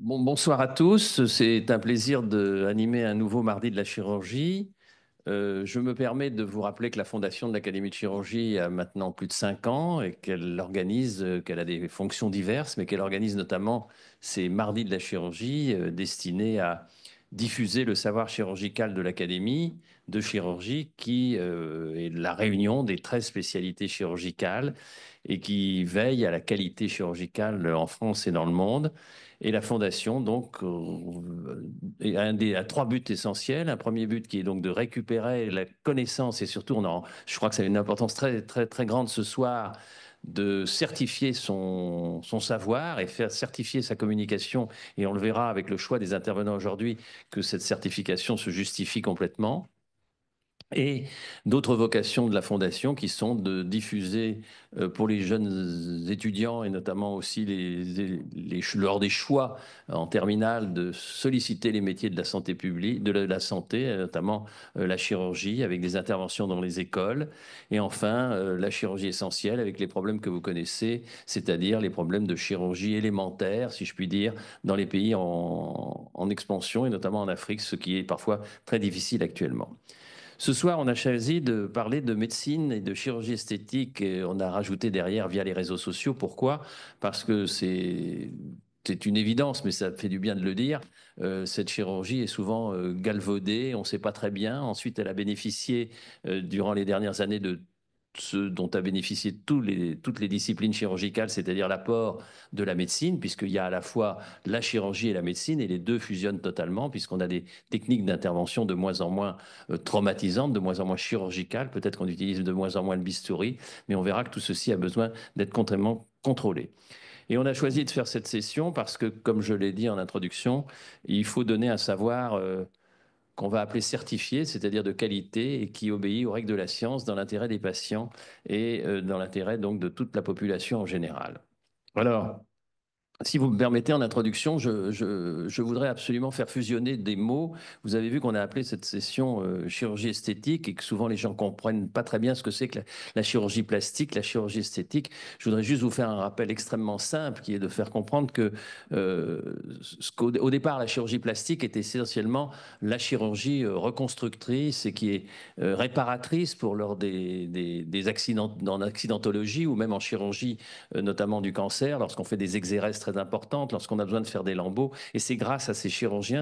Bonsoir à tous. C'est un plaisir d'animer un nouveau mardi de la chirurgie. Je me permets de vous rappeler que la Fondation de l'Académie de chirurgie a maintenant plus de 5 ans et qu'elle a des fonctions diverses, mais qu'elle organise notamment ces mardis de la chirurgie destinés à diffuser le savoir chirurgical de l'Académie de chirurgie qui est la réunion des 13 spécialités chirurgicales et qui veille à la qualité chirurgicale en France et dans le monde. Et la fondation, donc, a trois buts essentiels. Un premier but qui est donc de récupérer la connaissance et surtout, je crois que ça a une importance très, très, très grande ce soir, de certifier son savoir et faire certifier sa communication. Et on le verra avec le choix des intervenants aujourd'hui que cette certification se justifie complètement. Et d'autres vocations de la Fondation qui sont de diffuser pour les jeunes étudiants et notamment aussi lors des choix en terminale de solliciter les métiers de la santé publique, de la santé, notamment la chirurgie avec des interventions dans les écoles et enfin la chirurgie essentielle avec les problèmes que vous connaissez, c'est-à-dire les problèmes de chirurgie élémentaire, si je puis dire, dans les pays en expansion et notamment en Afrique, ce qui est parfois très difficile actuellement. Ce soir, on a choisi de parler de médecine et de chirurgie esthétique et on a rajouté derrière via les réseaux sociaux. Pourquoi? Parce que c'est une évidence, mais ça fait du bien de le dire. Cette chirurgie est souvent galvaudée, on ne sait pas très bien. Ensuite, elle a bénéficié durant les dernières années de ce dont a bénéficié toutes les disciplines chirurgicales, c'est-à-dire l'apport de la médecine, puisqu'il y a à la fois la chirurgie et la médecine, et les deux fusionnent totalement, puisqu'on a des techniques d'intervention de moins en moins traumatisantes, de moins en moins chirurgicales. Peut-être qu'on utilise de moins en moins le bistouri, mais on verra que tout ceci a besoin d'être contrairement contrôlé. Et on a choisi de faire cette session parce que, comme je l'ai dit en introduction, il faut donner un savoir qu'on va appeler certifié, c'est-à-dire de qualité, et qui obéit aux règles de la science dans l'intérêt des patients et dans l'intérêt donc de toute la population en général. Alors, si vous me permettez, en introduction, je voudrais absolument faire fusionner des mots. Vous avez vu qu'on a appelé cette session chirurgie esthétique et que souvent les gens comprennent pas très bien ce que c'est que la chirurgie plastique, la chirurgie esthétique. Je voudrais juste vous faire un rappel extrêmement simple qui est de faire comprendre que euh, au départ, la chirurgie plastique était essentiellement la chirurgie reconstructrice et qui est réparatrice pour lors des accidents, en accidentologie ou même en chirurgie, notamment du cancer, lorsqu'on fait des exéresses très importantes, lorsqu'on a besoin de faire des lambeaux. Et c'est grâce à ces chirurgiens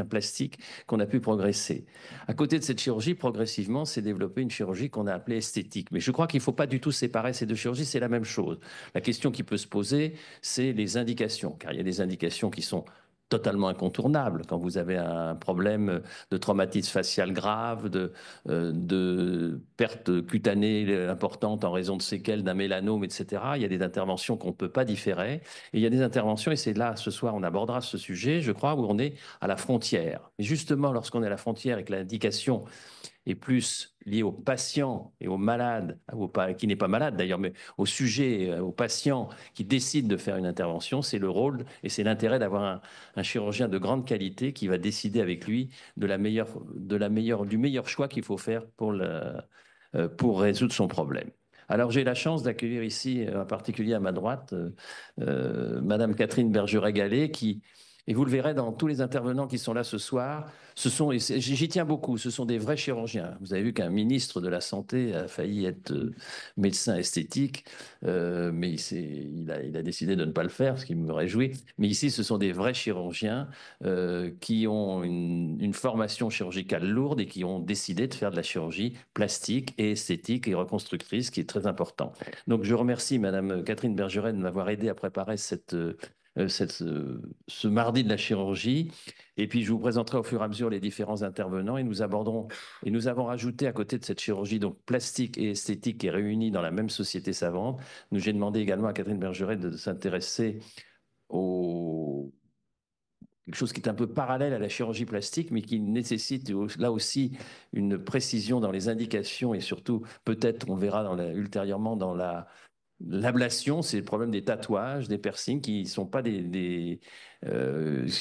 plastiques, qu'on a pu progresser. À côté de cette chirurgie, progressivement, s'est développée une chirurgie qu'on a appelée esthétique. Mais je crois qu'il ne faut pas du tout séparer ces deux chirurgies, c'est la même chose. La question qui peut se poser, c'est les indications, car il y a des indications qui sont totalement incontournables quand vous avez un problème de traumatisme facial grave, de perte cutanée importante en raison de séquelles d'un mélanome, etc. Il y a des interventions qu'on ne peut pas différer. Et il y a des interventions, et c'est là, ce soir, on abordera ce sujet, je crois, où on est à la frontière. Et justement, lorsqu'on est à la frontière et que l'indication est plus lié au patient et au malade, qui n'est pas malade d'ailleurs, mais au sujet, au patient qui décide de faire une intervention, c'est le rôle et c'est l'intérêt d'avoir un chirurgien de grande qualité qui va décider avec lui du meilleur choix qu'il faut faire pour résoudre son problème. Alors j'ai la chance d'accueillir ici, en particulier à ma droite, Madame Catherine Bergeret-Gallet, et vous le verrez dans tous les intervenants qui sont là ce soir, j'y tiens beaucoup, ce sont des vrais chirurgiens. Vous avez vu qu'un ministre de la Santé a failli être médecin esthétique, mais il a décidé de ne pas le faire, ce qui me réjouit. Mais ici, ce sont des vrais chirurgiens qui ont une formation chirurgicale lourde et qui ont décidé de faire de la chirurgie plastique et esthétique et reconstructrice, qui est très important. Donc je remercie Madame Catherine Bergeret de m'avoir aidé à préparer ce mardi de la chirurgie. Et puis, je vous présenterai au fur et à mesure les différents intervenants et nous avons rajouté à côté de cette chirurgie donc plastique et esthétique qui est réunie dans la même société savante, j'ai demandé également à Catherine Bergeret de s'intéresser au quelque chose qui est un peu parallèle à la chirurgie plastique, mais qui nécessite là aussi une précision dans les indications et surtout, peut-être, on verra ultérieurement dans l'ablation, c'est le problème des tatouages, des piercings, qui ne sont pas qui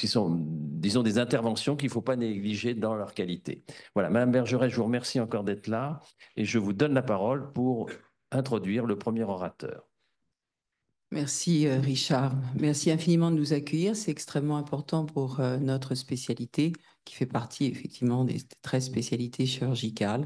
sont, disons, des interventions qu'il ne faut pas négliger dans leur qualité. Voilà, Madame Bergeret, je vous remercie encore d'être là et je vous donne la parole pour introduire le premier orateur. Merci Richard. Merci infiniment de nous accueillir. C'est extrêmement important pour notre spécialité qui fait partie effectivement des 13 spécialités chirurgicales.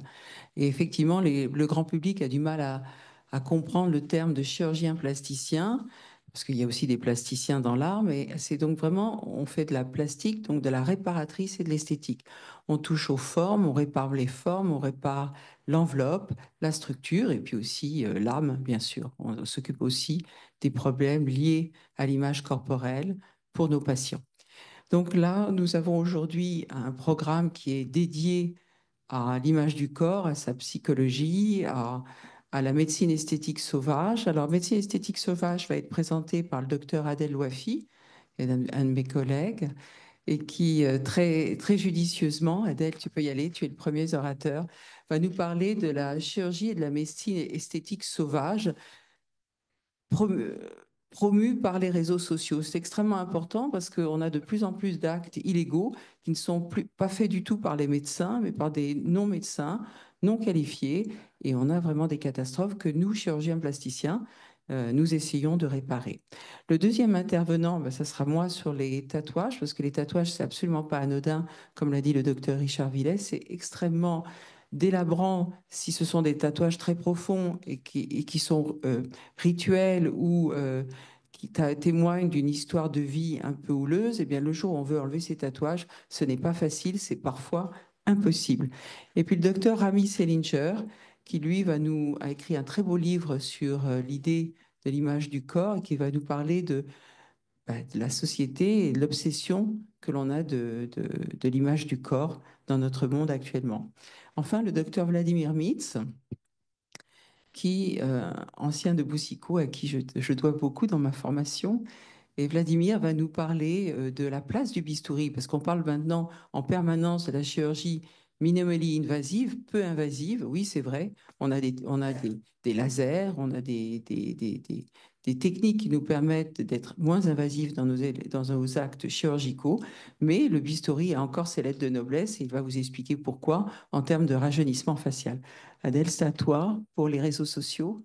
Et effectivement, le grand public a du mal à comprendre le terme de chirurgien plasticien, parce qu'il y a aussi des plasticiens dans l'art, mais c'est donc vraiment, on fait de la plastique, donc de la réparatrice et de l'esthétique. On touche aux formes, on répare les formes, on répare l'enveloppe, la structure, et puis aussi l'âme, bien sûr. On s'occupe aussi des problèmes liés à l'image corporelle pour nos patients. Donc là, nous avons aujourd'hui un programme qui est dédié à l'image du corps, à sa psychologie, à la médecine esthétique sauvage. Alors, médecine esthétique sauvage va être présentée par le docteur Adel Ouafi, un de mes collègues, et qui très judicieusement, Adel, tu peux y aller, tu es le premier orateur, va nous parler de la chirurgie et de la médecine esthétique sauvage promu, promu par les réseaux sociaux. C'est extrêmement important parce qu'on a de plus en plus d'actes illégaux qui ne sont pas faits du tout par les médecins, mais par des non-médecins, non qualifiés. Et on a vraiment des catastrophes que nous, chirurgiens plasticiens, nous essayons de réparer. Le deuxième intervenant, ben, ça sera moi sur les tatouages, parce que les tatouages, c'est absolument pas anodin, comme l'a dit le docteur Richard Villet, c'est extrêmement délabrant si ce sont des tatouages très profonds et qui sont rituels ou qui témoignent d'une histoire de vie un peu houleuse, eh bien, le jour où on veut enlever ces tatouages, ce n'est pas facile, c'est parfois impossible. Et puis le docteur Rami Selinger, qui lui a écrit un très beau livre sur l'idée de l'image du corps et qui va nous parler de la société et de l'obsession que l'on a de l'image du corps dans notre monde actuellement. Enfin, le docteur Vladimir Mitz, ancien de Boussicaut, à qui je dois beaucoup dans ma formation. Et Vladimir va nous parler de la place du bistouri, parce qu'on parle maintenant en permanence de la chirurgie minimally invasive, peu invasive. Oui, c'est vrai. On a des lasers, on a des techniques qui nous permettent d'être moins invasifs dans nos actes chirurgicaux. Mais le bistouri a encore ses lettres de noblesse et il va vous expliquer pourquoi en termes de rajeunissement facial. Adèle, c'est à toi pour les réseaux sociaux.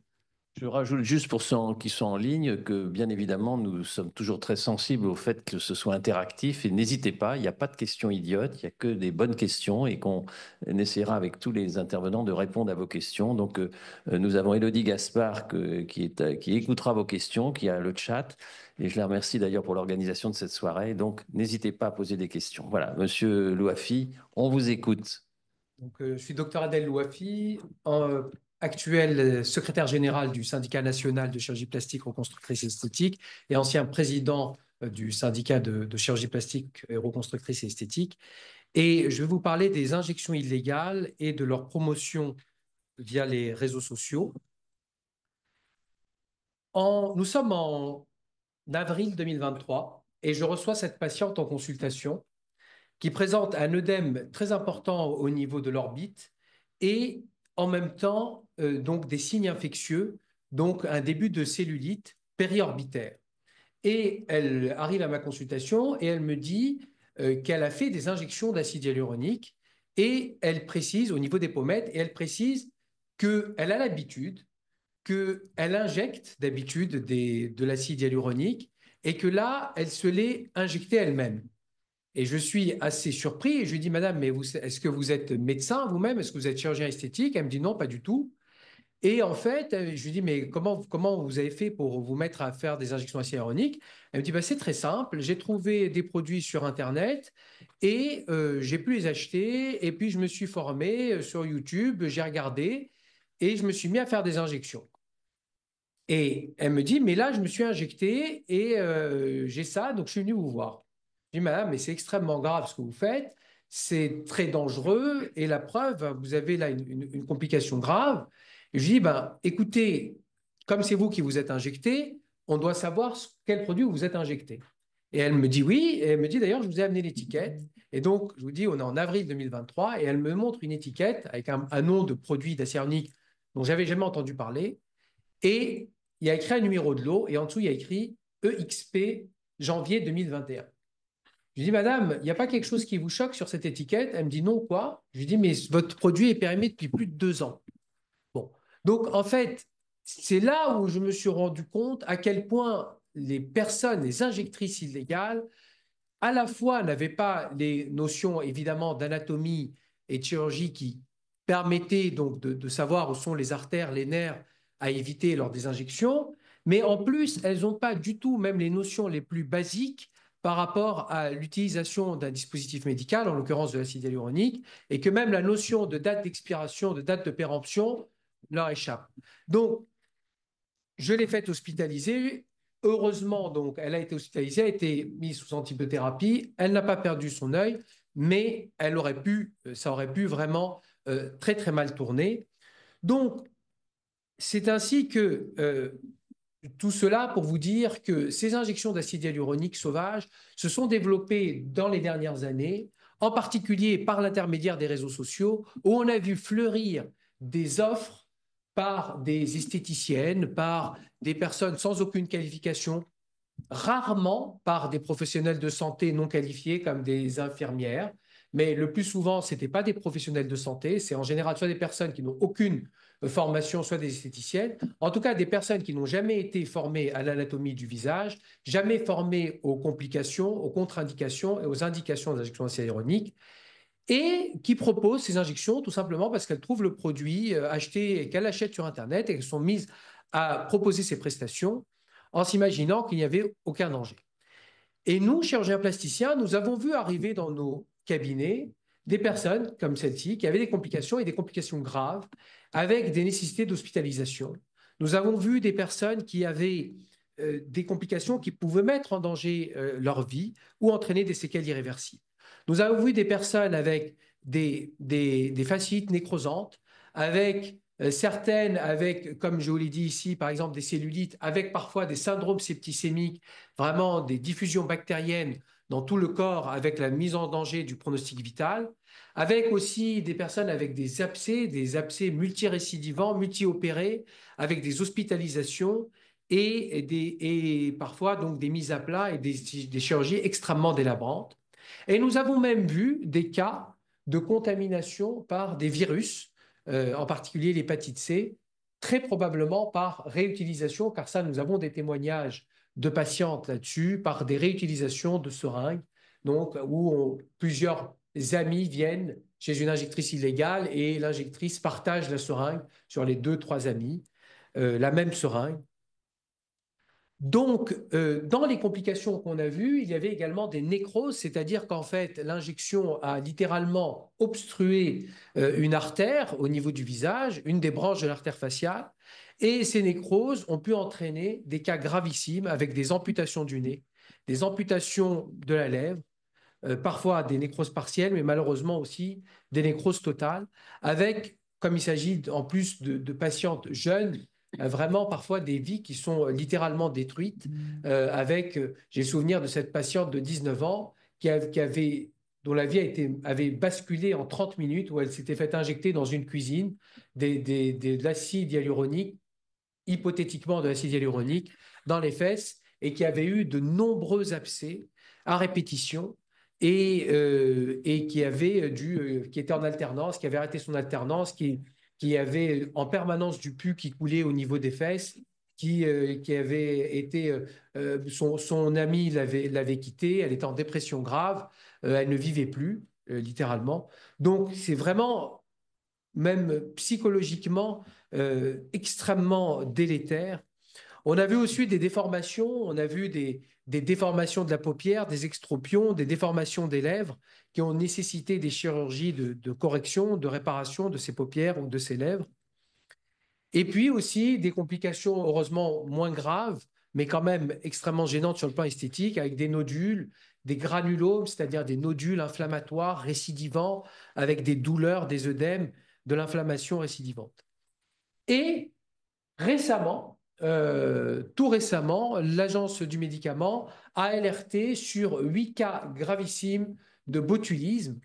Je rajoute juste pour ceux qui sont en ligne que bien évidemment nous sommes toujours très sensibles au fait que ce soit interactif et n'hésitez pas, il n'y a pas de questions idiotes, il n'y a que des bonnes questions et qu'on essaiera avec tous les intervenants de répondre à vos questions. Donc nous avons Élodie Gaspard qui écoutera vos questions, qui a le chat et je la remercie d'ailleurs pour l'organisation de cette soirée. Donc n'hésitez pas à poser des questions. Voilà, Monsieur Louafi, on vous écoute. Donc, je suis docteur Adel Louafi, actuel secrétaire général du syndicat national de chirurgie plastique, reconstructrice et esthétique et ancien président du syndicat de chirurgie plastique, reconstructrice et esthétique. Et je vais vous parler des injections illégales et de leur promotion via les réseaux sociaux. Nous sommes en avril 2023 et je reçois cette patiente en consultation qui présente un œdème très important au niveau de l'orbite et en même temps donc des signes infectieux, donc un début de cellulite périorbitaire. Et elle arrive à ma consultation et elle me dit qu'elle a fait des injections d'acide hyaluronique et elle précise au niveau des pommettes et elle précise qu'elle a l'habitude, qu'elle injecte d'habitude de l'acide hyaluronique et que là, elle se l'est injecté elle-même. Et je suis assez surpris et je lui dis, Madame, mais est-ce que vous êtes médecin vous-même? Est-ce que vous êtes chirurgien esthétique? Elle me dit non, pas du tout. Et en fait, je lui dis, mais comment vous avez fait pour vous mettre à faire des injections acides hyaluroniques? Elle me dit, bah, c'est très simple, j'ai trouvé des produits sur Internet et j'ai pu les acheter. Et puis, je me suis formé sur YouTube, j'ai regardé et je me suis mis à faire des injections. Et elle me dit, mais là, je me suis injecté et j'ai ça, donc je suis venu vous voir. Je dis, madame, mais c'est extrêmement grave ce que vous faites, c'est très dangereux et la preuve, vous avez là une complication grave. Et je lui dis, ben, écoutez, comme c'est vous qui vous êtes injecté, on doit savoir quel produit vous vous êtes injecté. Et elle me dit oui, et elle me dit d'ailleurs, je vous ai amené l'étiquette. Et donc, je vous dis, on est en avril 2023 et elle me montre une étiquette avec un nom de produit d'acéronique dont j'avais jamais entendu parler. Et il y a écrit un numéro de lot et en dessous, il y a écrit EXP janvier 2021. Je lui dis, Madame, il n'y a pas quelque chose qui vous choque sur cette étiquette? Elle me dit non, quoi? Je lui dis, mais votre produit est périmé depuis plus de 2 ans. Bon. Donc, en fait, c'est là où je me suis rendu compte à quel point les personnes, les injectrices illégales, à la fois n'avaient pas les notions évidemment d'anatomie et de chirurgie qui permettaient donc de savoir où sont les artères, les nerfs à éviter lors des injections, mais en plus, elles n'ont pas du tout même les notions les plus basiques par rapport à l'utilisation d'un dispositif médical, en l'occurrence de l'acide hyaluronique, et que même la notion de date d'expiration, de date de péremption leur échappe. Donc, je l'ai faite hospitaliser. Heureusement, donc, elle a été hospitalisée, elle a été mise sous antibiothérapie. Elle n'a pas perdu son œil, mais ça aurait pu vraiment très, très mal tourner. Donc, c'est ainsi que tout cela pour vous dire que ces injections d'acide hyaluronique sauvage se sont développées dans les dernières années, en particulier par l'intermédiaire des réseaux sociaux, où on a vu fleurir des offres par des esthéticiennes, par des personnes sans aucune qualification, rarement par des professionnels de santé non qualifiés comme des infirmières, mais le plus souvent, ce n'était pas des professionnels de santé, c'est en général soit des personnes qui n'ont aucune formation, soit des esthéticiennes, en tout cas des personnes qui n'ont jamais été formées à l'anatomie du visage, jamais formées aux complications, aux contre-indications et aux indications d'injection d'acide hyaluronique, et qui proposent ces injections tout simplement parce qu'elles trouvent le produit acheté et qu'elles achètent sur Internet et qu'elles sont mises à proposer ces prestations en s'imaginant qu'il n'y avait aucun danger. Et nous, chirurgiens plasticiens, nous avons vu arriver dans nos cabinets des personnes comme celle-ci qui avaient des complications et des complications graves avec des nécessités d'hospitalisation. Nous avons vu des personnes qui avaient des complications qui pouvaient mettre en danger leur vie ou entraîner des séquelles irréversibles. Nous avons vu des personnes avec des fasciites nécrosantes, avec certaines avec, comme je vous l'ai dit ici, par exemple des cellulites, avec parfois des syndromes septicémiques, vraiment des diffusions bactériennes dans tout le corps avec la mise en danger du pronostic vital, avec aussi des personnes avec des abcès multirécidivants, multi-opérés, avec des hospitalisations et parfois donc des mises à plat et des chirurgies extrêmement délabrantes. Et nous avons même vu des cas de contamination par des virus, en particulier l'hépatite C, très probablement par réutilisation, car ça, nous avons des témoignages de patientes là-dessus, par des réutilisations de seringues, donc où plusieurs amis viennent chez une injectrice illégale et l'injectrice partage la seringue sur les 2, 3 amis, la même seringue. Donc, dans les complications qu'on a vues, il y avait également des nécroses, c'est-à-dire qu'en fait, l'injection a littéralement obstrué une artère au niveau du visage, une des branches de l'artère faciale, et ces nécroses ont pu entraîner des cas gravissimes avec des amputations du nez, des amputations de la lèvre, parfois des nécroses partielles, mais malheureusement aussi des nécroses totales, avec, comme il s'agit en plus de patientes jeunes, vraiment parfois des vies qui sont littéralement détruites, j'ai le souvenir de cette patiente de 19 ans dont la vie avait basculé en 30 minutes, où elle s'était fait injecter dans une cuisine de l'acide hyaluronique, hypothétiquement de l'acide hyaluronique, dans les fesses, et qui avait eu de nombreux abcès à répétition, et qui qui était en alternance, qui avait arrêté son alternance, qui avait en permanence du pus qui coulait au niveau des fesses, qui avait été, son ami l'avait quitté, elle était en dépression grave, elle ne vivait plus, littéralement. Donc, c'est vraiment, même psychologiquement, extrêmement délétère. On a vu aussi des déformations, on a vu des déformations de la paupière, des extropions, des déformations des lèvres qui ont nécessité des chirurgies de correction, de réparation de ces paupières ou de ces lèvres. Et puis aussi des complications, heureusement moins graves, mais quand même extrêmement gênantes sur le plan esthétique, avec des nodules, des granulomes, c'est-à-dire des nodules inflammatoires récidivants, avec des douleurs, des œdèmes, de l'inflammation récidivante. Et récemment, tout récemment, l'Agence du médicament a alerté sur 8 cas gravissimes de botulisme.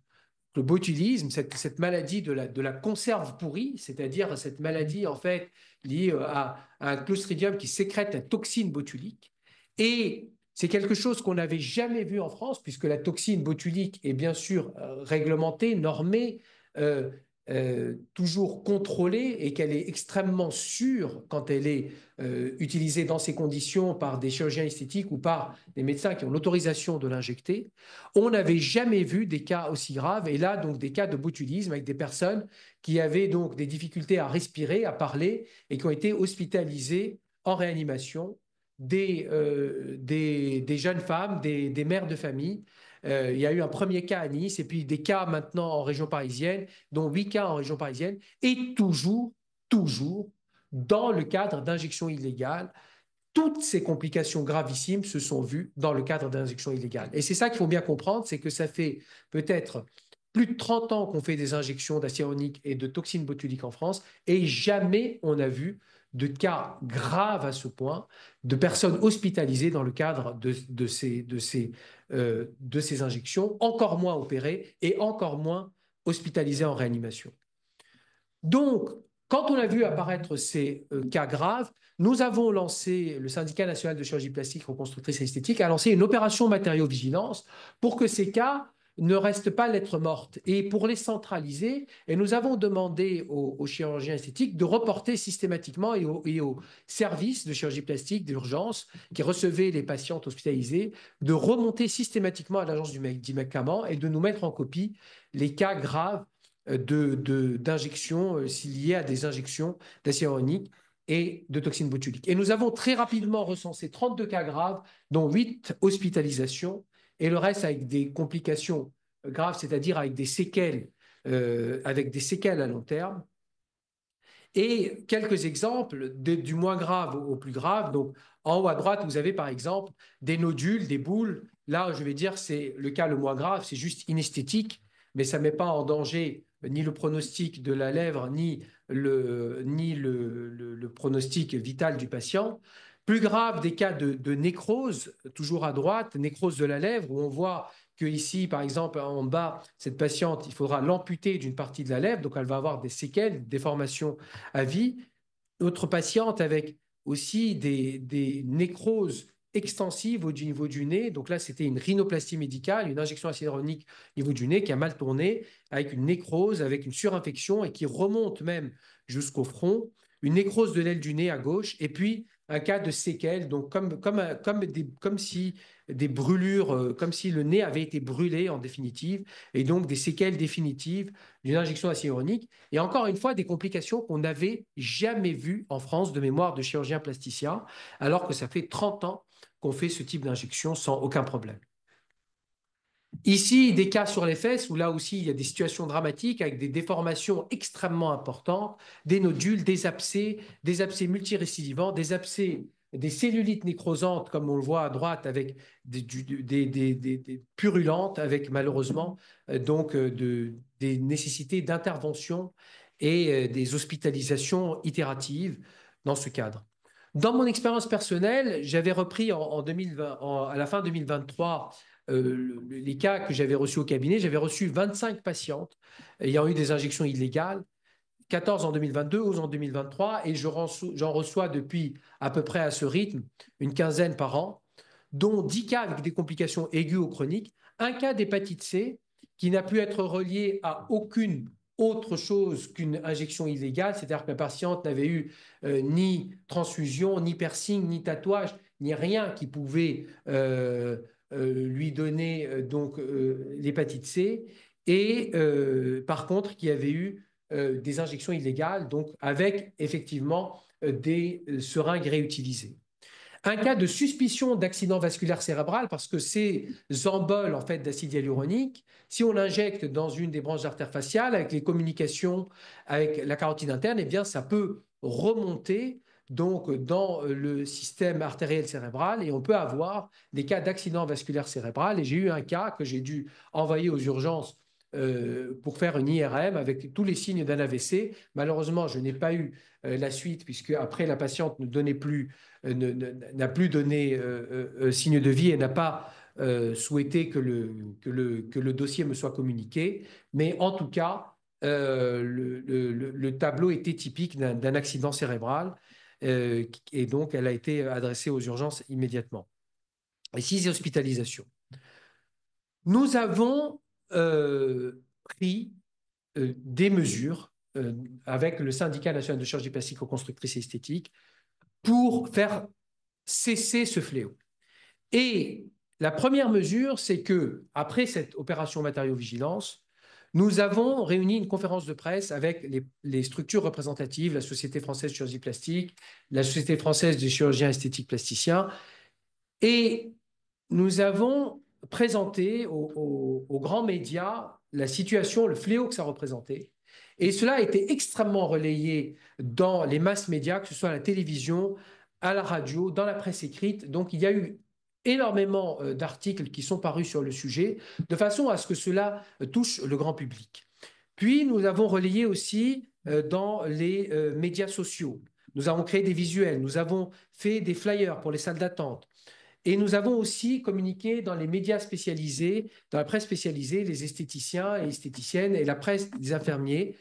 Le botulisme, cette maladie de la conserve pourrie, c'est-à-dire cette maladie en fait liée à un clostridium qui sécrète la toxine botulique. Et c'est quelque chose qu'on n'avait jamais vu en France, puisque la toxine botulique est bien sûr réglementée, normée, toujours contrôlée et qu'elle est extrêmement sûre quand elle est utilisée dans ces conditions par des chirurgiens esthétiques ou par des médecins qui ont l'autorisation de l'injecter. On n'avait jamais vu des cas aussi graves, et là, donc, des cas de botulisme avec des personnes qui avaient donc des difficultés à respirer, à parler, et qui ont été hospitalisées en réanimation, des jeunes femmes, des mères de famille. Il y a eu un premier cas à Nice et puis des cas maintenant en région parisienne, dont 8 cas en région parisienne, et toujours dans le cadre d'injections illégales. Toutes ces complications gravissimes se sont vues dans le cadre d'injections illégales. Et c'est ça qu'il faut bien comprendre, c'est que ça fait peut-être plus de 30 ans qu'on fait des injections d'acide hyaluronique et de toxines botuliques en France, et jamais on a vu de cas graves à ce point, de personnes hospitalisées dans le cadre de ces injections, encore moins opérées et encore moins hospitalisées en réanimation. Donc, quand on a vu apparaître ces cas graves, nous avons lancé, le Syndicat national de chirurgie plastique, reconstructrice et esthétique, a lancé une opération matériaux-vigilance pour que ces cas ne restent pas lettre morte et pour les centraliser. Et nous avons demandé aux chirurgiens esthétiques de reporter systématiquement et aux services de chirurgie plastique d'urgence qui recevaient les patientes hospitalisées, de remonter systématiquement à l'agence du médicament et de nous mettre en copie les cas graves d'injections liées à des injections d'acide hyaluronique et de toxines botuliques. Et nous avons très rapidement recensé 32 cas graves, dont 8 hospitalisations, et le reste avec des complications graves, c'est-à-dire avec des séquelles à long terme. Et quelques exemples du moins grave au plus grave. Donc, en haut à droite, vous avez par exemple des nodules, des boules. Là, je vais dire, c'est le cas le moins grave, c'est juste inesthétique, mais ça ne met pas en danger ni le pronostic de la lèvre, ni le pronostic vital du patient. Plus grave, des cas de nécrose, toujours à droite, nécrose de la lèvre, où on voit que ici, par exemple, en bas, cette patiente, il faudra l'amputer d'une partie de la lèvre, donc elle va avoir des séquelles, des déformations à vie. Autre patiente avec aussi des nécroses extensives au niveau du nez. Donc là, c'était une rhinoplastie médicale, une injection acide hyaluronique au niveau du nez qui a mal tourné, avec une nécrose, avec une surinfection et qui remonte même jusqu'au front. Une nécrose de l'aile du nez à gauche, et puis un cas de séquelles, donc comme si des brûlures, comme si le nez avait été brûlé en définitive, et donc des séquelles définitives d'une injection acide hyaluronique. Et encore une fois, des complications qu'on n'avait jamais vues en France de mémoire de chirurgiens plasticiens, alors que ça fait 30 ans qu'on fait ce type d'injection sans aucun problème. Ici, des cas sur les fesses où là aussi, il y a des situations dramatiques avec des déformations extrêmement importantes, des nodules, des abcès multirécidivants, des abcès, des cellulites nécrosantes, comme on le voit à droite, avec des purulentes, avec malheureusement des nécessités d'intervention et des hospitalisations itératives dans ce cadre. Dans mon expérience personnelle, j'avais repris en 2020, à la fin 2023 les cas que j'avais reçus au cabinet. J'avais reçu 25 patientes ayant eu des injections illégales, 14 en 2022, 11 en 2023, et j'en reçois depuis à peu près à ce rythme une quinzaine par an, dont 10 cas avec des complications aiguës ou chroniques, un cas d'hépatite C qui n'a pu être relié à aucune autre chose qu'une injection illégale, c'est-à-dire que la patiente n'avait eu ni transfusion, ni piercing, ni tatouage, ni rien qui pouvait lui donner l'hépatite C, et par contre qui avait eu des injections illégales, donc avec effectivement des seringues réutilisées. Un cas de suspicion d'accident vasculaire cérébral, parce que ces emboles en fait, d'acide hyaluronique, si on l'injecte dans une des branches d'artère faciale, avec les communications avec la carotide interne, eh bien, ça peut remonter donc, dans le système artériel cérébral et on peut avoir des cas d'accident vasculaire cérébral. Et j'ai eu un cas que j'ai dû envoyer aux urgences pour faire une IRM avec tous les signes d'un AVC. Malheureusement, je n'ai pas eu la suite puisque après la patiente ne donnait plus, n'a plus donné signe de vie et n'a pas souhaité que le dossier me soit communiqué. Mais en tout cas, le tableau était typique d'un accident cérébral et donc elle a été adressée aux urgences immédiatement. Et 6 hospitalisations. Nous avons pris des mesures avec le syndicat national de chirurgie plastique reconstructrice et esthétique pour faire cesser ce fléau. Et la première mesure, c'est que après cette opération matériaux-vigilance, nous avons réuni une conférence de presse avec les structures représentatives, la Société française de chirurgie plastique, la Société française des chirurgiens esthétiques plasticiens, et nous avons présenté aux grands médias la situation, le fléau que ça représentait. Et cela a été extrêmement relayé dans les masses médias, que ce soit à la télévision, à la radio, dans la presse écrite. Donc, il y a eu énormément d'articles qui sont parus sur le sujet, de façon à ce que cela touche le grand public. Puis, nous avons relayé aussi dans les médias sociaux. Nous avons créé des visuels, nous avons fait des flyers pour les salles d'attente. Et nous avons aussi communiqué dans les médias spécialisés, dans la presse spécialisée, les esthéticiens et esthéticiennes et la presse des infirmiers,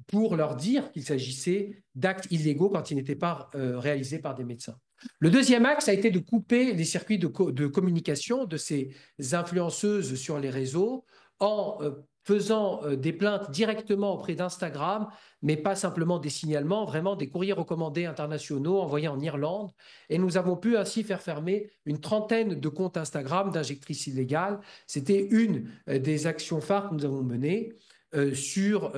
pour leur dire qu'il s'agissait d'actes illégaux quand ils n'étaient pas réalisés par des médecins. Le deuxième axe a été de couper les circuits de communication de ces influenceuses sur les réseaux en faisant des plaintes directement auprès d'Instagram, mais pas simplement des signalements, vraiment des courriers recommandés internationaux envoyés en Irlande. Et nous avons pu ainsi faire fermer une trentaine de comptes Instagram d'injectrices illégales. C'était une des actions phares que nous avons menées sur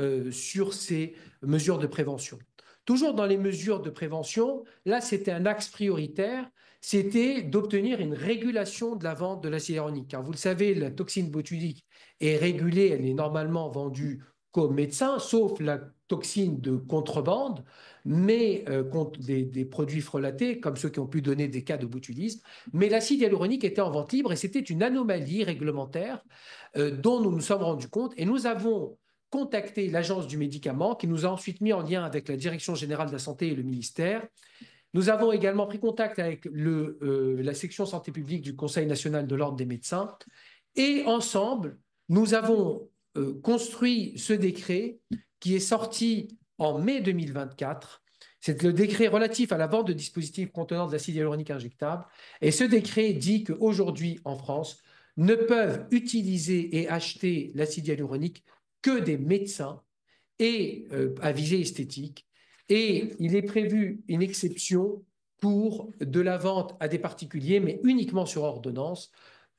ces mesures de prévention. Toujours dans les mesures de prévention, là, c'était un axe prioritaire, c'était d'obtenir une régulation de la vente de l'acide hyaluronique. Car vous le savez, la toxine botulique est régulée, elle est normalement vendue qu'aux médecins, sauf la toxine de contrebande, mais contre des produits frelatés, comme ceux qui ont pu donner des cas de botulisme. Mais l'acide hyaluronique était en vente libre et c'était une anomalie réglementaire dont nous nous sommes rendus compte. Et nous avons contacté l'Agence du médicament, qui nous a ensuite mis en lien avec la Direction générale de la santé et le ministère. Nous avons également pris contact avec la section santé publique du Conseil national de l'ordre des médecins. Et ensemble, nous avons construit ce décret qui est sorti en mai 2024. C'est le décret relatif à la vente de dispositifs contenant de l'acide hyaluronique injectable. Et ce décret dit qu'aujourd'hui, en France, ne peuvent utiliser et acheter l'acide hyaluronique que des médecins et à visée esthétique. Et il est prévu une exception pour de la vente à des particuliers, mais uniquement sur ordonnance.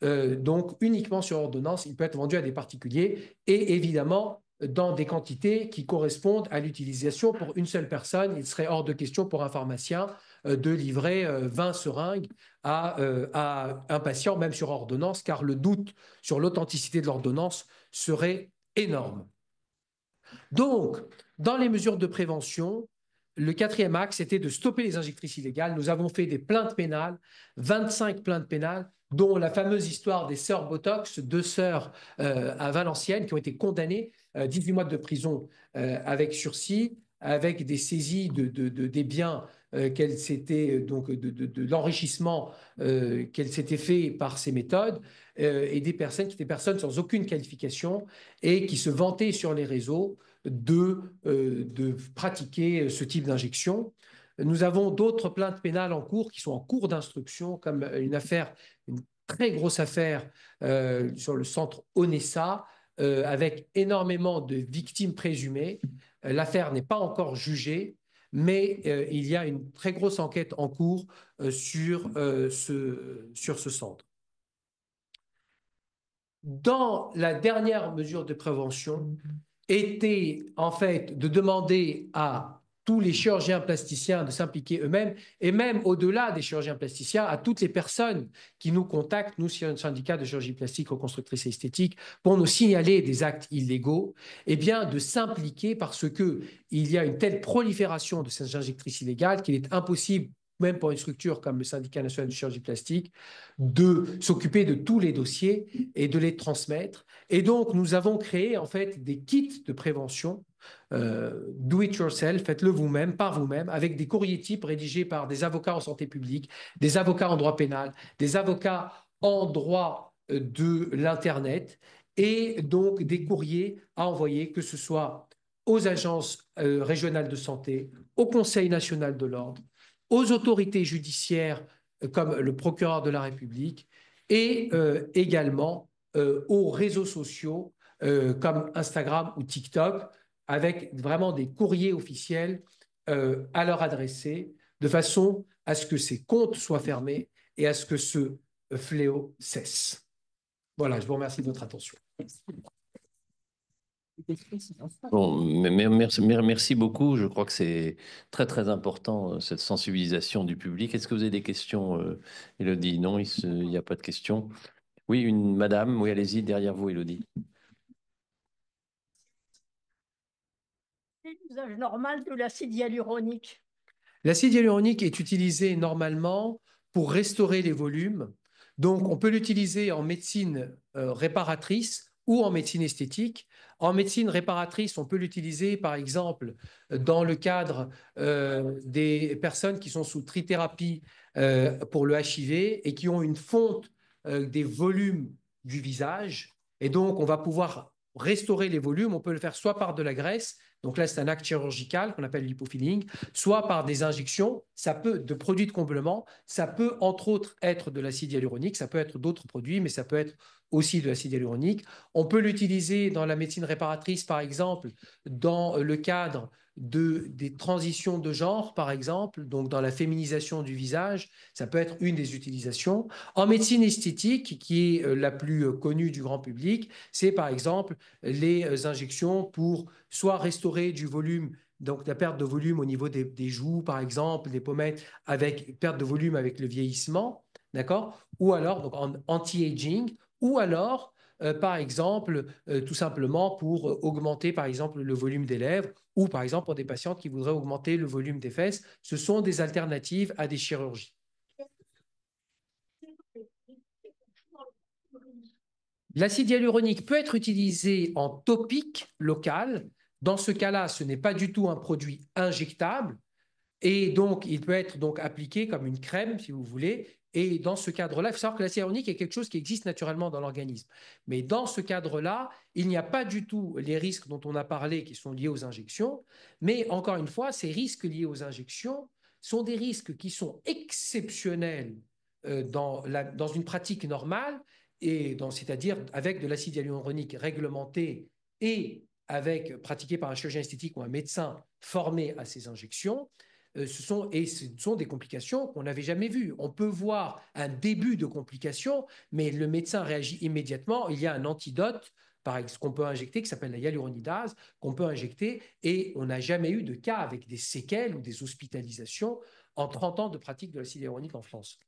Donc, uniquement sur ordonnance, il peut être vendu à des particuliers et évidemment dans des quantités qui correspondent à l'utilisation pour une seule personne. Il serait hors de question pour un pharmacien de livrer 20 seringues à un patient, même sur ordonnance, car le doute sur l'authenticité de l'ordonnance serait énorme. Donc, dans les mesures de prévention, le quatrième axe était de stopper les injectrices illégales. Nous avons fait des plaintes pénales, 25 plaintes pénales, dont la fameuse histoire des sœurs Botox, deux sœurs à Valenciennes qui ont été condamnées 18 mois de prison avec sursis, avec des saisies des biens qu'elles s'étaient, donc de l'enrichissement qu'elles s'étaient fait par ces méthodes, et des personnes qui étaient personnes sans aucune qualification et qui se vantaient sur les réseaux de pratiquer ce type d'injection. Nous avons d'autres plaintes pénales en cours qui sont en cours d'instruction, comme une très grosse affaire sur le centre Onessa, avec énormément de victimes présumées. L'affaire n'est pas encore jugée, mais il y a une très grosse enquête en cours sur ce centre. Dans la dernière mesure de prévention, était en fait de demander à tous les chirurgiens plasticiens de s'impliquer eux-mêmes, et même au-delà des chirurgiens plasticiens, à toutes les personnes qui nous contactent, nous, syndicat de chirurgie plastique, reconstructrice et esthétique, pour nous signaler des actes illégaux, eh bien, de s'impliquer parce qu'il y a une telle prolifération de ces injectrices illégales qu'il est impossible, même pour une structure comme le syndicat national de chirurgie plastique, de s'occuper de tous les dossiers et de les transmettre. Et donc, nous avons créé en fait des kits de prévention, do it yourself, faites-le vous-même, par vous-même, avec des courriers types rédigés par des avocats en santé publique, des avocats en droit pénal, des avocats en droit de l'Internet, et donc des courriers à envoyer, que ce soit aux agences régionales de santé, au Conseil national de l'ordre, aux autorités judiciaires comme le procureur de la République et également aux réseaux sociaux comme Instagram ou TikTok avec vraiment des courriers officiels à leur adresser, de façon à ce que ces comptes soient fermés et à ce que ce fléau cesse. Voilà, je vous remercie de votre attention. Bon, merci beaucoup. Je crois que c'est très, très important, cette sensibilisation du public. Est-ce que vous avez des questions, Élodie? Non, il n'y a pas de questions. Oui, une madame. Oui, allez-y, derrière vous, Élodie. L'usage normal de l'acide hyaluronique. L'acide hyaluronique est utilisé normalement pour restaurer les volumes. Donc, on peut l'utiliser en médecine réparatrice ou en médecine esthétique. En médecine réparatrice, on peut l'utiliser, par exemple, dans le cadre des personnes qui sont sous trithérapie pour le HIV et qui ont une fonte des volumes du visage. Et donc, on va pouvoir restaurer les volumes. On peut le faire soit par de la graisse, donc là, c'est un acte chirurgical qu'on appelle l'hypofilling, soit par des injections, ça peut, de produits de comblement, ça peut entre autres être de l'acide hyaluronique, ça peut être d'autres produits, mais ça peut être aussi de l'acide hyaluronique. On peut l'utiliser dans la médecine réparatrice, par exemple, dans le cadre des transitions de genre, par exemple, donc dans la féminisation du visage, ça peut être une des utilisations. En médecine esthétique, qui est la plus connue du grand public, c'est par exemple les injections pour soit restaurer du volume, donc la perte de volume au niveau des joues, par exemple, des pommettes, avec perte de volume avec le vieillissement, d'accord? Ou alors, donc en anti-aging, ou alors, par exemple, tout simplement pour augmenter, par exemple, le volume des lèvres, ou par exemple pour des patientes qui voudraient augmenter le volume des fesses. Ce sont des alternatives à des chirurgies. L'acide hyaluronique peut être utilisé en topique local. Dans ce cas-là, ce n'est pas du tout un produit injectable et donc il peut être donc appliqué comme une crème, si vous voulez. Et dans ce cadre-là, il faut savoir que l'acide hyaluronique est quelque chose qui existe naturellement dans l'organisme. Mais dans ce cadre-là, il n'y a pas du tout les risques dont on a parlé qui sont liés aux injections. Mais encore une fois, ces risques liés aux injections sont des risques qui sont exceptionnels dans une pratique normale et c'est-à-dire avec de l'acide hyaluronique réglementé et pratiqué par un chirurgien esthétique ou un médecin formé à ces injections. Ce sont des complications qu'on n'avait jamais vues. On peut voir un début de complications, mais le médecin réagit immédiatement. Il y a un antidote qu'on peut injecter, qui s'appelle la hyaluronidase, qu'on peut injecter, et on n'a jamais eu de cas avec des séquelles ou des hospitalisations en 30 ans de pratique de l'acide hyaluronique en France.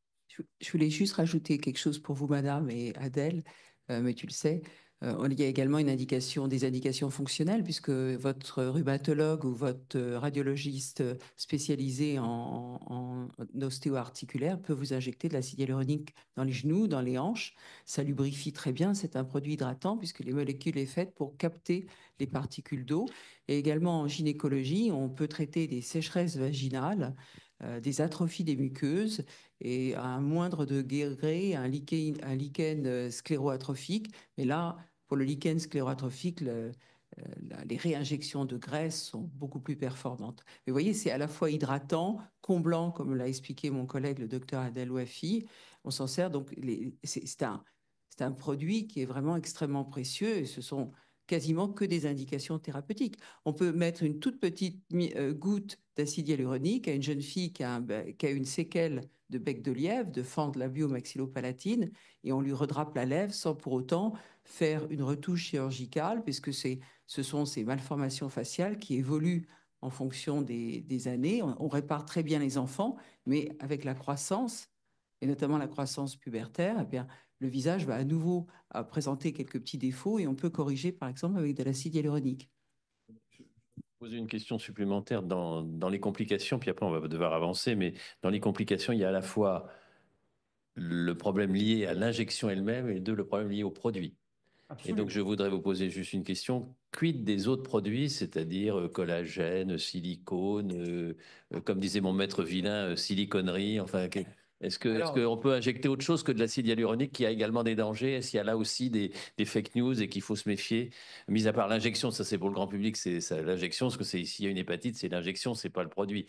Je voulais juste rajouter quelque chose pour vous, madame et Adèle, mais tu le sais. Il y a également des indications fonctionnelles, puisque votre rhumatologue ou votre radiologiste spécialisé en ostéo-articulaire peut vous injecter de l'acide hyaluronique dans les genoux, dans les hanches. Ça lubrifie très bien. C'est un produit hydratant, puisque les molécules sont faites pour capter les particules d'eau. Et également en gynécologie, on peut traiter des sécheresses vaginales, des atrophies des muqueuses et à un moindre degré, un lichen scléroatrophique. Mais là, pour le lichen scléroatrophique, les réinjections de graisse sont beaucoup plus performantes. Mais vous voyez, c'est à la fois hydratant, comblant, comme l'a expliqué mon collègue, le docteur Adel Ouafi. On s'en sert, donc c'est un produit qui est vraiment extrêmement précieux et ce sont quasiment que des indications thérapeutiques. On peut mettre une toute petite goutte d'acide hyaluronique à une jeune fille qui a une séquelle de bec de lièvre, de fente labio-maxillopalatine, et on lui redrape la lèvre sans pour autant faire une retouche chirurgicale, puisque ce sont ces malformations faciales qui évoluent en fonction des années. On répare très bien les enfants, mais avec la croissance, et notamment la croissance pubertaire, eh bien, le visage va à nouveau présenter quelques petits défauts et on peut corriger, par exemple, avec de l'acide hyaluronique. Poser une question supplémentaire dans les complications, puis après on va devoir avancer, mais dans les complications, il y a à la fois le problème lié à l'injection elle-même et le problème lié au produit. Absolument. Et donc, je voudrais vous poser juste une question. Quid des autres produits, c'est-à-dire collagène, silicone, comme disait mon maître vilain, siliconerie, enfin, est-ce qu'on peut injecter autre chose que de l'acide hyaluronique qui a également des dangers? Est-ce qu'il y a là aussi des fake news et qu'il faut se méfier? Mis à part l'injection, ça c'est pour le grand public, c'est l'injection, parce que s'il y a une hépatite, c'est l'injection, c'est pas le produit.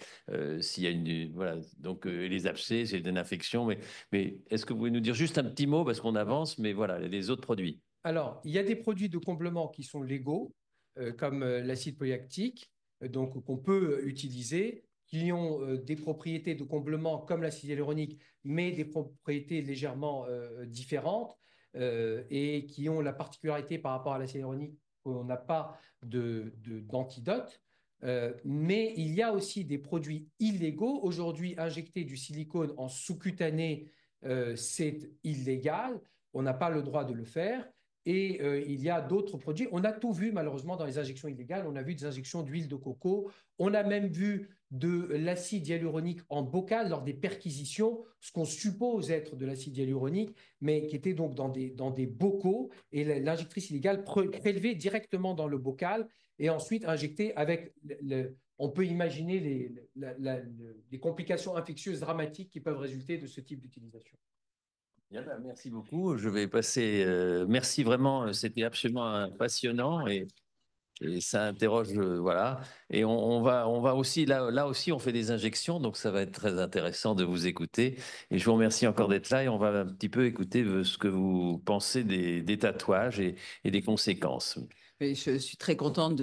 S'il y a voilà, donc les abcès, c'est une infection, mais est-ce que vous pouvez nous dire juste un petit mot, parce qu'on avance, mais voilà, les autres produits. Alors, il y a des produits de comblement qui sont légaux. comme l'acide polyactique, donc qu'on peut utiliser, qui ont des propriétés de comblement comme l'acide hyaluronique, mais des propriétés légèrement différentes et qui ont la particularité par rapport à l'acide hyaluronique qu'on n'a pas d'antidote. Mais il y a aussi des produits illégaux. Aujourd'hui, injecter du silicone en sous-cutané, c'est illégal. On n'a pas le droit de le faire. Et il y a d'autres produits. On a tout vu, malheureusement, dans les injections illégales. On a vu des injections d'huile de coco. On a même vu de l'acide hyaluronique en bocal lors des perquisitions, ce qu'on suppose être de l'acide hyaluronique, mais qui était donc dans des bocaux. Et l'injectrice illégale prélevait directement dans le bocal et ensuite injectée avec on peut imaginer les complications infectieuses dramatiques qui peuvent résulter de ce type d'utilisation. Bien, ben, merci beaucoup. Je vais passer. Merci vraiment. C'était absolument passionnant et ça interroge. Voilà. Et on va aussi là aussi on fait des injections, donc ça va être très intéressant de vous écouter. Et je vous remercie encore d'être là et on va un petit peu écouter ce que vous pensez des tatouages et des conséquences. Et je suis très contente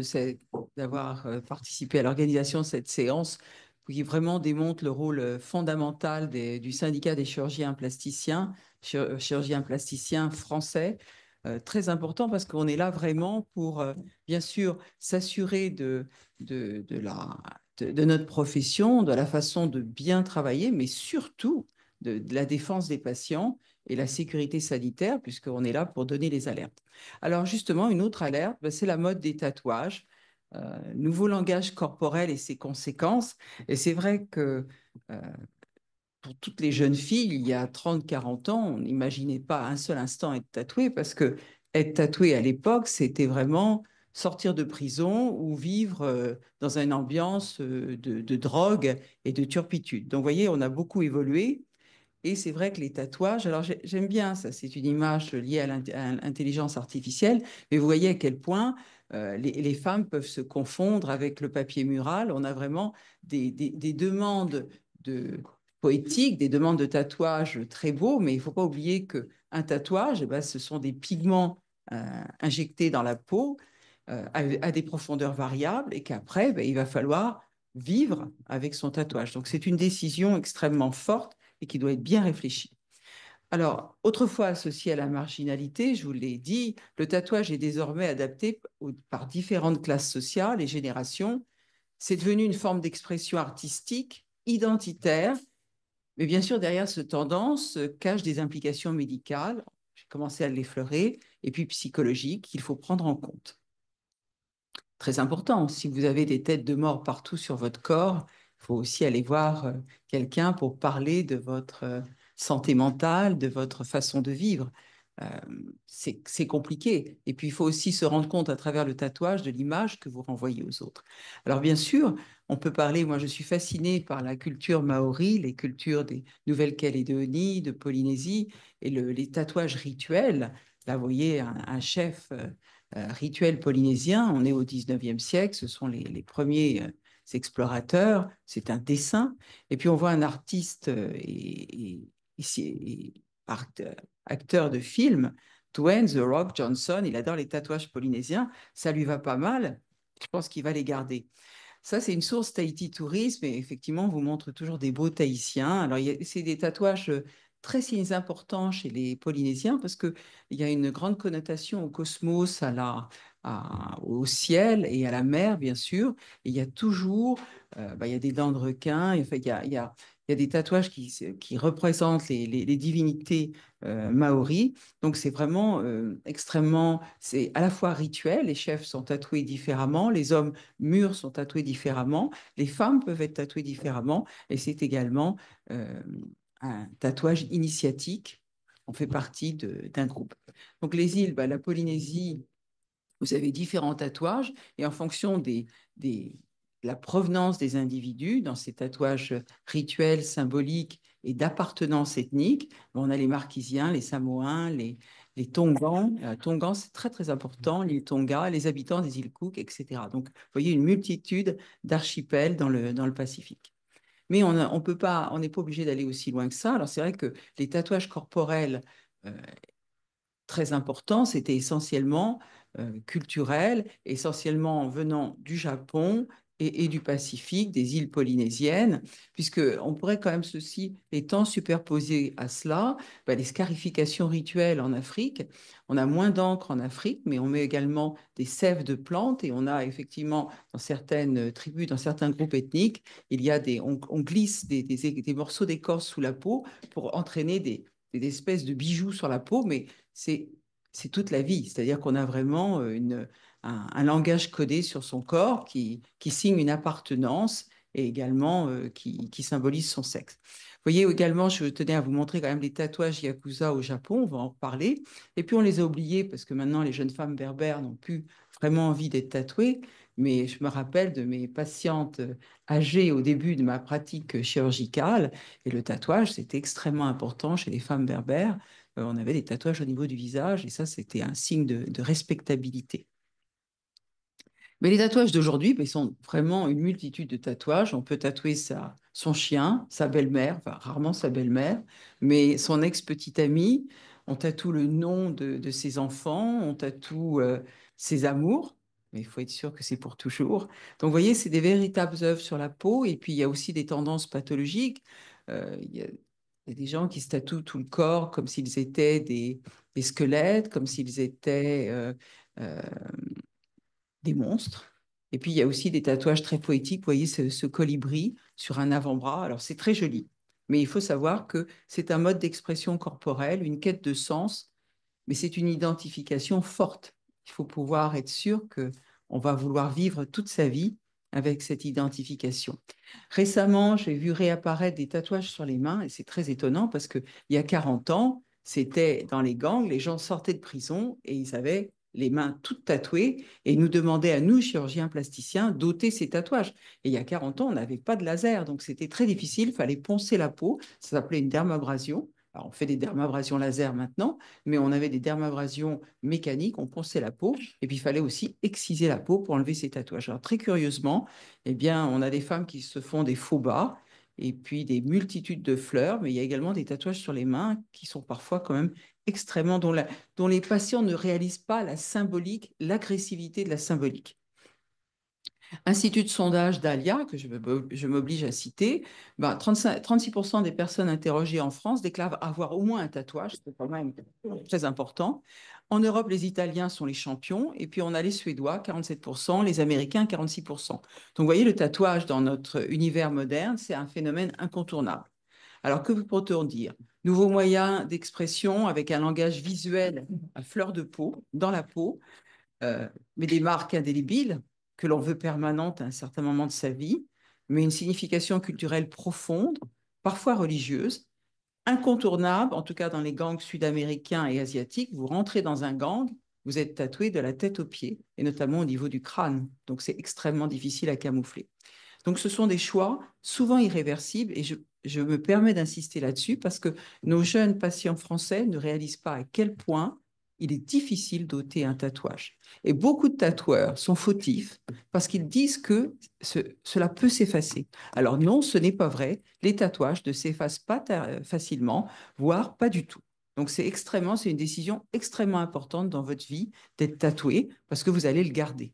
d'avoir participé à l'organisation de cette séance qui vraiment démontre le rôle fondamental du syndicat des chirurgiens plasticiens, chirurgiens plasticiens français. Très important parce qu'on est là vraiment pour, bien sûr, s'assurer de notre profession, de la façon de bien travailler, mais surtout de la défense des patients et la sécurité sanitaire, puisqu'on est là pour donner les alertes. Alors justement, une autre alerte, c'est la mode des tatouages, nouveau langage corporel et ses conséquences. Et c'est vrai que pour toutes les jeunes filles, il y a 30-40 ans, on n'imaginait pas un seul instant être tatouée parce que être tatouée à l'époque, c'était vraiment sortir de prison ou vivre dans une ambiance de drogue et de turpitude. Donc, vous voyez, on a beaucoup évolué. Et c'est vrai que les tatouages, alors j'aime bien ça, c'est une image liée à l'intelligence artificielle, mais vous voyez à quel point les femmes peuvent se confondre avec le papier mural. On a vraiment des demandes poétiques, des demandes de tatouages très beaux, mais il ne faut pas oublier qu'un tatouage, ce sont des pigments injectés dans la peau à des profondeurs variables et qu'après, il va falloir vivre avec son tatouage. Donc c'est une décision extrêmement forte et qui doit être bien réfléchi. Alors, autrefois associé à la marginalité, je vous l'ai dit, le tatouage est désormais adapté par différentes classes sociales et générations. C'est devenu une forme d'expression artistique, identitaire, mais bien sûr, derrière cette tendance se cachent des implications médicales, j'ai commencé à l'effleurer, et puis psychologiques qu'il faut prendre en compte. Très important, si vous avez des têtes de mort partout sur votre corps, il faut aussi aller voir quelqu'un pour parler de votre santé mentale, de votre façon de vivre. C'est compliqué. Et puis, il faut aussi se rendre compte à travers le tatouage de l'image que vous renvoyez aux autres. Alors, bien sûr, on peut parler, moi je suis fascinée par la culture maori, les cultures des Nouvelle-Calédonie, de Polynésie, et les tatouages rituels. Là, vous voyez un chef rituel polynésien, on est au 19e siècle, ce sont les premiers explorateurs, c'est un dessin, et puis on voit un artiste et acteur de film, Dwayne The Rock Johnson, il adore les tatouages polynésiens, ça lui va pas mal, je pense qu'il va les garder. Ça, c'est une source Tahiti Tourisme et effectivement, on vous montre toujours des beaux Tahitiens. Alors, c'est des tatouages très importants chez les Polynésiens parce qu'il y a une grande connotation au cosmos, au ciel et à la mer, bien sûr. Et il y a toujours, il y a des dents de requin, enfin, il y a des tatouages qui représentent les divinités maoris. Donc, c'est vraiment extrêmement, c'est à la fois rituel, les chefs sont tatoués différemment, les hommes mûrs sont tatoués différemment, les femmes peuvent être tatouées différemment, et c'est également un tatouage initiatique. On fait partie d'un groupe. Donc les îles, la Polynésie, vous avez différents tatouages, et en fonction de la provenance des individus, dans ces tatouages rituels, symboliques et d'appartenance ethnique, on a les Marquisiens, les Samoans, les Tongans. Tongans, c'est très, très important, l'île Tonga, les habitants des îles Cook, etc. Donc, vous voyez une multitude d'archipels dans le Pacifique. Mais on n'est pas obligé d'aller aussi loin que ça. Alors, c'est vrai que les tatouages corporels très importants, c'était essentiellement culturels, essentiellement venant du Japon et du Pacifique, des îles polynésiennes, puisqu'on pourrait quand même ceci étant superposé à cela, les scarifications rituelles en Afrique. On a moins d'encre en Afrique, mais on met également des sèves de plantes et on a effectivement dans certaines tribus, dans certains groupes ethniques, on glisse des morceaux d'écorce sous la peau pour entraîner des espèces de bijoux sur la peau, mais c'est toute la vie. C'est-à-dire qu'on a vraiment un langage codé sur son corps qui signe une appartenance et également qui symbolise son sexe. Vous voyez également, je tenais à vous montrer quand même les tatouages yakuza au Japon, on va en reparler. Et puis on les a oubliés parce que maintenant les jeunes femmes berbères n'ont plus vraiment envie d'être tatouées. Mais je me rappelle de mes patientes âgées au début de ma pratique chirurgicale. Et le tatouage, c'était extrêmement important chez les femmes berbères. On avait des tatouages au niveau du visage et ça, c'était un signe de respectabilité. Mais les tatouages d'aujourd'hui, ils sont vraiment une multitude de tatouages. On peut tatouer son chien, sa belle-mère, enfin rarement sa belle-mère, mais son ex-petite amie. On tatoue le nom de ses enfants, on tatoue ses amours, mais il faut être sûr que c'est pour toujours. Donc, vous voyez, c'est des véritables œuvres sur la peau. Et puis, il y a aussi des tendances pathologiques. Il y a des gens qui se tatouent tout le corps comme s'ils étaient des squelettes, comme s'ils étaient euh, des monstres. Et puis, il y a aussi des tatouages très poétiques. Vous voyez ce colibri sur un avant-bras. Alors, c'est très joli. Mais il faut savoir que c'est un mode d'expression corporelle, une quête de sens, mais c'est une identification forte. Il faut pouvoir être sûr qu'on va vouloir vivre toute sa vie avec cette identification. Récemment, j'ai vu réapparaître des tatouages sur les mains et c'est très étonnant parce qu'il y a 40 ans, c'était dans les gangs, les gens sortaient de prison et ils avaient les mains toutes tatouées et ils nous demandaient à nous, chirurgiens plasticiens, d'ôter ces tatouages. Et il y a 40 ans, on n'avait pas de laser, donc c'était très difficile, il fallait poncer la peau, ça s'appelait une dermabrasion. Alors, on fait des dermabrasions laser maintenant, mais on avait des dermabrasions mécaniques, on ponçait la peau, et puis il fallait aussi exciser la peau pour enlever ces tatouages. Alors, très curieusement, eh bien, on a des femmes qui se font des faux bas, et puis des multitudes de fleurs, mais il y a également des tatouages sur les mains qui sont parfois quand même extrêmement, dont les patients ne réalisent pas la symbolique, l'agressivité de la symbolique. Institut de sondage d'Alia, que je m'oblige à citer, 36% des personnes interrogées en France déclarent avoir au moins un tatouage, c'est quand même très important. En Europe, les Italiens sont les champions, et puis on a les Suédois, 47%, les Américains, 46%. Donc, vous voyez, le tatouage dans notre univers moderne, c'est un phénomène incontournable. Alors, que peut-on dire? Nouveaux moyens d'expression avec un langage visuel à fleur de peau, dans la peau, mais des marques indélébiles que l'on veut permanentes à un certain moment de sa vie, mais une signification culturelle profonde, parfois religieuse, incontournable, en tout cas dans les gangs sud-américains et asiatiques. Vous rentrez dans un gang, vous êtes tatoué de la tête aux pieds, et notamment au niveau du crâne. Donc, c'est extrêmement difficile à camoufler. Donc, ce sont des choix souvent irréversibles et je me permets d'insister là-dessus parce que nos jeunes patients français ne réalisent pas à quel point il est difficile d'ôter un tatouage. Et beaucoup de tatoueurs sont fautifs parce qu'ils disent que cela peut s'effacer. Alors non, ce n'est pas vrai. Les tatouages ne s'effacent pas facilement, voire pas du tout. Donc c'est une décision extrêmement importante dans votre vie d'être tatoué parce que vous allez le garder.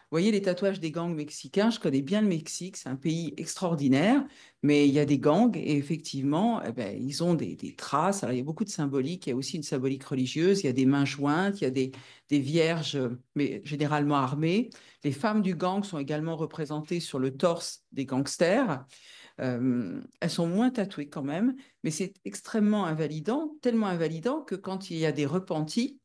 Vous voyez les tatouages des gangs mexicains, je connais bien le Mexique, c'est un pays extraordinaire, mais il y a des gangs et effectivement, ils ont des traces. Alors, il y a beaucoup de symbolique, il y a aussi une symbolique religieuse, il y a des mains jointes, il y a des vierges, mais généralement armées. Les femmes du gang sont également représentées sur le torse des gangsters. Elles sont moins tatouées quand même, mais c'est extrêmement invalidant, tellement invalidant que quand il y a des repentis,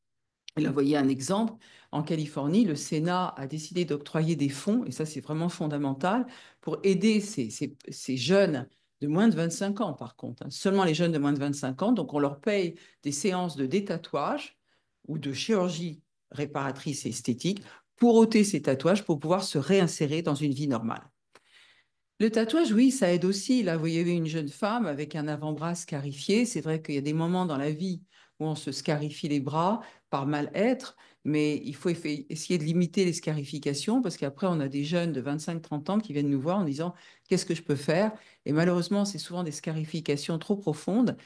et là, vous voyez un exemple. En Californie, le Sénat a décidé d'octroyer des fonds, et ça, c'est vraiment fondamental, pour aider ces jeunes de moins de 25 ans, par contre. Seulement les jeunes de moins de 25 ans. Donc, on leur paye des séances de détatouage ou de chirurgie réparatrice et esthétique pour ôter ces tatouages, pour pouvoir se réinsérer dans une vie normale. Le tatouage, oui, ça aide aussi. Là, vous voyez une jeune femme avec un avant-bras scarifié. C'est vrai qu'il y a des moments dans la vie où on se scarifie les bras par mal-être, mais il faut essayer de limiter les scarifications parce qu'après, on a des jeunes de 25-30 ans qui viennent nous voir en disant qu'est-ce que je peux faire? Et malheureusement, c'est souvent des scarifications trop profondes.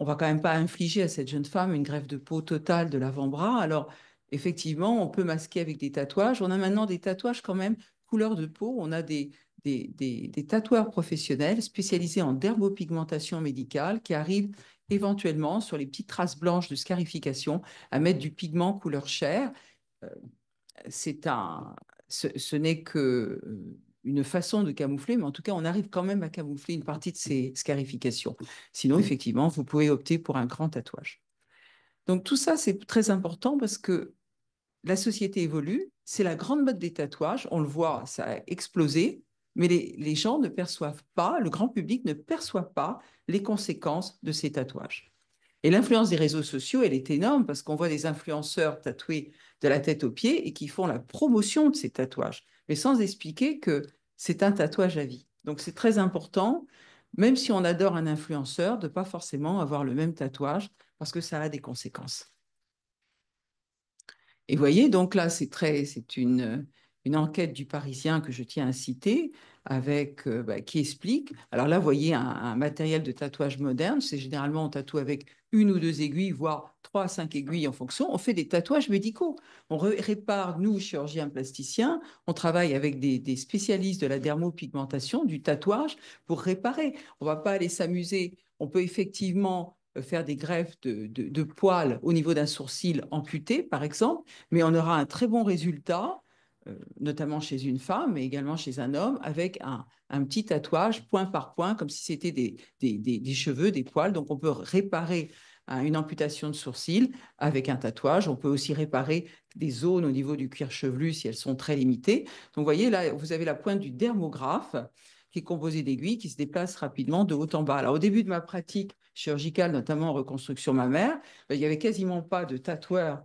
On va quand même pas infliger à cette jeune femme une greffe de peau totale de l'avant-bras. Alors, effectivement, on peut masquer avec des tatouages. On a maintenant des tatouages quand même couleur de peau. On a des tatoueurs professionnels spécialisés en dermopigmentation médicale qui arrivent éventuellement sur les petites traces blanches de scarification à mettre du pigment couleur chair. Ce n'est que une façon de camoufler, mais en tout cas, on arrive quand même à camoufler une partie de ces scarifications. Sinon, effectivement, vous pouvez opter pour un grand tatouage. Donc tout ça, c'est très important parce que la société évolue, c'est la grande mode des tatouages, on le voit, ça a explosé, mais les gens ne perçoivent pas, le grand public ne perçoit pas les conséquences de ces tatouages. Et l'influence des réseaux sociaux, elle est énorme parce qu'on voit des influenceurs tatoués de la tête aux pieds et qui font la promotion de ces tatouages, mais sans expliquer que c'est un tatouage à vie. Donc c'est très important, même si on adore un influenceur, de ne pas forcément avoir le même tatouage parce que ça a des conséquences. Et vous voyez, donc là, c'est une enquête du Parisien que je tiens à citer, qui explique. Alors là, vous voyez un matériel de tatouage moderne. C'est généralement, on tatoue avec une ou deux aiguilles, voire 3 à 5 aiguilles en fonction. On fait des tatouages médicaux. On répare, nous, chirurgiens plasticiens, on travaille avec des spécialistes de la dermopigmentation, du tatouage, pour réparer. On ne va pas aller s'amuser. On peut effectivement faire des greffes de poils au niveau d'un sourcil amputé, par exemple, mais on aura un très bon résultat, notamment chez une femme, mais également chez un homme, avec un petit tatouage point par point, comme si c'était des cheveux, des poils. Donc, on peut réparer une amputation de sourcil avec un tatouage. On peut aussi réparer des zones au niveau du cuir chevelu si elles sont très limitées. Donc, vous voyez, là, vous avez la pointe du dermographe qui est composé d'aiguilles qui se déplacent rapidement de haut en bas. Alors, au début de ma pratique chirurgicale, notamment en reconstruction mammaire, il n'y avait quasiment pas de tatoueurs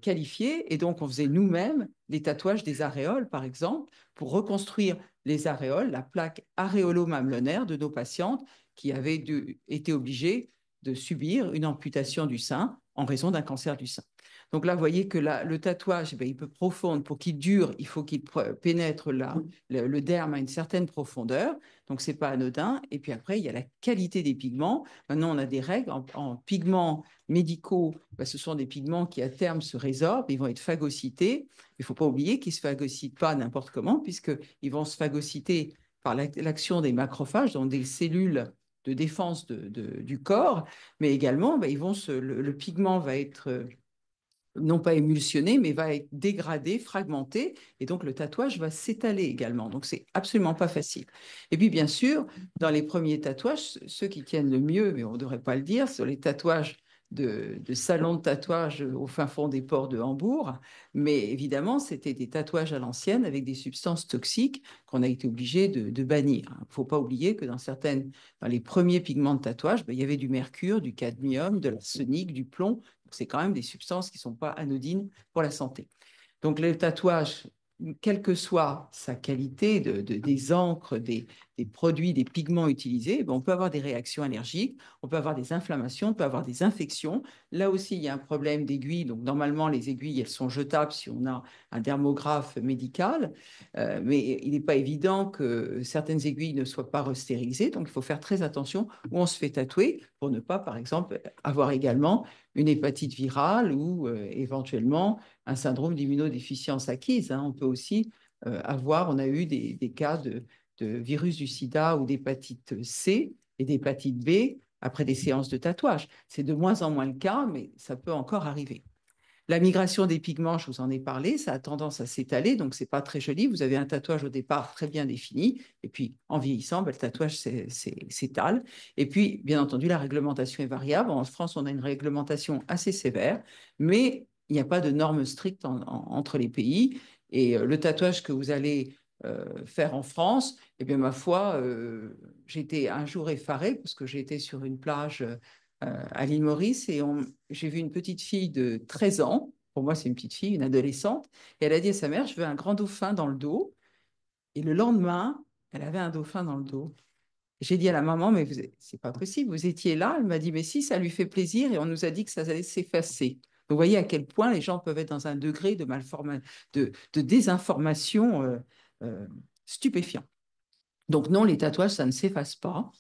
qualifiés, et donc on faisait nous-mêmes des tatouages des aréoles, par exemple, pour reconstruire les aréoles, la plaque aréolo-mamelonnaire de nos patientes qui avaient été obligées de subir une amputation du sein en raison d'un cancer du sein. Donc là, vous voyez que le tatouage, il peut profondre. Pour qu'il dure, il faut qu'il pénètre le derme à une certaine profondeur. Donc, ce n'est pas anodin. Et puis après, il y a la qualité des pigments. Maintenant, on a des règles en pigments médicaux. Ce sont des pigments qui, à terme, se résorbent. Ils vont être phagocytés. Il ne faut pas oublier qu'ils ne se phagocytent pas n'importe comment, puisqu'ils vont se phagocyter par l'action des macrophages, donc des cellules de défense du corps, mais également, le pigment va être non pas émulsionné, mais va être dégradé, fragmenté, et donc le tatouage va s'étaler également. Donc, c'est absolument pas facile. Et puis, bien sûr, dans les premiers tatouages, ceux qui tiennent le mieux, mais on ne devrait pas le dire, sur les tatouages de salons de tatouage au fin fond des ports de Hambourg, mais évidemment, c'était des tatouages à l'ancienne avec des substances toxiques qu'on a été obligé de bannir. Il ne faut pas oublier que dans les premiers pigments de tatouage, il y avait du mercure, du cadmium, de l'arsenic, du plomb. C'est quand même des substances qui ne sont pas anodines pour la santé. Donc, le tatouage, quelle que soit sa qualité des encres, des produits, des pigments utilisés, on peut avoir des réactions allergiques, on peut avoir des inflammations, on peut avoir des infections. Là aussi, il y a un problème d'aiguilles. Donc, normalement, les aiguilles, elles sont jetables si on a un dermographe médical. Mais il n'est pas évident que certaines aiguilles ne soient pas restérilisées. Donc, il faut faire très attention où on se fait tatouer pour ne pas, par exemple, avoir également une hépatite virale ou éventuellement un syndrome d'immunodéficience acquise. On peut aussi on a eu des cas de virus du sida ou d'hépatite C et d'hépatite B après des séances de tatouage. C'est de moins en moins le cas, mais ça peut encore arriver. La migration des pigments, je vous en ai parlé, ça a tendance à s'étaler, donc ce n'est pas très joli. Vous avez un tatouage au départ très bien défini, et puis en vieillissant, le tatouage s'étale. Et puis, bien entendu, la réglementation est variable. En France, on a une réglementation assez sévère, mais il n'y a pas de normes strictes entre les pays. Et le tatouage que vous allez faire en France, eh bien, ma foi, j'ai été un jour effarée parce que j'ai été sur une plage à l'île Maurice et j'ai vu une petite fille de 13 ans. Pour moi, c'est une petite fille, une adolescente. Et elle a dit à sa mère, je veux un grand dauphin dans le dos. Et le lendemain, elle avait un dauphin dans le dos. J'ai dit à la maman, mais c'est pas possible, vous étiez là. Elle m'a dit, mais si, ça lui fait plaisir et on nous a dit que ça allait s'effacer. Vous voyez à quel point les gens peuvent être dans un degré de désinformation stupéfiant. Donc non, les tatouages, ça ne s'efface pas.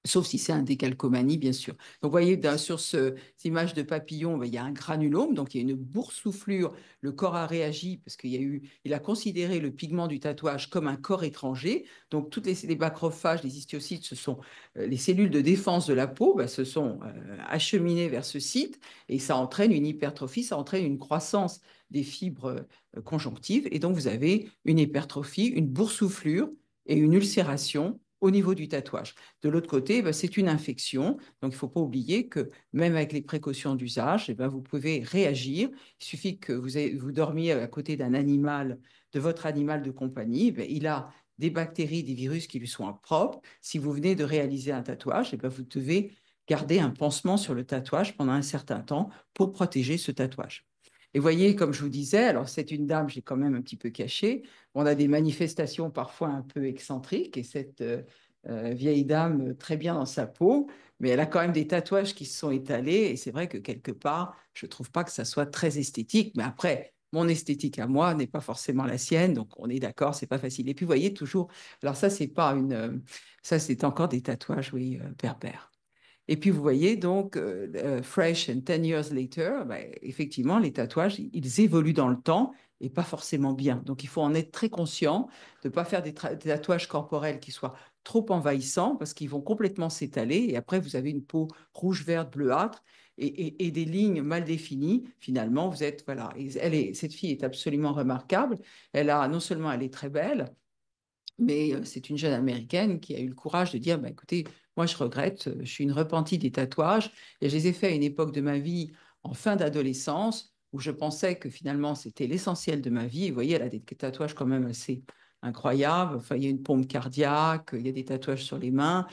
Sauf si c'est un décalcomanie, bien sûr. Donc, vous voyez, sur cette image de papillon, il y a un granulome, donc il y a une boursouflure. Le corps a réagi parce il a considéré le pigment du tatouage comme un corps étranger. Donc, toutes les macrophages, les histiocytes, ce sont les cellules de défense de la peau, se sont acheminées vers ce site et ça entraîne une hypertrophie, ça entraîne une croissance des fibres conjonctives. Et donc, vous avez une hypertrophie, une boursouflure et une ulcération au niveau du tatouage. De l'autre côté, c'est une infection. Donc, il ne faut pas oublier que même avec les précautions d'usage, vous pouvez réagir. Il suffit que vous dormiez à côté d'un animal, de votre animal de compagnie. Il a des bactéries, des virus qui lui sont impropres. Si vous venez de réaliser un tatouage, vous devez garder un pansement sur le tatouage pendant un certain temps pour protéger ce tatouage. Et voyez, comme je vous disais, alors c'est une dame, j'ai quand même un petit peu caché. On a des manifestations parfois un peu excentriques et cette vieille dame très bien dans sa peau, mais elle a quand même des tatouages qui se sont étalés et c'est vrai que quelque part, je ne trouve pas que ça soit très esthétique, mais après, mon esthétique à moi n'est pas forcément la sienne, donc on est d'accord, c'est pas facile. Et puis, vous voyez, toujours, alors ça, c'est pas ça, c'est encore des tatouages, oui, berbères. Et puis, vous voyez, donc, Fresh and 10 years later, effectivement, les tatouages, ils évoluent dans le temps et pas forcément bien. Donc, il faut en être très conscient de ne pas faire des tatouages corporels qui soient trop envahissants parce qu'ils vont complètement s'étaler et après, vous avez une peau rouge, verte, bleuâtre et des lignes mal définies. Finalement, vous êtes, voilà, cette fille est absolument remarquable. Non seulement elle est très belle, mais c'est une jeune Américaine qui a eu le courage de dire, écoutez, moi je regrette, je suis une repentie des tatouages et je les ai faits à une époque de ma vie en fin d'adolescence où je pensais que finalement c'était l'essentiel de ma vie. Et vous voyez, elle a des tatouages quand même assez incroyables. Enfin, il y a une pompe cardiaque, il y a des tatouages sur les mains,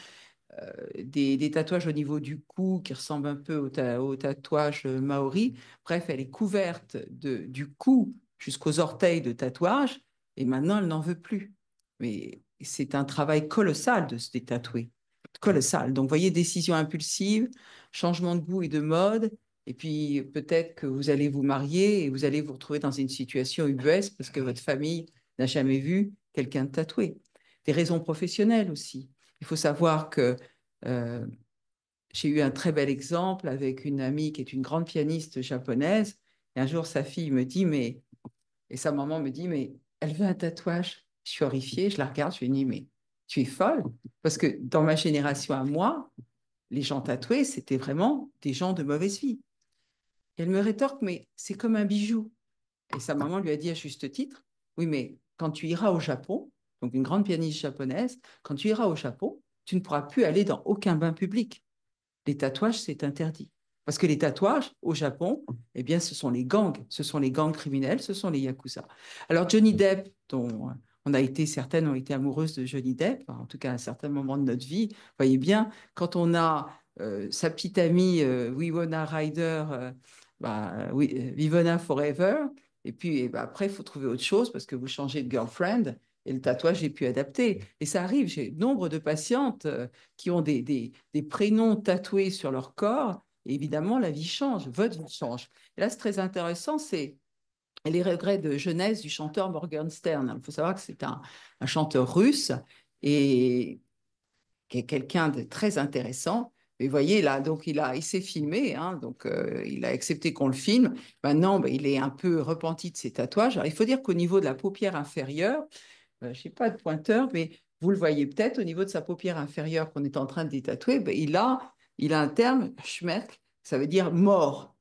des tatouages au niveau du cou qui ressemblent un peu au tatouage maori. Bref, elle est couverte du cou jusqu'aux orteils de tatouages et maintenant elle n'en veut plus. Mais c'est un travail colossal de se détatouer. Colossal. Donc, vous voyez, décision impulsive, changement de goût et de mode. Et puis, peut-être que vous allez vous marier et vous allez vous retrouver dans une situation ubuesque parce que votre famille n'a jamais vu quelqu'un de tatoué. Des raisons professionnelles aussi. Il faut savoir que euh, j'ai eu un très bel exemple avec une amie qui est une grande pianiste japonaise. Et un jour, sa fille me dit, et sa maman me dit, mais elle veut un tatouage. Je suis horrifiée, je la regarde, je lui dis, mais tu es folle. Parce que dans ma génération à moi, les gens tatoués, c'était vraiment des gens de mauvaise vie. Et elle me rétorque, mais c'est comme un bijou. Et sa maman lui a dit à juste titre, oui, mais quand tu iras au Japon, donc une grande pianiste japonaise, quand tu iras au Japon, tu ne pourras plus aller dans aucun bain public. Les tatouages, c'est interdit. Parce que les tatouages, au Japon, eh bien, ce sont les gangs criminels, ce sont les yakuza. Alors, Johnny Depp, dont certaines ont été amoureuses de Johnny Depp, en tout cas à un certain moment de notre vie, vous voyez bien, quand on a sa petite amie Winona Ryder, oui, Vivona Forever, et puis après, il faut trouver autre chose parce que vous changez de girlfriend et le tatouage est plus adapté. Et ça arrive, j'ai nombre de patientes qui ont des prénoms tatoués sur leur corps. Et évidemment, la vie change, votre vie change. Et là, c'est très intéressant, c'est les regrets de jeunesse du chanteur Morgenstern. Il faut savoir que c'est un chanteur russe et qui est quelqu'un de très intéressant. Mais vous voyez, là, donc il s'est filmé, hein, donc il a accepté qu'on le filme. Maintenant, il est un peu repenti de ses tatouages. Alors, il faut dire qu'au niveau de la paupière inférieure, je n'ai pas de pointeur, mais vous le voyez peut-être au niveau de sa paupière inférieure qu'on est en train de détatouer, il a un terme, schmerk, ça veut dire mort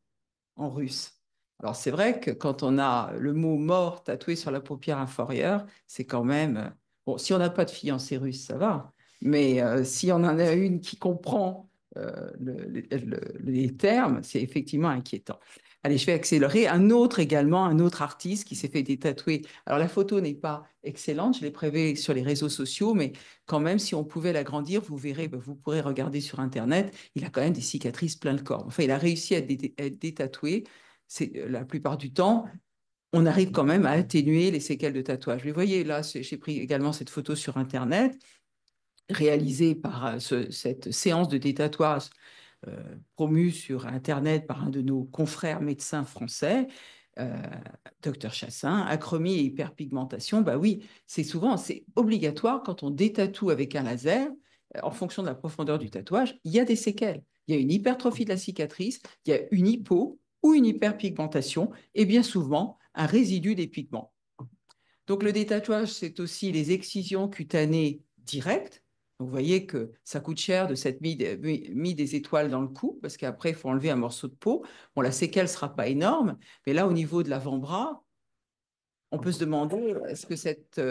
en russe. Alors c'est vrai que quand on a le mot mort tatoué sur la paupière inférieure, c'est quand même... Bon, si on n'a pas de fiancée russe, ça va. Mais si on en a une qui comprend les termes, c'est effectivement inquiétant. Allez, je vais accélérer. Un autre artiste qui s'est fait détatouer. Alors la photo n'est pas excellente, je l'ai prévue sur les réseaux sociaux, mais quand même, si on pouvait l'agrandir, vous verrez, vous pourrez regarder sur Internet, il a quand même des cicatrices plein le corps. Enfin, il a réussi à être détatoué. La plupart du temps, on arrive quand même à atténuer les séquelles de tatouage. Vous voyez, là, j'ai pris également cette photo sur Internet, réalisée par cette séance de détatouage promue sur Internet par un de nos confrères médecins français, euh, Dr Chassin, achromie et hyperpigmentation. Oui, c'est obligatoire quand on détatoue avec un laser. en fonction de la profondeur du tatouage, il y a des séquelles. Il y a une hypertrophie de la cicatrice, il y a une hypo ou une hyperpigmentation et bien souvent un résidu des pigments. Donc le détatouage, c'est aussi les excisions cutanées directes. Donc, vous voyez que ça coûte cher de s'être mis des étoiles dans le cou, parce qu'après, il faut enlever un morceau de peau. Bon, la séquelle ne sera pas énorme, mais là, au niveau de l'avant-bras, on peut se demander, est-ce que cette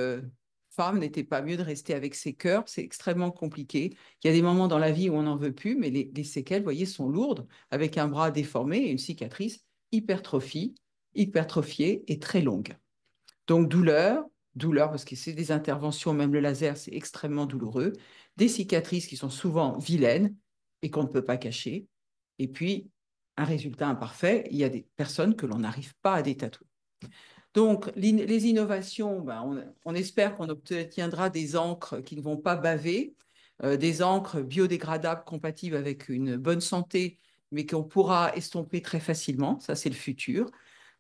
femme n'était pas mieux de rester avec ses cœurs? C'est extrêmement compliqué. Il y a des moments dans la vie où on n'en veut plus, mais les séquelles, vous voyez, sont lourdes, avec un bras déformé et une cicatrice hypertrophiée et très longue. Donc, douleur, parce que c'est des interventions, même le laser, c'est extrêmement douloureux. Des cicatrices qui sont souvent vilaines et qu'on ne peut pas cacher. Et puis, un résultat imparfait, il y a des personnes que l'on n'arrive pas à détatouer. Donc, les innovations, on espère qu'on obtiendra des encres qui ne vont pas baver, des encres biodégradables compatibles avec une bonne santé, mais qu'on pourra estomper très facilement. Ça, c'est le futur.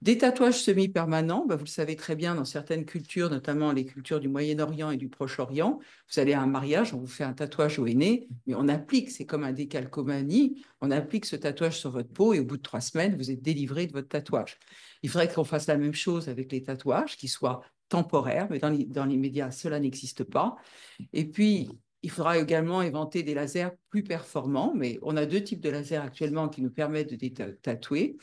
Des tatouages semi-permanents, vous le savez très bien, dans certaines cultures, notamment les cultures du Moyen-Orient et du Proche-Orient, vous allez à un mariage, on vous fait un tatouage au henné, mais on applique, c'est comme un décalcomanie, on applique ce tatouage sur votre peau et au bout de 3 semaines, vous êtes délivré de votre tatouage. Il faudrait qu'on fasse la même chose avec les tatouages, qui soient temporaires, mais dans l'immédiat, cela n'existe pas. Et puis, il faudra également inventer des lasers plus performants, mais on a 2 types de lasers actuellement qui nous permettent de tatouer.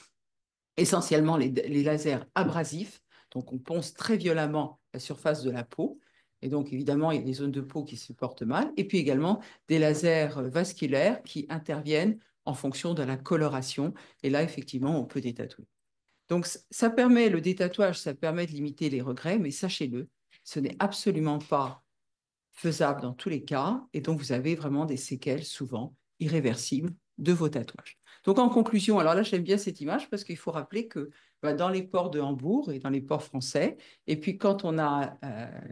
Essentiellement les lasers abrasifs, donc on ponce très violemment la surface de la peau, et donc évidemment il y a des zones de peau qui se portent mal, et puis également des lasers vasculaires qui interviennent en fonction de la coloration, et là effectivement on peut détatouer. Donc ça permet, le détatouage, ça permet de limiter les regrets, mais sachez-le, ce n'est absolument pas faisable dans tous les cas, et donc vous avez vraiment des séquelles souvent irréversibles de vos tatouages. Donc en conclusion, alors là j'aime bien cette image parce qu'il faut rappeler que dans les ports de Hambourg et dans les ports français, et puis quand on a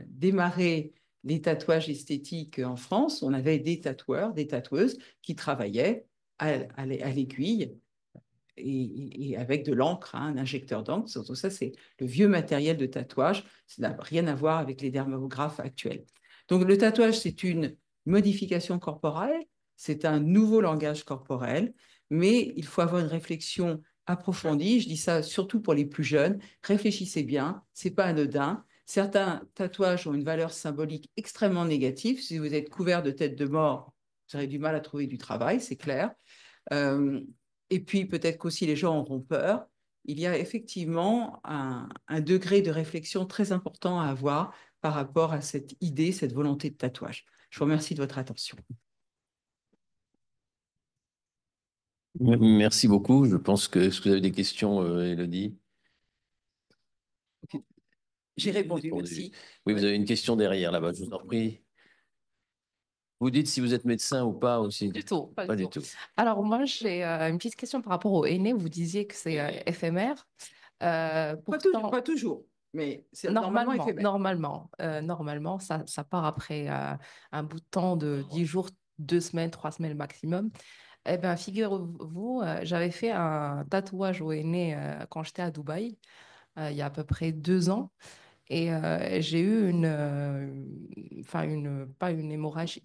démarré les tatouages esthétiques en France, on avait des tatoueurs, des tatoueuses qui travaillaient à l'aiguille et avec de l'encre, un injecteur d'encre. Surtout ça, c'est le vieux matériel de tatouage. Ça n'a rien à voir avec les dermographes actuels. Donc, le tatouage, c'est une modification corporelle, c'est un nouveau langage corporel, mais il faut avoir une réflexion approfondie. Je dis ça surtout pour les plus jeunes. Réfléchissez bien, ce n'est pas anodin. Certains tatouages ont une valeur symbolique extrêmement négative. Si vous êtes couvert de tête de mort, vous aurez du mal à trouver du travail, c'est clair. Et puis peut-être qu'aussi les gens auront peur. Il y a effectivement un degré de réflexion très important à avoir par rapport à cette idée, cette volonté de tatouage. Je vous remercie de votre attention. Merci beaucoup. Je pense que, est-ce que vous avez des questions, Élodie? J'ai répondu, merci. Oui, vous avez une question derrière là-bas, je vous en prie. Vous dites si vous êtes médecin ou pas aussi. Du tout, Pas du tout. Alors moi, j'ai une petite question par rapport au henné. Vous disiez que c'est éphémère. Pourtant, Pas toujours, mais c'est normalement éphémère. Normalement, ça part après un bout de temps de 10 jours, 2 semaines, 3 semaines maximum. Eh bien, figurez-vous, j'avais fait un tatouage au henné quand j'étais à Dubaï, il y a à peu près 2 ans. Et j'ai eu pas une hémorragie,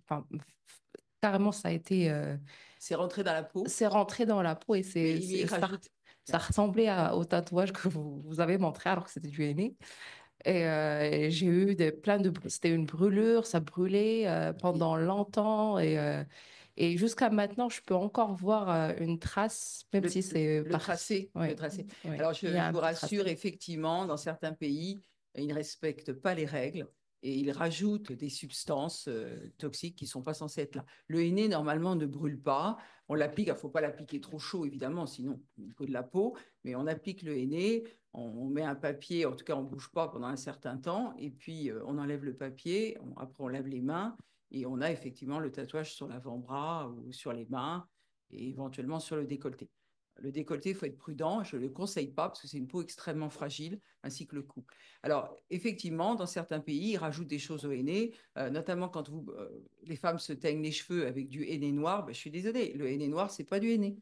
carrément, ça a été, C'est rentré dans la peau. c'est rentré dans la peau et rajoute. ça ressemblait au tatouage que vous avez montré alors que c'était du henné. Et j'ai eu c'était une brûlure, ça brûlait pendant longtemps et jusqu'à maintenant, je peux encore voir une trace, même si c'est le tracé. Ouais. Le tracé. Ouais. Alors, je Il y a un vous petit rassure, tracé. effectivement, dans certains pays, ils ne respectent pas les règles et ils rajoutent des substances toxiques qui ne sont pas censées être là. Le henné, normalement, ne brûle pas. On l'applique, il ne faut pas l'appliquer trop chaud, évidemment, sinon il faut de la peau, mais on applique le henné, on met un papier, en tout cas, on ne bouge pas pendant un certain temps, et puis on enlève le papier, après on lave les mains, et on a effectivement le tatouage sur l'avant-bras ou sur les mains, et éventuellement sur le décolleté. Le décolleté, il faut être prudent. Je ne le conseille pas parce que c'est une peau extrêmement fragile, ainsi que le cou. Alors, effectivement, dans certains pays, ils rajoutent des choses au henné, notamment quand les femmes se teignent les cheveux avec du henné noir. Je suis désolée, le henné noir, ce n'est pas du henné.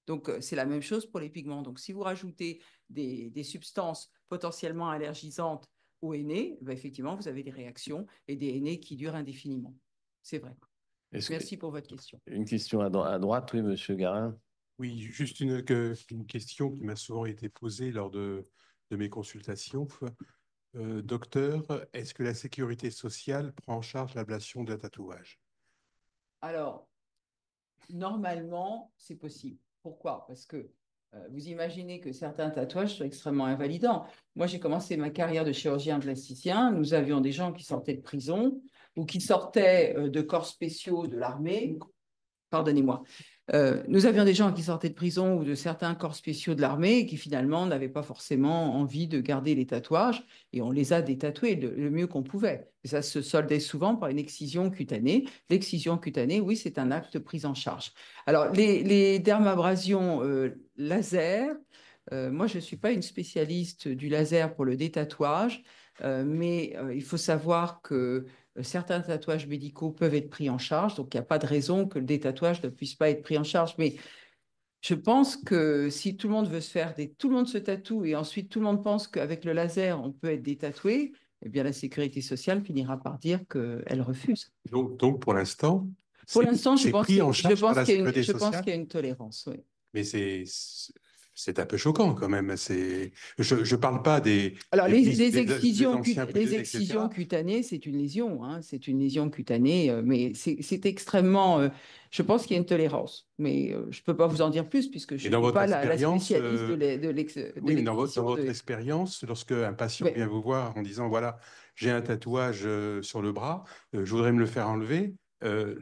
Donc, c'est la même chose pour les pigments. Donc, si vous rajoutez des substances potentiellement allergisantes au henné, effectivement, vous avez des réactions et des henné qui durent indéfiniment. C'est vrai. Merci pour votre question. Une question à droite, oui, Monsieur Garin. Oui, juste une question qui m'a souvent été posée lors de mes consultations. Docteur, est-ce que la sécurité sociale prend en charge l'ablation d'un tatouage? Alors, normalement, c'est possible. Pourquoi? Parce que vous imaginez que certains tatouages sont extrêmement invalidants. Moi, j'ai commencé ma carrière de chirurgien plasticien. Nous avions des gens qui sortaient de prison ou qui sortaient de corps spéciaux de l'armée. Pardonnez-moi. Nous avions des gens qui sortaient de prison ou de certains corps spéciaux de l'armée et qui finalement n'avaient pas forcément envie de garder les tatouages et on les a détatoués le mieux qu'on pouvait. Et ça se soldait souvent par une excision cutanée. L'excision cutanée, oui, c'est un acte pris en charge. Alors, les dermabrasions laser, moi, je ne suis pas une spécialiste du laser pour le détatouage, mais il faut savoir que certains tatouages médicaux peuvent être pris en charge, donc il n'y a pas de raison que le détatouage ne puisse pas être pris en charge. Mais je pense que si tout le monde veut se faire tout le monde se tatoue et ensuite tout le monde pense qu'avec le laser, on peut être détatoué, eh bien la sécurité sociale finira par dire qu'elle refuse. Donc pour l'instant, Pour l'instant, je pense pris en charge par la sécurité qu'il sociale? y a une tolérance. Oui. Mais c'est un peu choquant quand même. Je ne parle pas des, Alors, des les excisions anciens pruneux, etc. cutanées, c'est une lésion. Hein, c'est une lésion cutanée, mais c'est extrêmement. Je pense qu'il y a une tolérance. Mais je ne peux pas vous en dire plus puisque je Et ne dans suis votre pas la expérience, spécialiste de oui, mais dans l'excision votre de- expérience, lorsque un patient Mais- vient vous voir en disant, voilà, j'ai un tatouage sur le bras, je voudrais me le faire enlever,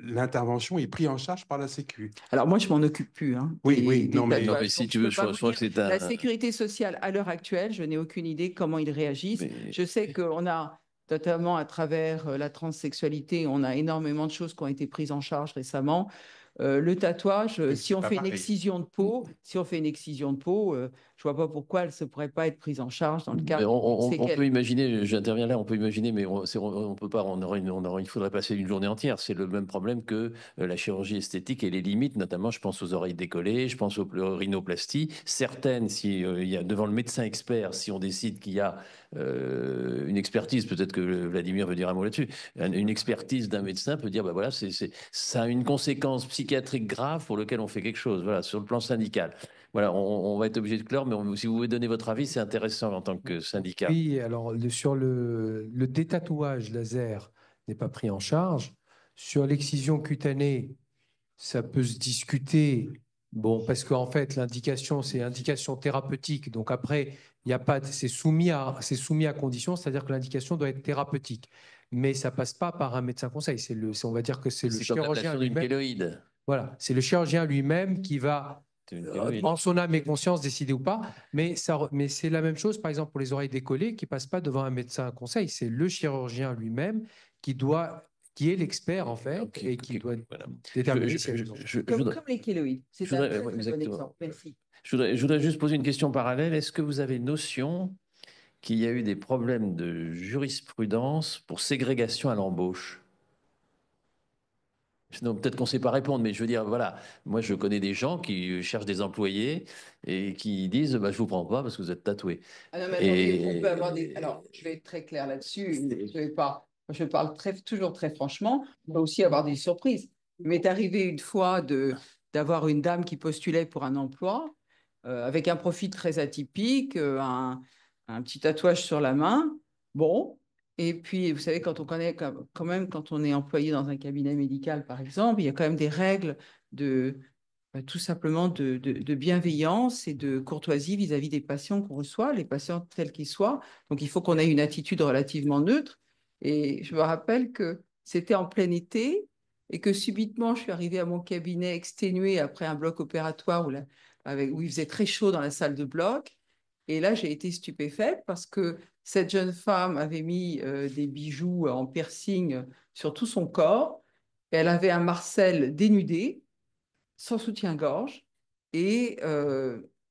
l'intervention est prise en charge par la Sécu. Alors, moi, je m'en occupe plus. Hein, Oui, des oui, non, mais- tatouages. Non, mais si Donc, tu je veux, peux pas je crois vous que dire. c'est un. La sécurité sociale, à l'heure actuelle, je n'ai aucune idée comment ils réagissent. Mais- Je sais qu'on a, notamment à travers la transsexualité, on a énormément de choses qui ont été prises en charge récemment. Le tatouage, Mais si c'est on pas fait une pareil. excision de peau, je vois pas pourquoi elle ne pourrait pas être prise en charge dans le Mais cadre on séquelles. peut imaginer, j'interviens là, on peut imaginer, mais on peut pas, il faudrait passer une journée entière. C'est le même problème que la chirurgie esthétique et les limites, notamment, je pense aux oreilles décollées, je pense aux rhinoplasties. Certaines, si il y a devant le médecin expert, si on décide qu'il y a une expertise, peut-être que Vladimir veut dire un mot là-dessus, une expertise d'un médecin peut dire, bah voilà, ça a une conséquence psychiatrique grave pour lequel on fait quelque chose, voilà, sur le plan syndical. Voilà, on va être obligé de clore, mais si vous voulez donner votre avis, c'est intéressant en tant que syndicat. Oui, alors sur le détatouage laser n'est pas pris en charge. Sur l'excision cutanée, ça peut se discuter. Bon, parce qu'en fait, l'indication, c'est indication thérapeutique. Donc après, il y a pas, c'est soumis à condition, c'est-à-dire que l'indication doit être thérapeutique. Mais ça passe pas par un médecin conseil. On va dire que c'est le C'est comme chirurgien l'ablation d'une lui-même. kéloïde. Voilà, c'est le chirurgien lui-même qui va, C'est une kéloïde. en son âme et conscience, décider ou pas. Mais c'est la même chose, par exemple, pour les oreilles décollées, qui passe pas devant un médecin conseil. C'est le chirurgien lui-même qui est l'expert, en fait, Ok, et qui ok, doit voilà. déterminer Je- si elle est je- non. je Comme voudrais- les kéloïdes. C'est je un voudrais- très, ouais, très bon exactement. exemple. Merci. Je voudrais juste poser une question parallèle. Est-ce que vous avez notion qu'il y a eu des problèmes de jurisprudence pour ségrégation à l'embauche? Sinon, peut-être qu'on ne sait pas répondre, mais je veux dire, voilà, moi je connais des gens qui cherchent des employés et qui disent, bah, je ne vous prends pas parce que vous êtes tatoué. Ah non, mais attendez, on peut avoir Et... Alors, je vais être très clair là-dessus. Je parle toujours très franchement. On peut aussi avoir des surprises. Il m'est arrivé une fois d'avoir une dame qui postulait pour un emploi avec un profil très atypique, un petit tatouage sur la main. Bon. Et puis, vous savez, quand on connaît quand même, quand on est employé dans un cabinet médical, par exemple, il y a quand même des règles de tout simplement de bienveillance et de courtoisie vis-à-vis des patients qu'on reçoit, les patients tels qu'ils soient. Donc, il faut qu'on ait une attitude relativement neutre. Et je me rappelle que c'était en plein été et que subitement, je suis arrivée à mon cabinet exténuée après un bloc opératoire où il faisait très chaud dans la salle de bloc. Et là, j'ai été stupéfaite parce que cette jeune femme avait mis des bijoux en piercing sur tout son corps. Elle avait un Marcel dénudé sans soutien-gorge et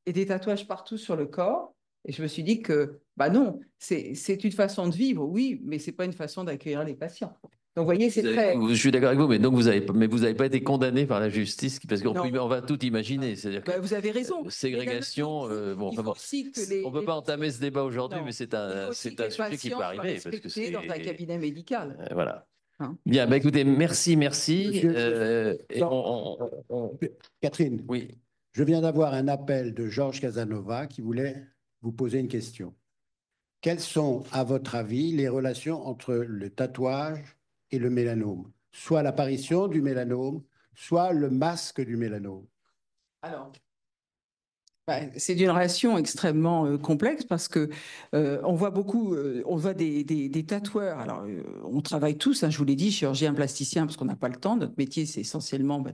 des tatouages partout sur le corps. Et je me suis dit que, bah non, c'est une façon de vivre, oui, mais c'est pas une façon d'accueillir les patients. Donc, vous voyez, c'est très... Je suis d'accord avec vous, mais donc vous avez pas été condamné par la justice, parce qu'on Non. on va tout imaginer. C'est-à-dire que Bah, vous avez raison. ségrégation, bon, Il enfin faut bon, aussi que on peut pas entamer ce débat aujourd'hui, Non. mais c'est Il faut un aussi que les sujet qui peut patients soient arriver, parce que respectés dans un cabinet médical. voilà. hein. Bien, bah écoutez, merci. Et Catherine, oui. je viens d'avoir un appel de Georges Casanova qui voulait vous poser une question. Quelles sont, à votre avis, les relations entre le tatouage et le mélanome? Soit l'apparition du mélanome, soit le masque du mélanome. Alors, c'est d'une relation extrêmement complexe parce que on voit beaucoup, on voit des tatoueurs. Alors, on travaille tous, hein, je vous l'ai dit, chirurgien plasticien, parce qu'on n'a pas le temps. Notre métier, c'est essentiellement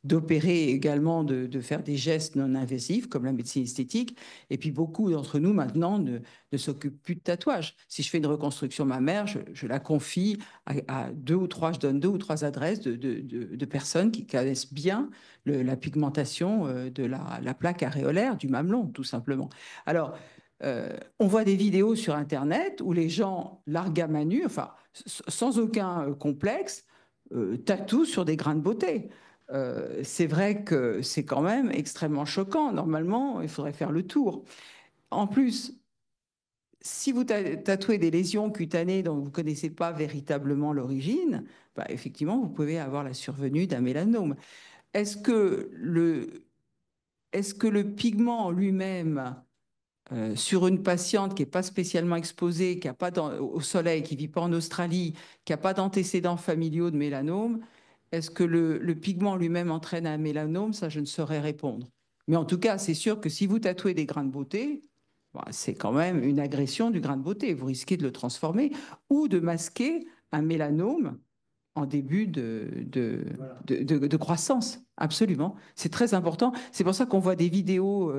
d'opérer également, de faire des gestes non invasifs, comme la médecine esthétique. Et puis, beaucoup d'entre nous, maintenant, ne s'occupent plus de tatouage. Si je fais une reconstruction mammaire, je la confie à deux ou trois, je donne deux ou trois adresses de personnes qui connaissent bien la pigmentation de la plaque aréolaire du mamelon, tout simplement. Alors, on voit des vidéos sur Internet où les gens larguent à main nue, enfin, sans aucun complexe, tatouent sur des grains de beauté. C'est vrai que c'est quand même extrêmement choquant. Normalement, il faudrait faire le tour. En plus, si vous tatouez des lésions cutanées dont vous ne connaissez pas véritablement l'origine, bah, effectivement, vous pouvez avoir la survenue d'un mélanome. Est-ce que le pigment lui-même, sur une patiente qui n'est pas spécialement exposée, qui n'a pas au soleil, qui ne vit pas en Australie, qui n'a pas d'antécédents familiaux de mélanome, est-ce que le pigment lui-même entraîne un mélanome? Ça, je ne saurais répondre. Mais en tout cas, c'est sûr que si vous tatouez des grains de beauté, bah, c'est quand même une agression du grain de beauté. Vous risquez de le transformer ou de masquer un mélanome en début de croissance. Absolument. C'est très important. C'est pour ça qu'on voit des vidéos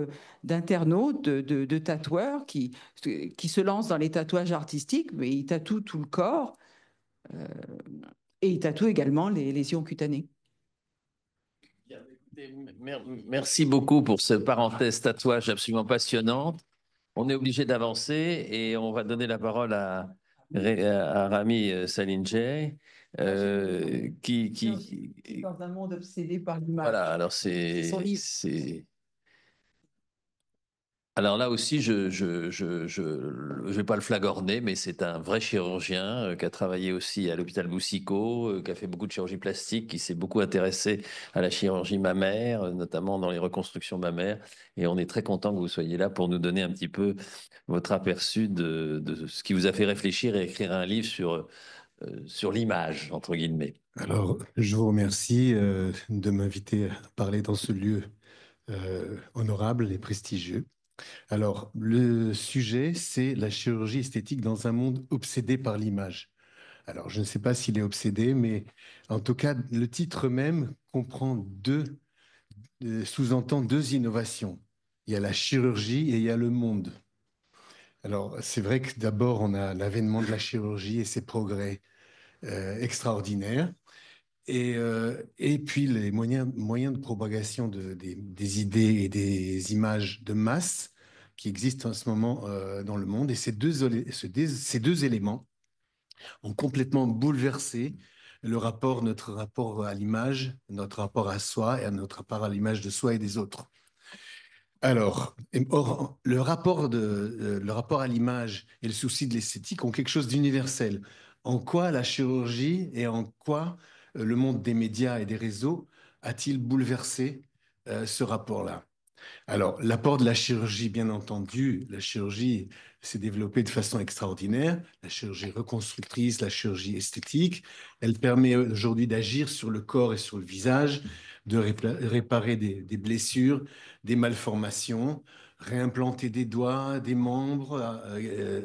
d'internautes, de tatoueurs qui se lancent dans les tatouages artistiques, mais ils tatouent tout le corps euh, et ils tatouent également les lésions cutanées. Bien, écoutez, merci beaucoup pour ce parenthèse tatouage absolument passionnante. On est obligé d'avancer et on va donner la parole à Rami Salinjay, qui Dans un monde obsédé par l'image. voilà, alors Son livre. Alors là aussi, je vais pas le flagorner, mais c'est un vrai chirurgien qui a travaillé aussi à l'hôpital Boucicaut, qui a fait beaucoup de chirurgie plastique, qui s'est beaucoup intéressé à la chirurgie mammaire, notamment dans les reconstructions mammaires. Et on est très content que vous soyez là pour nous donner un petit peu votre aperçu de ce qui vous a fait réfléchir et écrire un livre sur l'image, entre guillemets. Alors, je vous remercie de m'inviter à parler dans ce lieu honorable et prestigieux. Alors, le sujet, c'est la chirurgie esthétique dans un monde obsédé par l'image. Alors, je ne sais pas s'il est obsédé, mais en tout cas, le titre même comprend sous-entend deux innovations. Il y a la chirurgie et il y a le monde. Alors, c'est vrai que d'abord, on a l'avènement de la chirurgie et ses progrès extraordinaires. Et puis les moyens de propagation des idées et des images de masse qui existent en ce moment dans le monde. Et ces deux éléments ont complètement bouleversé notre rapport à l'image, notre rapport à soi et notre rapport à l'image de soi et des autres. Alors, le rapport à l'image et le souci de l'esthétique ont quelque chose d'universel. En quoi la chirurgie et en quoi le monde des médias et des réseaux a-t-il bouleversé ce rapport-là? Alors, l'apport de la chirurgie, bien entendu, la chirurgie s'est développée de façon extraordinaire, la chirurgie reconstructrice, la chirurgie esthétique. Elle permet aujourd'hui d'agir sur le corps et sur le visage, de réparer des blessures, des malformations, réimplanter des doigts, des membres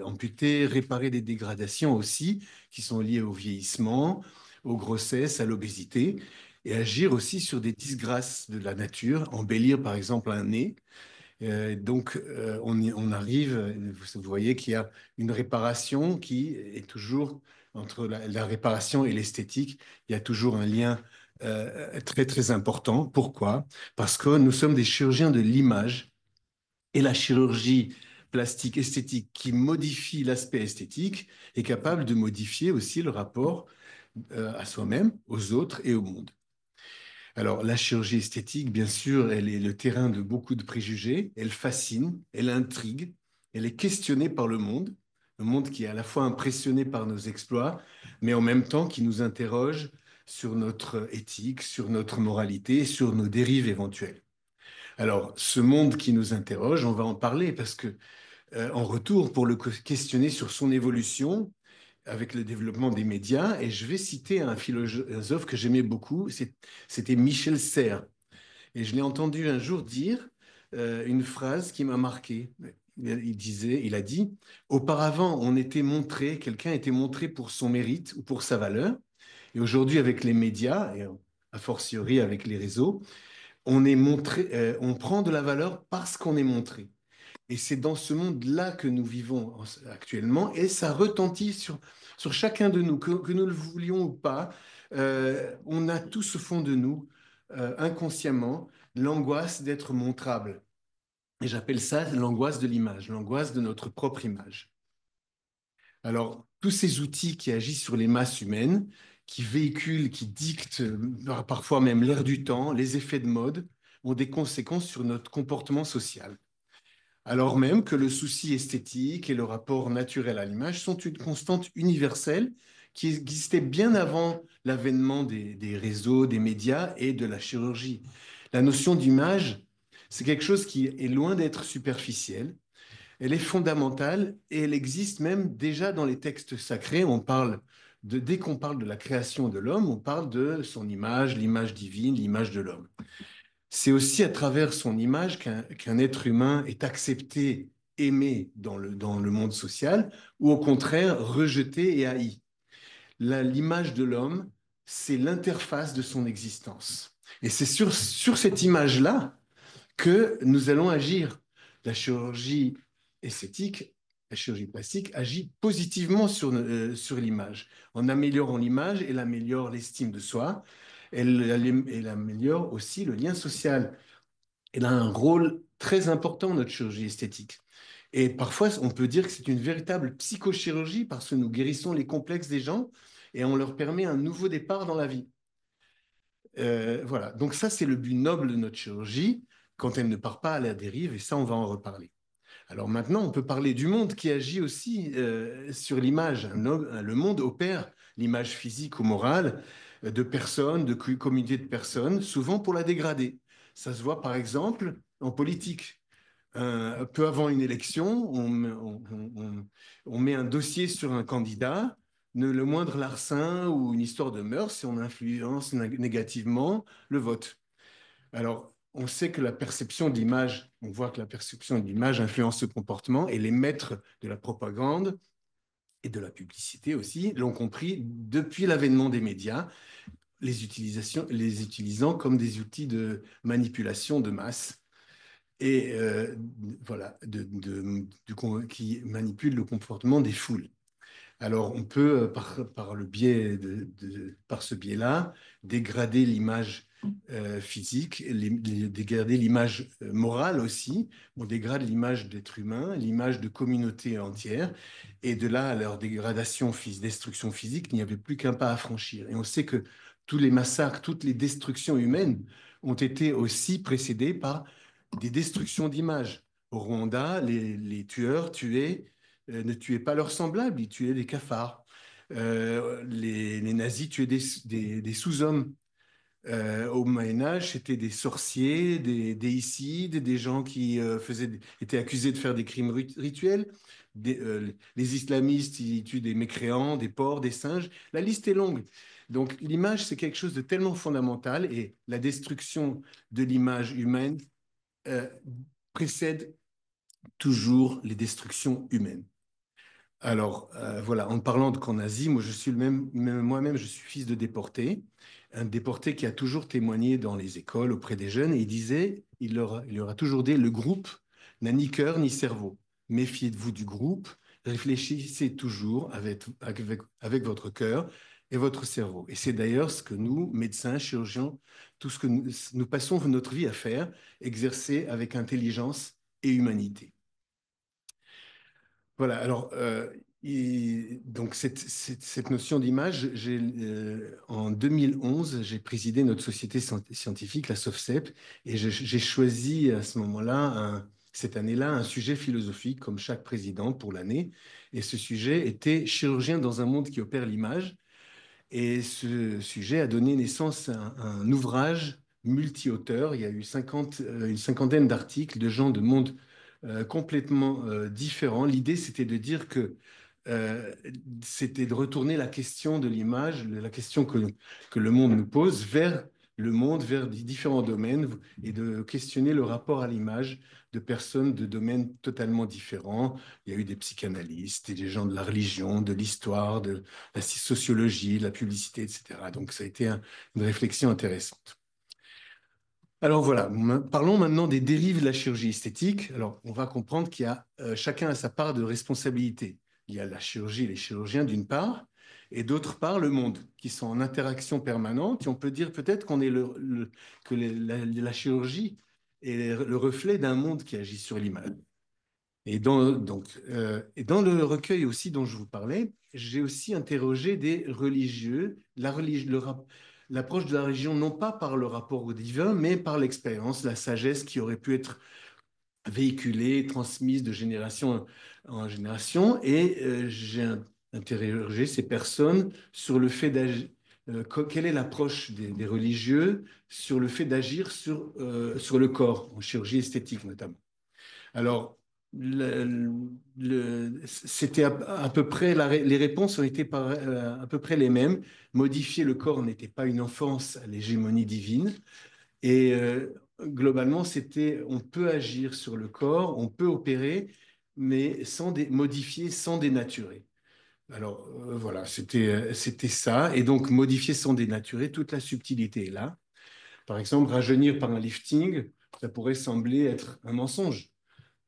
amputés, réparer des dégradations aussi qui sont liées au vieillissement, aux grossesses, à l'obésité et agir aussi sur des disgrâces de la nature, embellir par exemple un nez. On arrive, vous voyez qu'il y a une réparation qui est toujours, entre la réparation et l'esthétique, il y a toujours un lien très très important. Pourquoi? Parce que nous sommes des chirurgiens de l'image et la chirurgie plastique esthétique qui modifie l'aspect esthétique est capable de modifier aussi le rapport à soi-même, aux autres et au monde. Alors, la chirurgie esthétique, bien sûr, elle est le terrain de beaucoup de préjugés. Elle fascine, elle intrigue, elle est questionnée par le monde, un monde qui est à la fois impressionné par nos exploits, mais en même temps qui nous interroge sur notre éthique, sur notre moralité, sur nos dérives éventuelles. Alors, ce monde qui nous interroge, on va en parler parce que, en retour, pour le questionner sur son évolution, avec le développement des médias, et je vais citer un philosophe que j'aimais beaucoup, c'était Michel Serres. Et je l'ai entendu un jour dire une phrase qui m'a marqué. Il a dit, auparavant, quelqu'un était montré pour son mérite ou pour sa valeur, et aujourd'hui, avec les médias, et a fortiori avec les réseaux, on prend de la valeur parce qu'on est montré. Et c'est dans ce monde-là que nous vivons actuellement, et ça retentit sur chacun de nous, que nous le voulions ou pas. On a tous au fond de nous, inconsciemment, l'angoisse d'être montrable. Et j'appelle ça l'angoisse de l'image, l'angoisse de notre propre image. Alors, tous ces outils qui agissent sur les masses humaines, qui véhiculent, qui dictent parfois même l'air du temps, les effets de mode, ont des conséquences sur notre comportement social. Alors même que le souci esthétique et le rapport naturel à l'image sont une constante universelle qui existait bien avant l'avènement des réseaux, des médias et de la chirurgie. La notion d'image, c'est quelque chose qui est loin d'être superficiel. Elle est fondamentale et elle existe même déjà dans les textes sacrés. Dès qu'on parle de la création de l'homme, on parle de son image, l'image divine, l'image de l'homme. C'est aussi à travers son image qu'un être humain est accepté, aimé dans le monde social, ou au contraire rejeté et haï. L'image de l'homme, c'est l'interface de son existence. Et c'est sur cette image-là que nous allons agir. La chirurgie esthétique, la chirurgie plastique agit positivement sur l'image. En améliorant l'image, elle améliore l'estime de soi, elle améliore aussi le lien social. Elle a un rôle très important, notre chirurgie esthétique. Et parfois, on peut dire que c'est une véritable psychochirurgie parce que nous guérissons les complexes des gens et on leur permet un nouveau départ dans la vie. Voilà, donc ça, c'est le but noble de notre chirurgie quand elle ne part pas à la dérive, et ça, on va en reparler. Alors maintenant, on peut parler du monde qui agit aussi sur l'image. Le monde opère l'image physique ou morale de personnes, de communautés de personnes, souvent pour la dégrader. Ça se voit par exemple en politique. Peu avant une élection, on met un dossier sur un candidat, le moindre larcin ou une histoire de mœurs, et on influence négativement le vote. Alors, on sait que la perception de l'image, on voit que la perception de l'image influence ce comportement, et les maîtres de la propagande et de la publicité aussi l'ont compris depuis l'avènement des médias, les utilisant comme des outils de manipulation de masse et voilà, qui manipulent le comportement des foules. Alors, on peut, par ce biais-là, dégrader l'image physique, dégrader l'image morale aussi. On dégrade l'image d'être humain, l'image de communauté entière. Et de là à leur destruction physique, il n'y avait plus qu'un pas à franchir. Et on sait que tous les massacres, toutes les destructions humaines ont été aussi précédées par des destructions d'images. Au Rwanda, les tueurs ne tuaient pas leurs semblables, ils tuaient des cafards. Les nazis tuaient des sous-hommes. Au Moyen-Âge, c'était des sorciers, des déicides, des gens qui étaient accusés de faire des crimes rituels. Les islamistes, ils tuent des mécréants, des porcs, des singes. La liste est longue. Donc l'image, c'est quelque chose de tellement fondamental et la destruction de l'image humaine précède toujours les destructions humaines. Alors, voilà, en parlant de camp nazi, moi-même, je suis fils de déporté, un déporté qui a toujours témoigné dans les écoles auprès des jeunes, et il disait, il leur a toujours dit, le groupe n'a ni cœur ni cerveau. Méfiez-vous du groupe, réfléchissez toujours avec votre cœur et votre cerveau. Et c'est d'ailleurs ce que nous, médecins, chirurgiens, tout ce que nous passons notre vie à faire, exercer avec intelligence et humanité. Voilà, alors, donc cette notion d'image, en 2011, j'ai présidé notre société scientifique, la SOFCEP, et j'ai choisi à ce moment-là cette année-là un sujet philosophique, comme chaque président pour l'année. Et ce sujet était chirurgien dans un monde qui opère l'image. Et ce sujet a donné naissance à un ouvrage multi-auteurs. Il y a eu une cinquantaine d'articles de gens de mondes complètement différents. L'idée, c'était de dire que c'était de retourner la question de l'image, la question que le monde nous pose, vers le monde, vers différents domaines, et de questionner le rapport à l'image de personnes de domaines totalement différents. Il y a eu des psychanalystes, des gens de la religion, de l'histoire, de la sociologie, la publicité, etc. Donc ça a été une réflexion intéressante. Alors voilà, parlons maintenant des dérives de la chirurgie esthétique. Alors on va comprendre qu'il y a chacun a sa part de responsabilité. Il y a la chirurgie et les chirurgiens d'une part, et d'autre part le monde, qui sont en interaction permanente. Et on peut dire peut-être qu'on est que la chirurgie est le reflet d'un monde qui agit sur l'image. Et dans le recueil aussi dont je vous parlais, j'ai aussi interrogé des religieux, l'approche de la religion non pas par le rapport au divin, mais par l'expérience, la sagesse qui aurait pu être véhiculée, transmise de génération en génération. Et j'ai interrogé ces personnes sur le fait d'agir. Quelle est l'approche des religieux sur le fait d'agir sur le corps, en chirurgie esthétique notamment. Alors, c'était à peu près, les réponses ont été à peu près les mêmes. Modifier le corps n'était pas une offense à l'hégémonie divine. Et globalement, c'était, on peut agir sur le corps, on peut opérer, mais sans modifier, sans dénaturer. Alors, voilà, c'était ça. Et donc, modifier sans dénaturer, toute la subtilité est là. Par exemple, rajeunir par un lifting, ça pourrait sembler être un mensonge.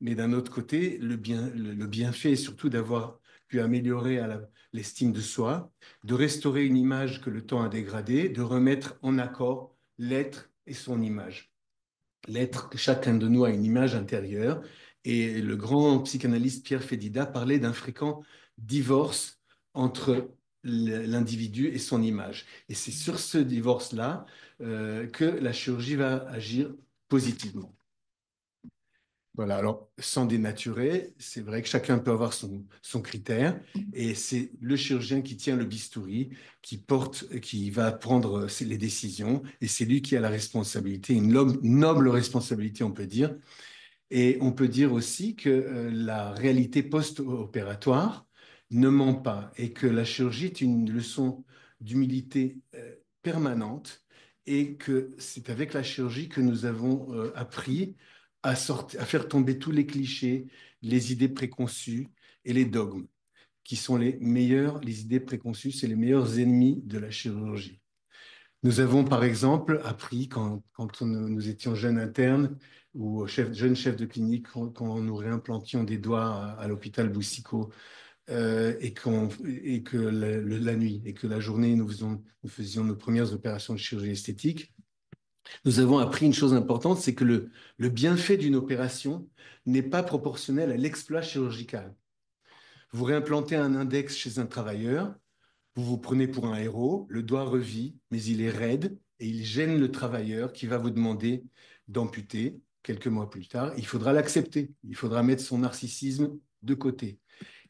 Mais d'un autre côté, le bienfait est surtout d'avoir pu améliorer l'estime de soi, de restaurer une image que le temps a dégradée, de remettre en accord l'être et son image. L'être, chacun de nous a une image intérieure, et le grand psychanalyste Pierre Fédida parlait d'un fréquent divorce entre l'individu et son image. Et c'est sur ce divorce-là que la chirurgie va agir positivement. Voilà, alors sans dénaturer, c'est vrai que chacun peut avoir son critère, et c'est le chirurgien qui tient le bistouri, qui va prendre les décisions, et c'est lui qui a la responsabilité, une noble responsabilité, on peut dire. Et on peut dire aussi que la réalité post-opératoire ne ment pas, et que la chirurgie est une leçon d'humilité permanente, et que c'est avec la chirurgie que nous avons appris à faire tomber tous les clichés, les idées préconçues et les dogmes, qui sont les idées préconçues, c'est les meilleurs ennemis de la chirurgie. Nous avons par exemple appris, quand nous étions jeunes internes ou jeunes chefs de clinique, quand nous réimplantions des doigts à l'hôpital Boussicot, et que la nuit et que la journée, nous faisions nos premières opérations de chirurgie esthétique, nous avons appris une chose importante, c'est que le bienfait d'une opération n'est pas proportionnel à l'exploit chirurgical. Vous réimplantez un index chez un travailleur, vous vous prenez pour un héros, le doigt revit, mais il est raide et il gêne le travailleur qui va vous demander d'amputer quelques mois plus tard. Il faudra l'accepter, il faudra mettre son narcissisme de côté.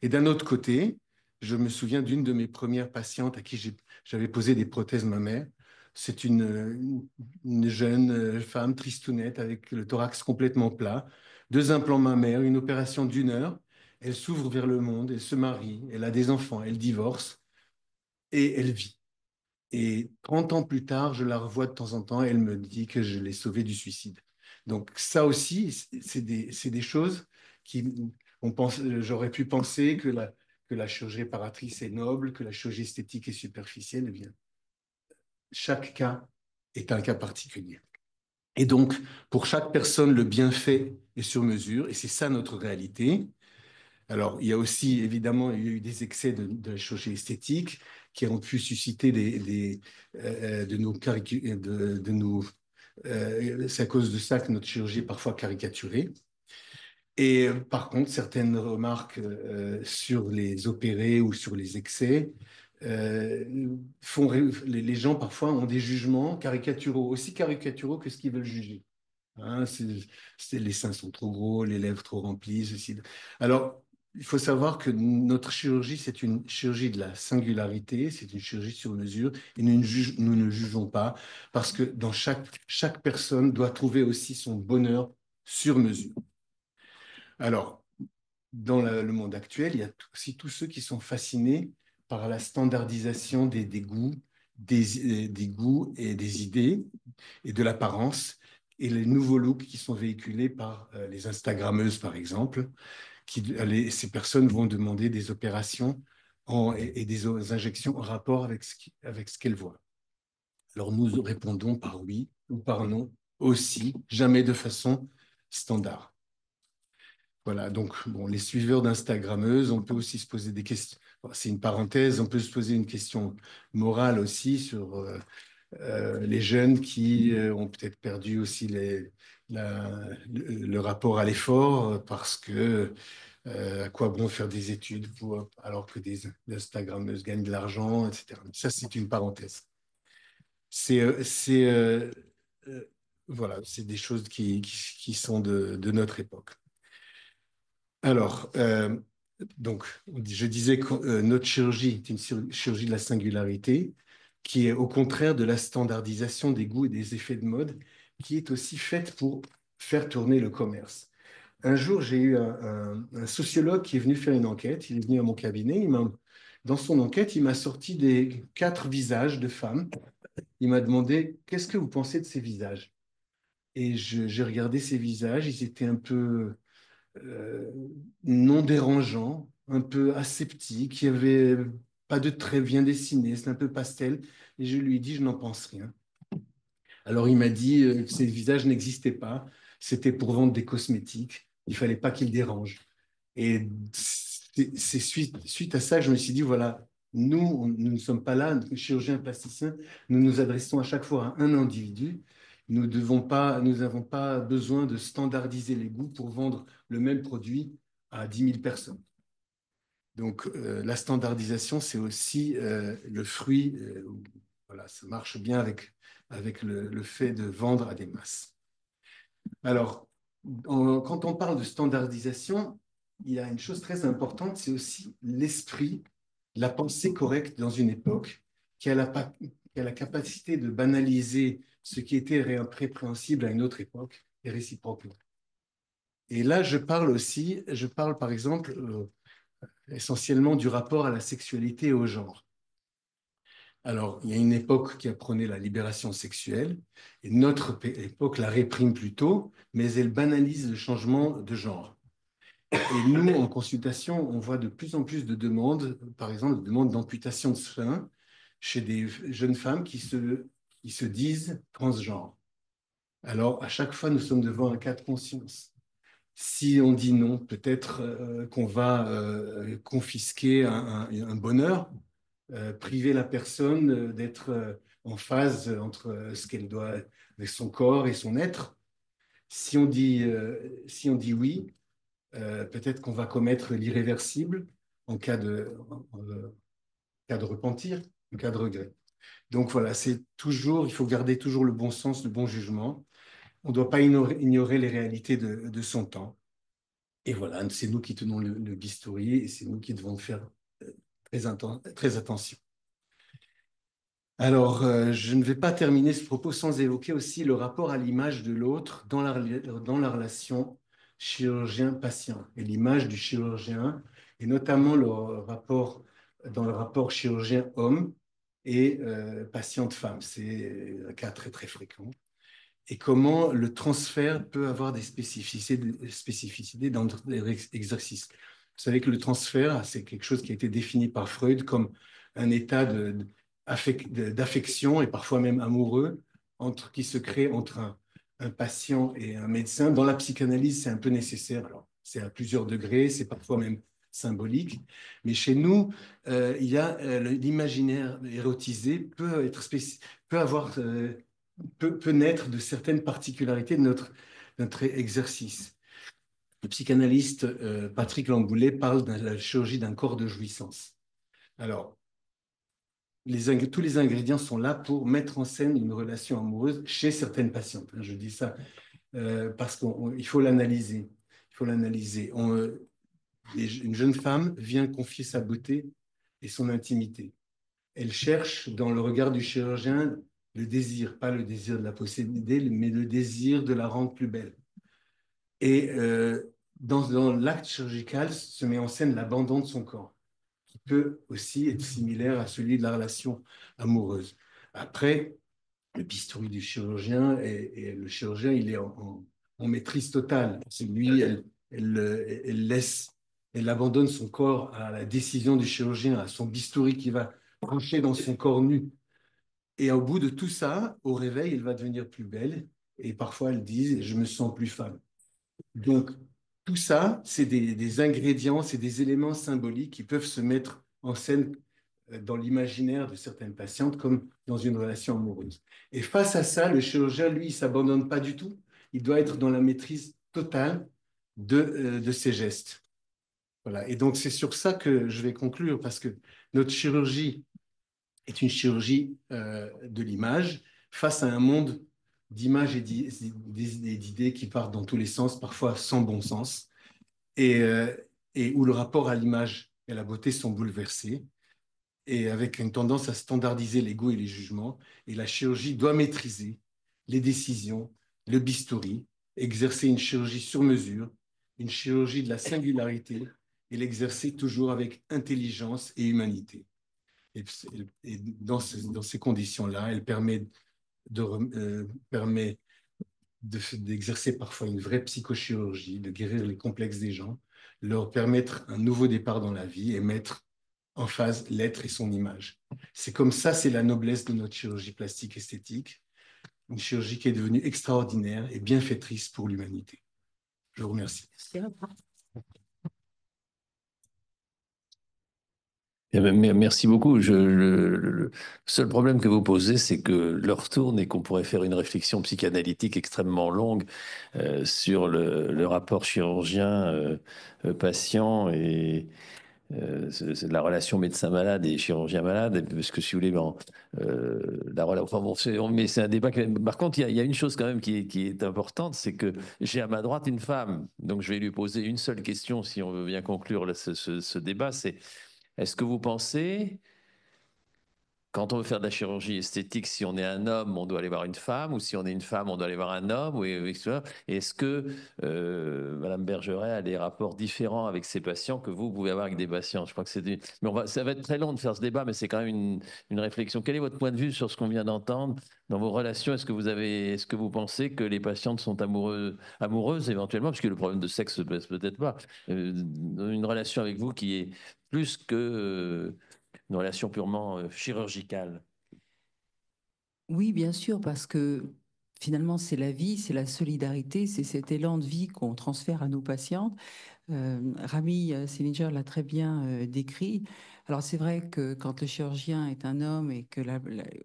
Et d'un autre côté, je me souviens d'une de mes premières patientes à qui j'avais posé des prothèses mammaires. C'est une jeune femme tristounette avec le thorax complètement plat, 2 implants mammaires, une opération d'1 heure. Elle s'ouvre vers le monde, elle se marie, elle a des enfants, elle divorce et elle vit. Et 30 ans plus tard, je la revois de temps en temps et elle me dit que je l'ai sauvée du suicide. Donc ça aussi, c'est des choses j'aurais pu penser que la chirurgie réparatrice est noble, que la chirurgie esthétique est superficielle. Eh bien, chaque cas est un cas particulier. Et donc, pour chaque personne, le bienfait est sur mesure, et c'est ça notre réalité. Alors, il y a aussi, évidemment, il y a eu des excès de la chirurgie esthétique qui ont pu susciter c'est à cause de ça que notre chirurgie est parfois caricaturée. Et par contre, certaines remarques sur les opérés ou sur les excès les gens parfois ont des jugements caricaturaux, aussi caricaturaux que ce qu'ils veulent juger. Hein, les seins sont trop gros, les lèvres trop remplies, ceci. Alors, il faut savoir que notre chirurgie, c'est une chirurgie de la singularité, c'est une chirurgie sur mesure, et nous ne jugeons pas, parce que dans chaque personne doit trouver aussi son bonheur sur mesure. Alors, dans le monde actuel, il y a aussi tous ceux qui sont fascinés par la standardisation des goûts, des goûts et des idées et de l'apparence et les nouveaux looks qui sont véhiculés par les Instagrammeuses, par exemple. Ces personnes vont demander des opérations et des injections en rapport avec ce qu'elles voient. Alors nous répondons par oui ou par non aussi, jamais de façon standard. Voilà, donc bon, les suiveurs d'Instagrammeuses, on peut aussi se poser des questions. Bon, c'est une parenthèse, on peut se poser une question morale aussi sur les jeunes qui ont peut-être perdu aussi le rapport à l'effort parce que à quoi bon faire des études alors que des Instagrammeuses gagnent de l'argent, etc. Ça, c'est une parenthèse. C'est voilà, c'est des choses qui sont de notre époque. Alors, donc, je disais que notre chirurgie est une chirurgie de la singularité, qui est au contraire de la standardisation des goûts et des effets de mode, qui est aussi faite pour faire tourner le commerce. Un jour, j'ai eu un sociologue qui est venu faire une enquête. Il est venu à mon cabinet. Dans son enquête, il m'a sorti des 4 visages de femmes. Il m'a demandé, qu'est-ce que vous pensez de ces visages? Et j'ai regardé ces visages. Ils étaient un peu euh, non dérangeant, un peu aseptique, il n'y avait pas de traits bien dessinés, c'est un peu pastel. Et je lui ai dit, je n'en pense rien. Alors il m'a dit que ces visages n'existaient pas, c'était pour vendre des cosmétiques, il ne fallait pas qu'ils dérangent. Et c'est suite à ça que je me suis dit, voilà, nous ne sommes pas là, chirurgiens plasticiens, nous nous adressons à chaque fois à un individu. Nous n'avons pas besoin de standardiser les goûts pour vendre le même produit à 10 000 personnes. Donc, la standardisation, c'est aussi le fruit, voilà, ça marche bien avec le fait de vendre à des masses. Alors, quand on parle de standardisation, il y a une chose très importante, c'est aussi l'esprit, la pensée correcte dans une époque qui a la capacité de banaliser ce qui était répréhensible à une autre époque et réciproquement. Et là, je parle par exemple essentiellement du rapport à la sexualité et au genre. Alors, il y a une époque qui apprenait la libération sexuelle, et notre époque la réprime plutôt, mais elle banalise le changement de genre. Et nous, en consultation, on voit de plus en plus de demandes, par exemple, de demandes d'amputation de seins chez des jeunes femmes qui se disent transgenres. Alors, à chaque fois, nous sommes devant un cas de conscience. Si on dit non, peut-être qu'on va confisquer un bonheur, priver la personne d'être en phase entre ce qu'elle doit avec son corps et son être. Si on dit oui, peut-être qu'on va commettre l'irréversible en cas de repentir, en cas de regret. Donc voilà, il faut garder toujours le bon sens, le bon jugement. On ne doit pas ignorer les réalités de son temps. Et voilà, c'est nous qui tenons le bistouri et c'est nous qui devons faire très attention. Alors, je ne vais pas terminer ce propos sans évoquer aussi le rapport à l'image de l'autre dans la relation chirurgien-patient et l'image du chirurgien, et notamment dans le rapport chirurgien-homme et patiente-femme. C'est un cas très, très fréquent. Et comment le transfert peut avoir des spécificités dans les exercices. Vous savez que le transfert, c'est quelque chose qui a été défini par Freud comme un état d'affection et parfois même amoureux qui se crée entre un patient et un médecin. Dans la psychanalyse, c'est un peu nécessaire. Alors, c'est à plusieurs degrés, c'est parfois même symbolique. Mais chez nous, il y a l'imaginaire érotisé peut naître de certaines particularités de notre exercice. Le psychanalyste Patrick Lamboulet parle de la chirurgie d'un corps de jouissance. Alors, tous les ingrédients sont là pour mettre en scène une relation amoureuse chez certaines patientes. Je dis ça parce qu'il faut l'analyser. Il faut l'analyser. Une jeune femme vient confier sa beauté et son intimité. Elle cherche dans le regard du chirurgien le désir, pas le désir de la posséder, mais le désir de la rendre plus belle. Et dans l'acte chirurgical se met en scène l'abandon de son corps, qui peut aussi être similaire à celui de la relation amoureuse. Après, le bistouri du chirurgien, et le chirurgien, il est en maîtrise totale. C'est lui, elle abandonne son corps à la décision du chirurgien, à son bistouri qui va trancher dans son corps nu. Et au bout de tout ça, au réveil, elle va devenir plus belle. Et parfois, elle dit, je me sens plus femme. Donc, tout ça, c'est des ingrédients, c'est des éléments symboliques qui peuvent se mettre en scène dans l'imaginaire de certaines patientes comme dans une relation amoureuse. Et face à ça, le chirurgien, lui, il ne s'abandonne pas du tout. Il doit être dans la maîtrise totale de ses gestes. Voilà. Et donc, c'est sur ça que je vais conclure, parce que notre chirurgie est une chirurgie de l'image face à un monde d'images et d'idées qui partent dans tous les sens, parfois sans bon sens, et, et où le rapport à l'image et à la beauté sont bouleversés, et avec une tendance à standardiser les goûts et les jugements. Et la chirurgie doit maîtriser les décisions, le bistouri, exercer une chirurgie sur mesure, une chirurgie de la singularité, et l'exercer toujours avec intelligence et humanité. Et dans ces conditions-là, elle permet d'exercer parfois une vraie psychochirurgie, de guérir les complexes des gens, leur permettre un nouveau départ dans la vie et mettre en phase l'être et son image. C'est comme ça, c'est la noblesse de notre chirurgie plastique esthétique, une chirurgie qui est devenue extraordinaire et bienfaitrice pour l'humanité. Je vous remercie. Merci beaucoup. Le seul problème que vous posez, c'est que l'heure tourne et qu'on pourrait faire une réflexion psychanalytique extrêmement longue sur le rapport chirurgien-patient c'est de la relation médecin-malade et chirurgien-malade, parce que si vous voulez, la relation, enfin bon, mais c'est un débat. Par contre, il y a une chose quand même qui est importante, c'est que j'ai à ma droite une femme, donc je vais lui poser une seule question si on veut bien conclure ce débat, c'est est-ce que vous pensez quand on veut faire de la chirurgie esthétique, si on est un homme, on doit aller voir une femme, ou si on est une femme, on doit aller voir un homme, ou etc. Et est-ce que Madame Bergeret a des rapports différents avec ses patients que vous pouvez avoir avec des patients? Je crois que c'est mais ça va être très long de faire ce débat, mais c'est quand même une réflexion. Quel est votre point de vue sur ce qu'on vient d'entendre dans vos relations? Est-ce que vous pensez que les patientes sont amoureuses éventuellement, puisque le problème de sexe peut-être pas, une relation avec vous qui est plus que une relation purement chirurgicale? Oui, bien sûr, parce que finalement, c'est la vie, c'est la solidarité, c'est cet élan de vie qu'on transfère à nos patientes. Rami Selinger l'a très bien décrit. Alors c'est vrai que quand le chirurgien est un homme et que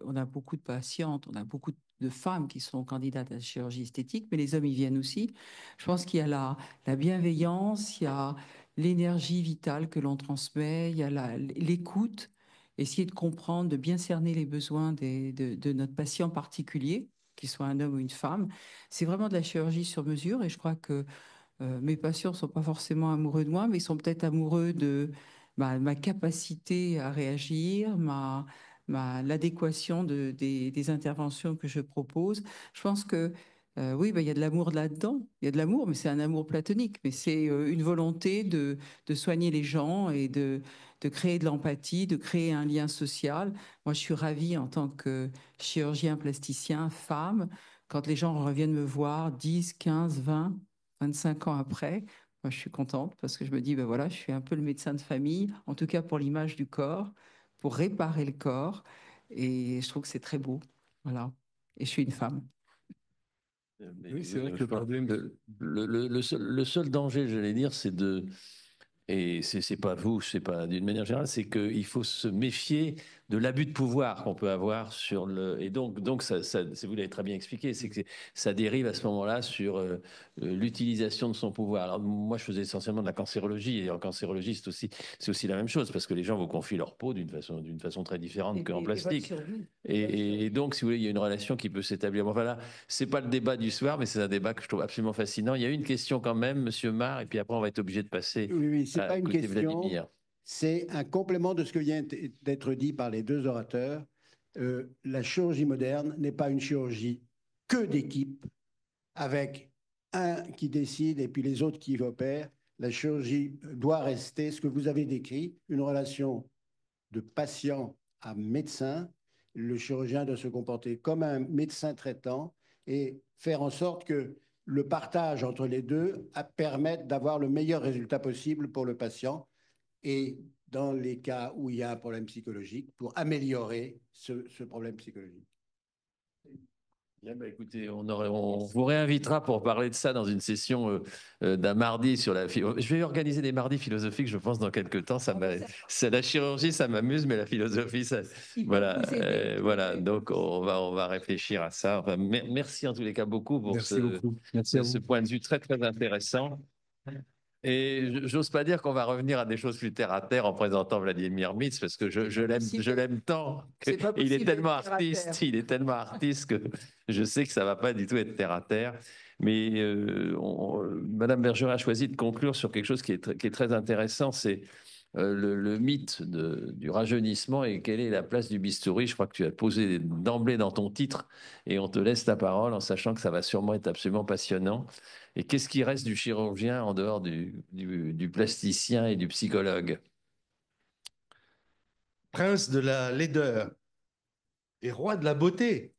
on a beaucoup de patientes, on a beaucoup de femmes qui sont candidates à la chirurgie esthétique, mais les hommes y viennent aussi. Je pense qu'il y a la bienveillance, il y a l'énergie vitale que l'on transmet, il y a l'écoute, essayer de comprendre, de bien cerner les besoins de notre patient particulier, qu'il soit un homme ou une femme. C'est vraiment de la chirurgie sur mesure et je crois que mes patients ne sont pas forcément amoureux de moi, mais ils sont peut-être amoureux de ma capacité à réagir, l'adéquation des interventions que je propose. Je pense que oui, il y a de l'amour là-dedans. Il y a de l'amour, mais c'est un amour platonique. Mais c'est une volonté de soigner les gens et de créer de l'empathie, de créer un lien social. Moi, je suis ravie en tant que chirurgien plasticien, femme, quand les gens reviennent me voir 10, 15, 20, 25 ans après, moi, je suis contente parce que je me dis, ben voilà, je suis un peu le médecin de famille, en tout cas pour l'image du corps, pour réparer le corps. Et je trouve que c'est très beau. Voilà. Et je suis une femme. Oui, c'est vrai que le problème... Le seul danger, j'allais dire, c'est et c'est pas vous, c'est pas d'une manière générale, c'est qu'il faut se méfier de l'abus de pouvoir qu'on peut avoir sur le... Et donc vous l'avez très bien expliqué, c'est que ça dérive à ce moment-là sur l'utilisation de son pouvoir. Alors moi, je faisais essentiellement de la cancérologie, et en cancérologie, c'est aussi la même chose, parce que les gens vous confient leur peau d'une façon très différente qu'en plastique. Et donc, si vous voulez, il y a une relation qui peut s'établir. Bon, voilà, c'est pas le débat du soir, mais c'est un débat que je trouve absolument fascinant. Il y a une question quand même, Monsieur Mar, et puis après, on va être obligé de passer Oui, c'est à pas une côté question. Vladimir. C'est un complément de ce que vient d'être dit par les deux orateurs. La chirurgie moderne n'est pas une chirurgie que d'équipe, avec un qui décide et puis les autres qui opèrent. La chirurgie doit rester ce que vous avez décrit, une relation de patient à médecin. Le chirurgien doit se comporter comme un médecin traitant et faire en sorte que le partage entre les deux permette d'avoir le meilleur résultat possible pour le patient et dans les cas où il y a un problème psychologique, pour améliorer ce problème psychologique. Bien, bah, écoutez, on vous réinvitera pour parler de ça dans une session d'un mardi sur la... Je vais organiser des mardis philosophiques, je pense, dans quelques temps. La chirurgie, ça m'amuse, mais la philosophie, ça... Voilà, voilà. Donc, on va réfléchir à ça. Enfin, merci en tous les cas beaucoup pour ce point de vue très, très intéressant. Et j'ose pas dire qu'on va revenir à des choses plus terre à terre en présentant Vladimir Mitz, parce que je l'aime tant. Il est tellement artiste que je sais que ça va pas du tout être terre à terre. Mais Madame Bergeret a choisi de conclure sur quelque chose qui est très intéressant, c'est le mythe du rajeunissement et quelle est la place du bistouri. Je crois que tu as posé d'emblée dans ton titre et on te laisse ta parole en sachant que ça va sûrement être absolument passionnant. Et qu'est-ce qui reste du chirurgien en dehors du plasticien et du psychologue? Prince de la laideur et roi de la beauté.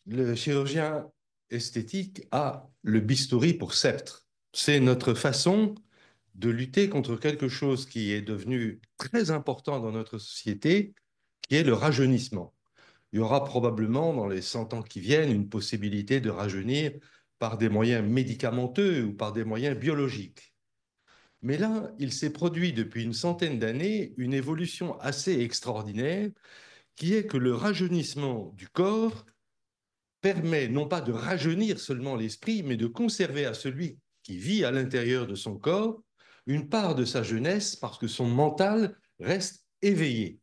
Le chirurgien esthétique a le bistouri pour sceptre. C'est notre façon de lutter contre quelque chose qui est devenu très important dans notre société, qui est le rajeunissement. Il y aura probablement dans les 100 ans qui viennent une possibilité de rajeunir par des moyens médicamenteux ou par des moyens biologiques. Mais là, il s'est produit depuis une centaine d'années une évolution assez extraordinaire qui est que le rajeunissement du corps permet non pas de rajeunir seulement l'esprit, mais de conserver à celui qui vit à l'intérieur de son corps une part de sa jeunesse parce que son mental reste éveillé.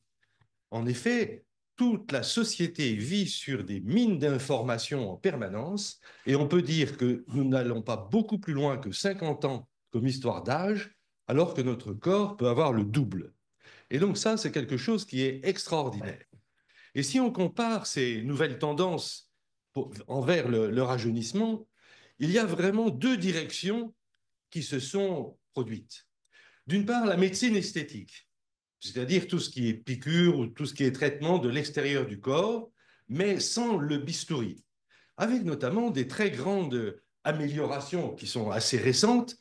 En effet, toute la société vit sur des mines d'informations en permanence et on peut dire que nous n'allons pas beaucoup plus loin que 50 ans comme histoire d'âge, alors que notre corps peut avoir le double. Et donc ça, c'est quelque chose qui est extraordinaire. Et si on compare ces nouvelles tendances envers le rajeunissement, il y a vraiment deux directions qui se sont produites. D'une part, la médecine esthétique, c'est-à-dire tout ce qui est piqûre ou tout ce qui est traitement de l'extérieur du corps, mais sans le bistouri, avec notamment des très grandes améliorations qui sont assez récentes,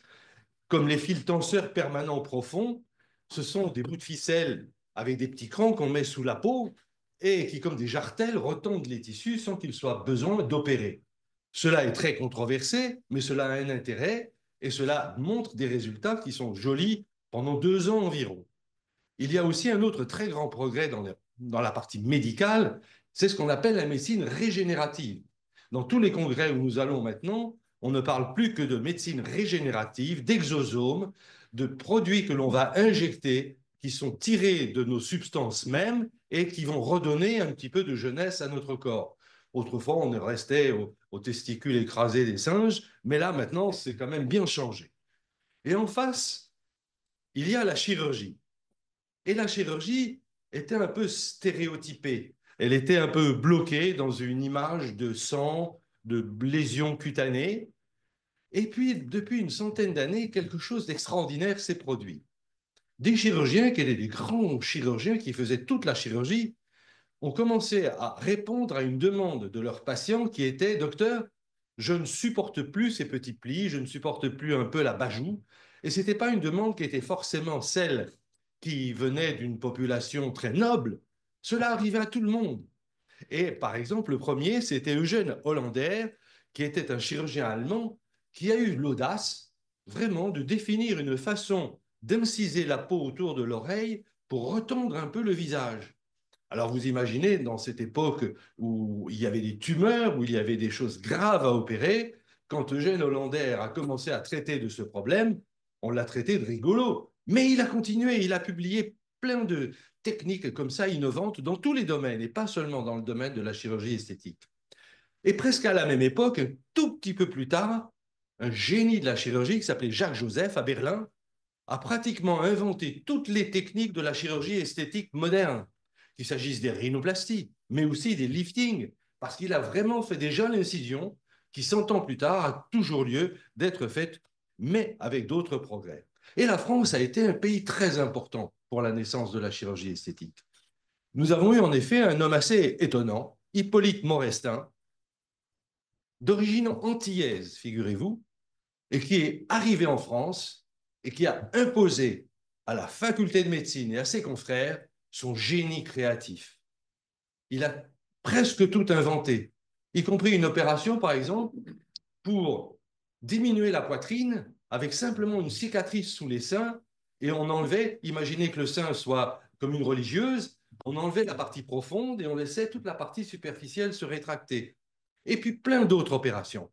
comme les fils tenseurs permanents profonds. Ce sont des bouts de ficelle avec des petits crans qu'on met sous la peau et qui, comme des jartelles, retendent les tissus sans qu'il soit besoin d'opérer. Cela est très controversé, mais cela a un intérêt et cela montre des résultats qui sont jolis pendant 2 ans environ. Il y a aussi un autre très grand progrès dans la partie médicale, c'est ce qu'on appelle la médecine régénérative. Dans tous les congrès où nous allons maintenant, on ne parle plus que de médecine régénérative, d'exosomes, de produits que l'on va injecter, qui sont tirés de nos substances mêmes et qui vont redonner un petit peu de jeunesse à notre corps. Autrefois, on restait aux testicules écrasés des singes, mais là, maintenant, c'est quand même bien changé. Et en face, il y a la chirurgie. Et la chirurgie était un peu stéréotypée. Elle était un peu bloquée dans une image de sang, de lésions cutanées. Et puis, depuis une centaine d'années, quelque chose d'extraordinaire s'est produit. Des chirurgiens, qui étaient des grands chirurgiens qui faisaient toute la chirurgie, ont commencé à répondre à une demande de leurs patients qui était « Docteur, je ne supporte plus ces petits plis, je ne supporte plus un peu la bajoue. » Et ce n'était pas une demande qui était forcément celle qui venait d'une population très noble. Cela arrivait à tout le monde. Et par exemple, le premier, c'était Eugène Hollander, qui était un chirurgien allemand, qui a eu l'audace vraiment de définir une façon d'inciser la peau autour de l'oreille pour retendre un peu le visage. Alors vous imaginez, dans cette époque où il y avait des tumeurs, où il y avait des choses graves à opérer, quand Eugène Hollander a commencé à traiter de ce problème, on l'a traité de rigolo. Mais il a continué, il a publié plein de techniques comme ça innovantes dans tous les domaines, et pas seulement dans le domaine de la chirurgie esthétique. Et presque à la même époque, un tout petit peu plus tard, un génie de la chirurgie qui s'appelait Jacques Joseph à Berlin a pratiquement inventé toutes les techniques de la chirurgie esthétique moderne, qu'il s'agisse des rhinoplasties, mais aussi des liftings, parce qu'il a vraiment fait déjà l'incision qui, 100 ans plus tard, a toujours lieu d'être faite, mais avec d'autres progrès. Et la France a été un pays très important pour la naissance de la chirurgie esthétique. Nous avons eu en effet un homme assez étonnant, Hippolyte Morestin, d'origine antillaise, figurez-vous, et qui est arrivé en France et qui a imposé à la faculté de médecine et à ses confrères son génie créatif. Il a presque tout inventé, y compris une opération, par exemple, pour diminuer la poitrine avec simplement une cicatrice sous les seins, et on enlevait, imaginez que le sein soit comme une religieuse, on enlevait la partie profonde et on laissait toute la partie superficielle se rétracter. Et puis plein d'autres opérations.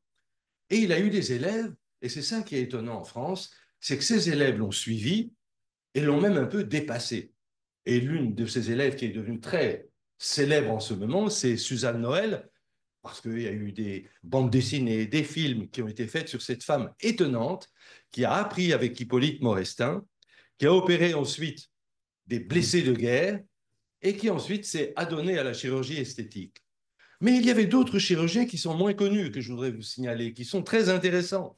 Et il a eu des élèves, et c'est ça qui est étonnant en France, c'est que ces élèves l'ont suivi et l'ont même un peu dépassé. Et l'une de ces élèves qui est devenue très célèbre en ce moment, c'est Suzanne Noël, parce qu'il y a eu des bandes dessinées, des films qui ont été faits sur cette femme étonnante qui a appris avec Hippolyte Morestin, qui a opéré ensuite des blessés de guerre et qui ensuite s'est adonné à la chirurgie esthétique. Mais il y avait d'autres chirurgiens qui sont moins connus, que je voudrais vous signaler, qui sont très intéressants.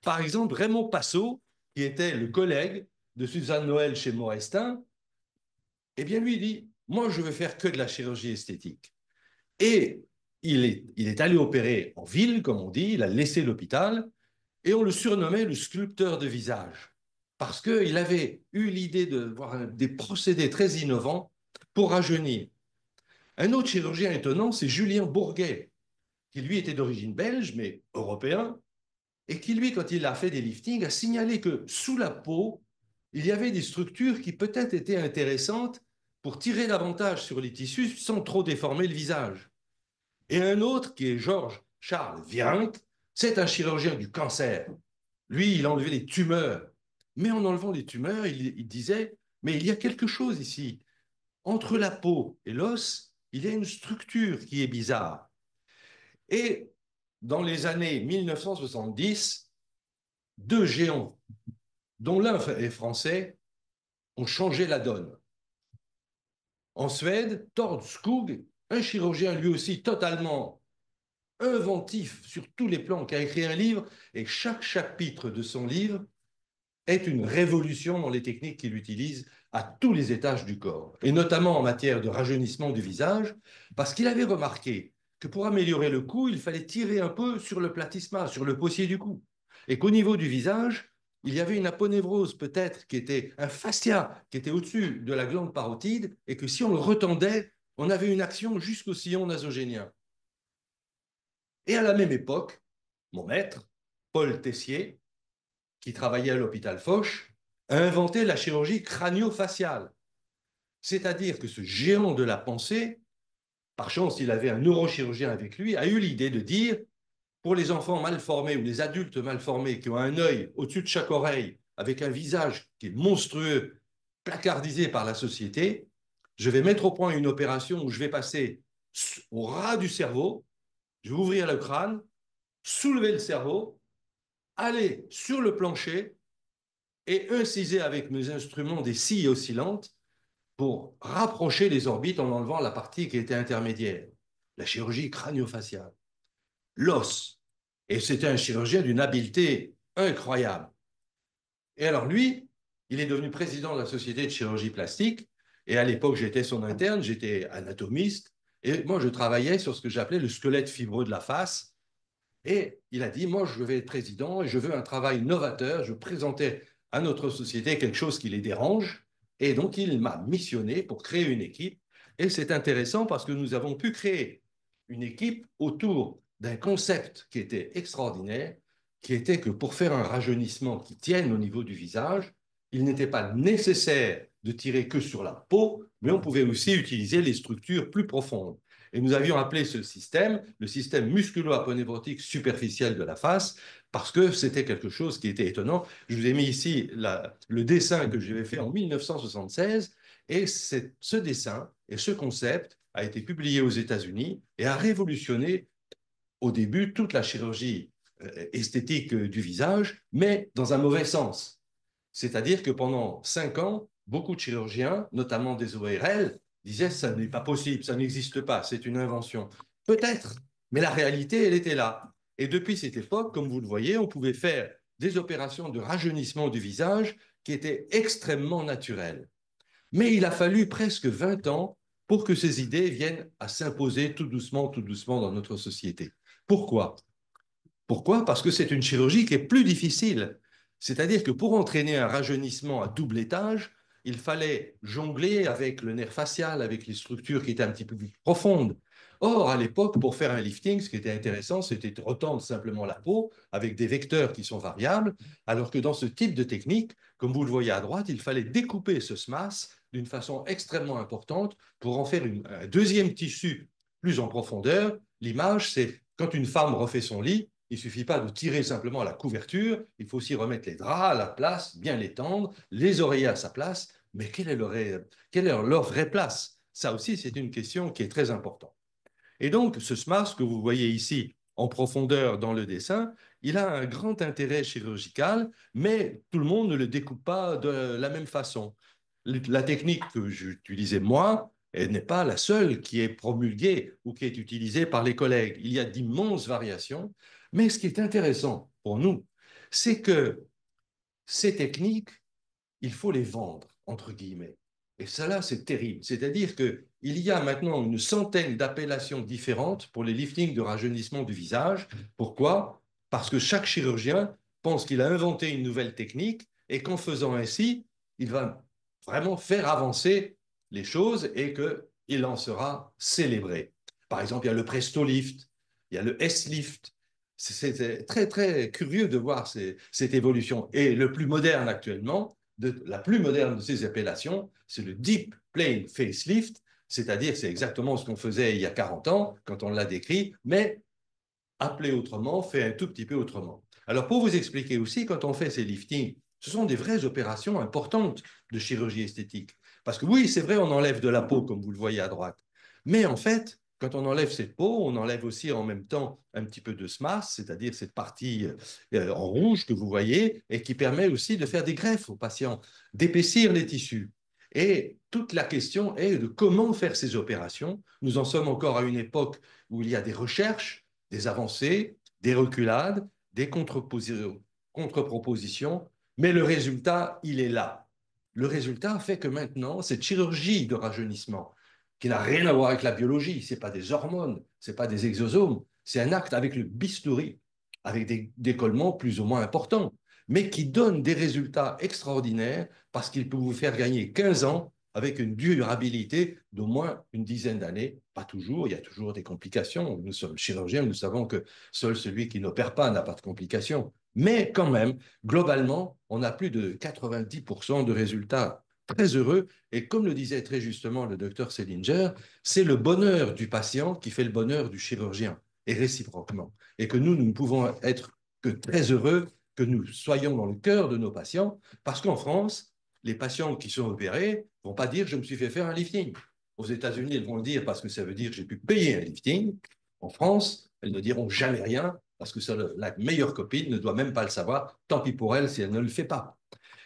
Par exemple, Raymond Passot, qui était le collègue de Suzanne Noël chez Morestin, eh bien, lui, il dit, moi, je veux faire que de la chirurgie esthétique. Et il est allé opérer en ville, comme on dit, il a laissé l'hôpital, et on le surnommait le sculpteur de visage, parce qu'il avait eu l'idée de voir des procédés très innovants pour rajeunir. Un autre chirurgien étonnant, c'est Julien Bourguet, qui lui était d'origine belge, mais européen, et qui lui, quand il a fait des liftings, a signalé que sous la peau, il y avait des structures qui peut-être étaient intéressantes pour tirer davantage sur les tissus sans trop déformer le visage. Et un autre, qui est Georges Charles Virenque, c'est un chirurgien du cancer. Lui, il enlevait les tumeurs. Mais en enlevant les tumeurs, il disait, mais il y a quelque chose ici. Entre la peau et l'os, il y a une structure qui est bizarre. Et dans les années 1970, deux géants, dont l'un est français, ont changé la donne. En Suède, Tord Skog, un chirurgien lui aussi totalement inventif sur tous les plans, qui a écrit un livre, et chaque chapitre de son livre est une révolution dans les techniques qu'il utilise à tous les étages du corps, et notamment en matière de rajeunissement du visage, parce qu'il avait remarqué que pour améliorer le cou, il fallait tirer un peu sur le platysma, sur le possier du cou, et qu'au niveau du visage, il y avait une aponévrose peut-être qui était un fascia qui était au-dessus de la glande parotide, et que si on le retendait, on avait une action jusqu'au sillon nasogénien. Et à la même époque, mon maître, Paul Tessier, qui travaillait à l'hôpital Foch, a inventé la chirurgie crânio-faciale. C'est-à-dire que ce géant de la pensée, par chance, il avait un neurochirurgien avec lui, a eu l'idée de dire, pour les enfants mal formés ou les adultes mal formés qui ont un œil au-dessus de chaque oreille, avec un visage qui est monstrueux, placardisé par la société, je vais mettre au point une opération où je vais passer au ras du cerveau, je vais ouvrir le crâne, soulever le cerveau, aller sur le plancher et inciser avec mes instruments des scies oscillantes pour rapprocher les orbites en enlevant la partie qui était intermédiaire. La chirurgie crânio-faciale. L'os. Et c'était un chirurgien d'une habileté incroyable. Et alors lui, il est devenu président de la Société de chirurgie plastique. Et à l'époque, j'étais son interne, j'étais anatomiste. Et moi, je travaillais sur ce que j'appelais le squelette fibreux de la face. Et il a dit, moi, je vais être président et je veux un travail novateur. Je présentais à notre société quelque chose qui les dérange. Et donc, il m'a missionné pour créer une équipe. Et c'est intéressant parce que nous avons pu créer une équipe autour d'un concept qui était extraordinaire, qui était que pour faire un rajeunissement qui tienne au niveau du visage, il n'était pas nécessaire de tirer que sur la peau, mais on pouvait aussi utiliser les structures plus profondes. Et nous avions appelé ce système le système musculo-aponeurotique superficiel de la face, parce que c'était quelque chose qui était étonnant. Je vous ai mis ici le dessin que j'avais fait en 1976, et ce dessin et ce concept a été publié aux États-Unis et a révolutionné au début toute la chirurgie esthétique du visage, mais dans un mauvais sens. C'est-à-dire que pendant 5 ans, beaucoup de chirurgiens, notamment des ORL, disaient ça n'est pas possible, ça n'existe pas, c'est une invention. Peut-être, mais la réalité, elle était là. Et depuis cette époque, comme vous le voyez, on pouvait faire des opérations de rajeunissement du visage qui étaient extrêmement naturelles. Mais il a fallu presque 20 ans pour que ces idées viennent à s'imposer tout doucement dans notre société. Pourquoi? Pourquoi? Parce que c'est une chirurgie qui est plus difficile. C'est-à-dire que pour entraîner un rajeunissement à double étage, il fallait jongler avec le nerf facial, avec les structures qui étaient un petit peu plus profondes. Or, à l'époque, pour faire un lifting, ce qui était intéressant, c'était de retendre simplement la peau avec des vecteurs qui sont variables, alors que dans ce type de technique, comme vous le voyez à droite, il fallait découper ce SMAS d'une façon extrêmement importante pour en faire un deuxième tissu plus en profondeur. L'image, c'est quand une femme refait son lit, il ne suffit pas de tirer simplement la couverture, il faut aussi remettre les draps à la place, bien les tendre, les oreillers à sa place, mais quelle est leur vraie place? Ça aussi, c'est une question qui est très importante. Et donc, ce SMAS que vous voyez ici en profondeur dans le dessin, il a un grand intérêt chirurgical, mais tout le monde ne le découpe pas de la même façon. La technique que j'utilisais moi, elle n'est pas la seule qui est promulguée ou qui est utilisée par les collègues. Il y a d'immenses variations, mais ce qui est intéressant pour nous, c'est que ces techniques, il faut les vendre, entre guillemets. Et cela, c'est terrible. C'est-à-dire qu'il y a maintenant une centaine d'appellations différentes pour les liftings de rajeunissement du visage. Pourquoi? Parce que chaque chirurgien pense qu'il a inventé une nouvelle technique et qu'en faisant ainsi, il va vraiment faire avancer les choses et qu'il en sera célébré. Par exemple, il y a le Presto Lift, il y a le S-Lift. C'est très, très curieux de voir cette évolution. Et le plus moderne actuellement, la plus moderne de ces appellations, c'est le Deep Plane Facelift, c'est-à-dire c'est exactement ce qu'on faisait il y a 40 ans quand on l'a décrit, mais appelé autrement, fait un tout petit peu autrement. Alors pour vous expliquer aussi, quand on fait ces liftings, ce sont des vraies opérations importantes de chirurgie esthétique. Parce que oui, c'est vrai, on enlève de la peau, comme vous le voyez à droite, mais en fait, quand on enlève cette peau, on enlève aussi en même temps un petit peu de SMAS, c'est-à-dire cette partie en rouge que vous voyez, et qui permet aussi de faire des greffes aux patients, d'épaissir les tissus. Et toute la question est de comment faire ces opérations. Nous en sommes encore à une époque où il y a des recherches, des avancées, des reculades, des contre-propositions, mais le résultat, il est là. Le résultat fait que maintenant, cette chirurgie de rajeunissement, qui n'a rien à voir avec la biologie, ce n'est pas des hormones, ce n'est pas des exosomes, c'est un acte avec le bistouri, avec des décollements plus ou moins importants, mais qui donne des résultats extraordinaires parce qu'il peut vous faire gagner 15 ans avec une durabilité d'au moins une dizaine d'années. Pas toujours, il y a toujours des complications. Nous sommes chirurgiens, nous savons que seul celui qui n'opère pas n'a pas de complications. Mais quand même, globalement, on a plus de 90% de résultats très heureux. Et comme le disait très justement le docteur Selinger, c'est le bonheur du patient qui fait le bonheur du chirurgien, et réciproquement. Et que nous ne pouvons être que très heureux que nous soyons dans le cœur de nos patients, parce qu'en France, les patients qui sont opérés ne vont pas dire « je me suis fait faire un lifting ». Aux États-Unis, ils vont le dire parce que ça veut dire « j'ai pu payer un lifting ». En France, elles ne diront jamais rien parce que la meilleure copine ne doit même pas le savoir, tant pis pour elle si elle ne le fait pas.